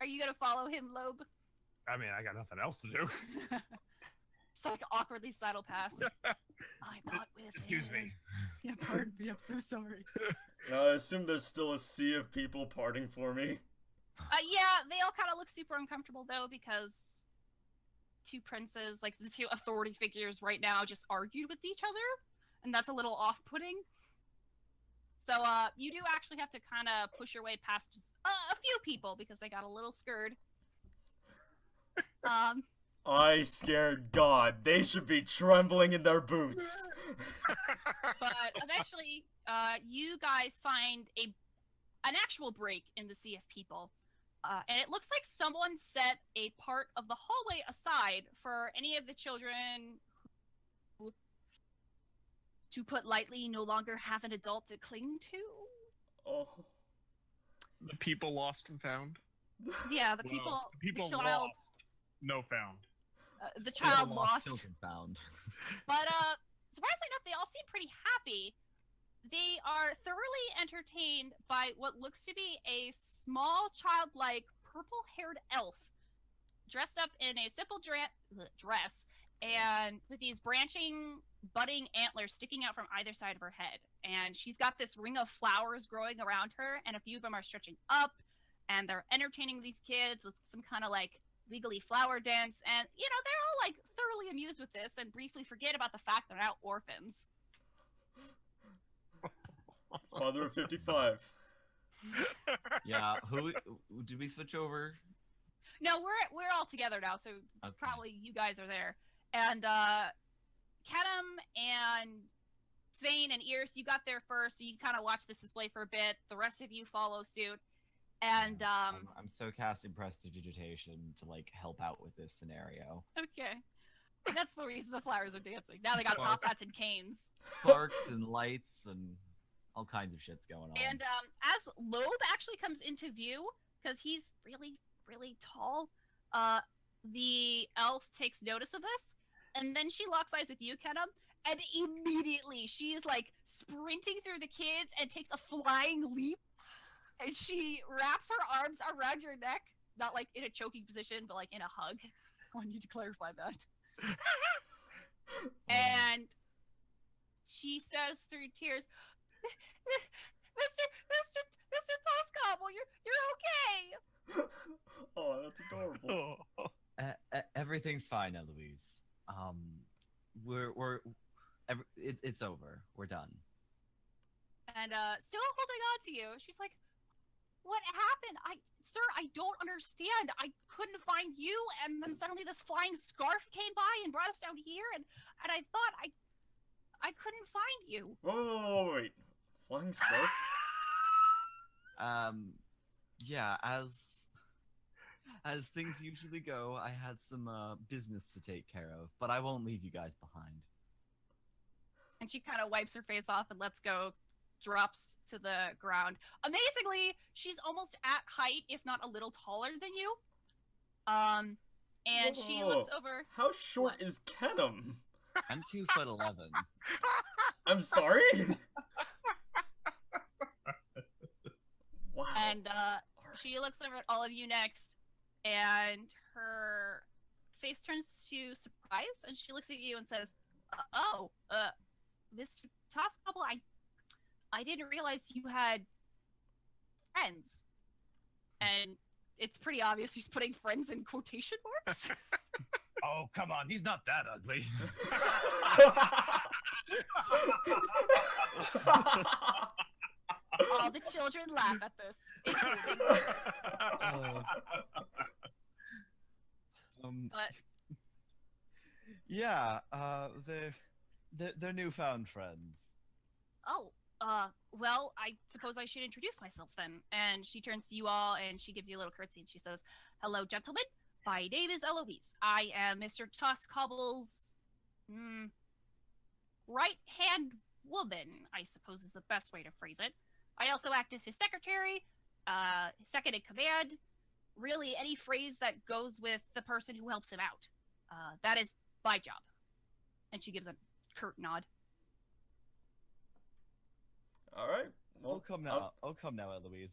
Are you gonna follow him, Lobe? I mean, I got nothing else to do. Just like awkwardly sidle past. I'm not with Excuse him. me. Yeah, pardon me. I'm so sorry. Now, I assume there's still a sea of people parting for me. Yeah, they all kind of look super uncomfortable though, because two princes, like the two authority figures right now, just argued with each other, and that's a little off-putting. So, you do actually have to kind of push your way past just, a few people because they got a little scared. I scared God. They should be trembling in their boots. But eventually, you guys find an actual break in the sea of people. And it looks like someone set a part of the hallway aside for any of the children who, to put lightly, no longer have an adult to cling to. Oh. The people lost and found. Yeah, the Well, people, the people the child, lost, no found. the child Lost, lost. children found. But surprisingly enough, they all seem pretty happy. They are thoroughly entertained by what looks to be a small, childlike, purple-haired elf dressed up in a simple dress and with these branching, budding antlers sticking out from either side of her head. And she's got this ring of flowers growing around her, and a few of them are stretching up, and they're entertaining these kids with some kind of, like, wiggly flower dance. And, you know, they're all, like, thoroughly amused with this and briefly forget about the fact they're now orphans. Father of 55. Yeah, who did we switch over? No, we're all together now, so Okay. probably you guys are there. And Kennam and Svein and Ears, you got there first, so you kind of watch this display for a bit. The rest of you follow suit. And I'm so casting prestidigitation to like help out with this scenario. okay. That's the reason the flowers are dancing. Now they got top hats and canes. Sparks and lights and all kinds of shit's going on. And as Lobe actually comes into view, because he's really, really tall, the elf takes notice of this, and then she locks eyes with you, Kennam, and immediately she is like sprinting through the kids and takes a flying leap, and she wraps her arms around your neck, not like in a choking position, but like in a hug. I want you to clarify that. And she says through tears, Mr. Toscobble, you're okay. Oh, that's adorable. Everything's fine, Eloise. It's over. We're done. And still holding on to you. She's like, what happened? Sir, I don't understand. I couldn't find you, and then suddenly this flying scarf came by and brought us down here, and I thought I couldn't find you. Wait. Flying scarf? Yeah, as things usually go, I had some business to take care of, but I won't leave you guys behind. And she kind of wipes her face off and lets go, drops to the ground. Amazingly, she's almost at height, if not a little taller than you. And she looks over. How short What? is Kennam? I'm 2'11". I'm sorry? Wow. And she looks over at all of you next, and her face turns to surprise, and she looks at you and says, Mr. Toscobble, I didn't realize you had friends. And it's pretty obvious he's putting friends in quotation marks. Oh, come on. He's not that ugly. All the children laugh at this, including but Yeah, they're newfound friends. well, I suppose I should introduce myself then. And she turns to you all and she gives you a little curtsy and she says, hello, gentlemen. My name is Eloise. I am Mr. Toscobble's right-hand woman, I suppose is the best way to phrase it. I also act as his secretary, second in command, really any phrase that goes with the person who helps him out. That is my job. And she gives a curt nod. All right. Well, Come now, Eloise.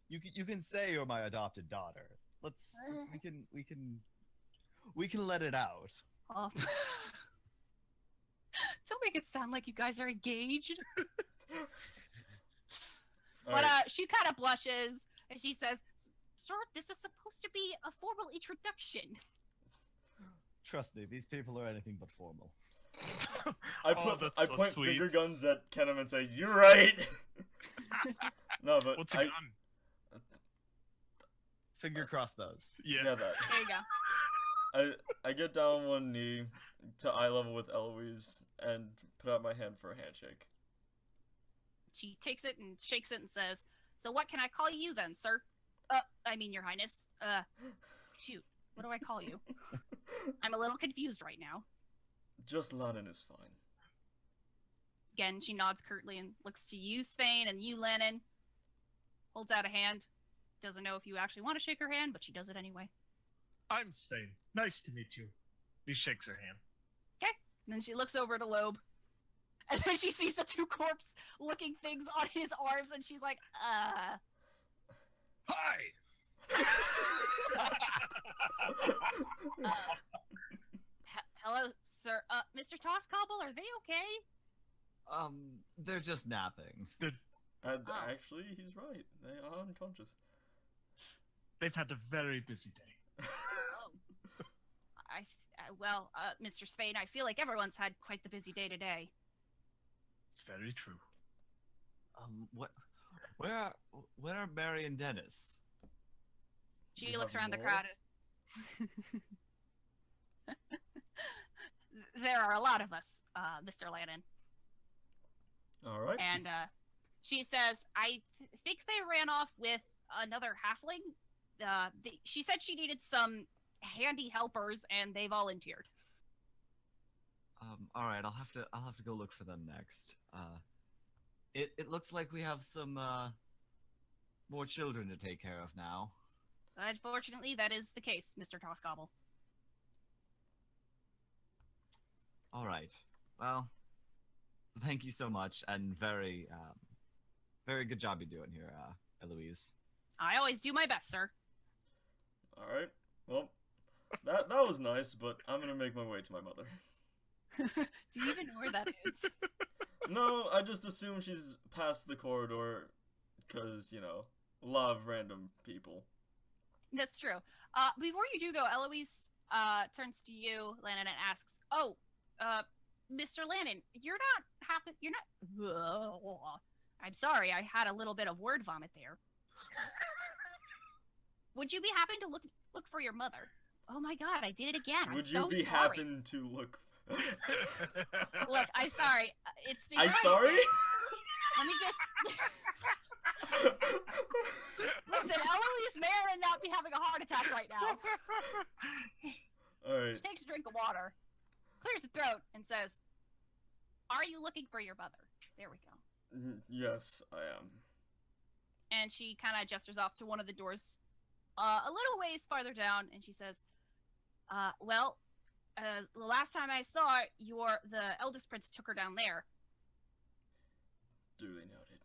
You can say you're my adopted daughter. We can let it out. Oh. Don't make it sound like you guys are engaged. all But right. she kind of blushes and she says, "Sir, this is supposed to be a formal introduction." Trust me, these people are anything but formal. I point sweet. finger guns at Kennam and say, "You're right." No, but What's a gun? Finger crossbows. Yeah. that. There you go. I get down on one knee to eye level with Eloise and put out my hand for a handshake. She takes it and shakes it and says, "So what can I call you then, sir? I mean, Your Highness. Shoot, what do I call you? I'm a little confused right now." Just Lannon is fine. Again, she nods curtly and looks to you, Svein, and you, Lannon. Holds out a hand. Doesn't know if you actually want to shake her hand, but she does it anyway. I'm Svein. Nice to meet you. He shakes her hand. And then she looks over to Lobe. And then she sees the two corpse-looking things on his arms, and she's like, Hi! hello, sir. Mr. Toscobble, are they okay? They're just napping. And Oh. actually, he's right. They are unconscious. They've had a very busy day. Oh. Well, Mr. Svein, I feel like everyone's had quite the busy day today. It's very true. Where are Mary and Dennis? She You looks have around the more? crowd. There are a lot of us, Mr. Lannon. All right. And she says, I think they ran off with another halfling. She said she needed some handy helpers, and they volunteered. All right, I'll have to go look for them next. It looks like we have some more children to take care of now. Unfortunately, that is the case, Mr. Tossgobble. All right. Well, thank you so much, and very good job you're doing here, Eloise. I always do my best, sir. All right. Well, that was nice, but I'm gonna make my way to my mother. Do you even know where that is? No, I just assume she's past the corridor, because, you know, a lot of random people. That's true. Before you do go, Eloise turns to you, Lannon, and asks, "Oh, Mr. Lannon, you're not. I'm sorry, I had a little bit of word vomit there. Would you be happy to look for your mother? Oh my God, I did it again. Would I'm you so be sorry. happen to look? Look, I'm sorry. It's been. I'm sorry. Let me just. Listen, Eloise may or may not be having a heart attack right now. All right. She takes a drink of water, clears the throat, and says, "Are you looking for your mother?" There we go. Yes, I am. And she kind of gestures off to one of the doors a little ways farther down, and she says, well, the last time I saw her, the eldest prince took her down there. Duly noted.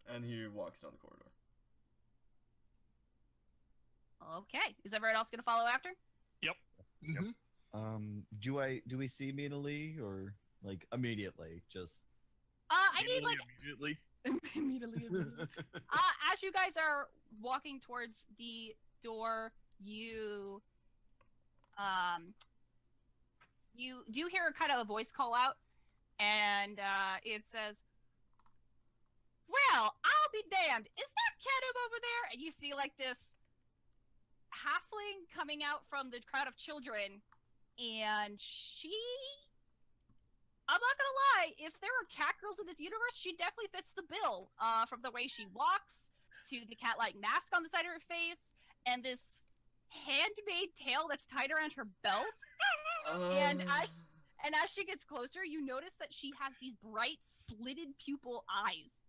And he walks down the corridor. Okay. Is everyone else going to follow after? Do we see Mina Lee or like immediately? Just I need like immediately. immediately. As you guys are walking towards the door, you do hear kind of a voice call out, and it says, "Well, I'll be damned. Is that Kennam over there?" And you see like this halfling coming out from the crowd of children, and I'm not gonna lie, if there are cat girls in this universe, she definitely fits the bill. From the way she walks, to the cat-like mask on the side of her face, and this handmade tail that's tied around her belt. And as she gets closer, you notice that she has these bright, slitted pupil eyes.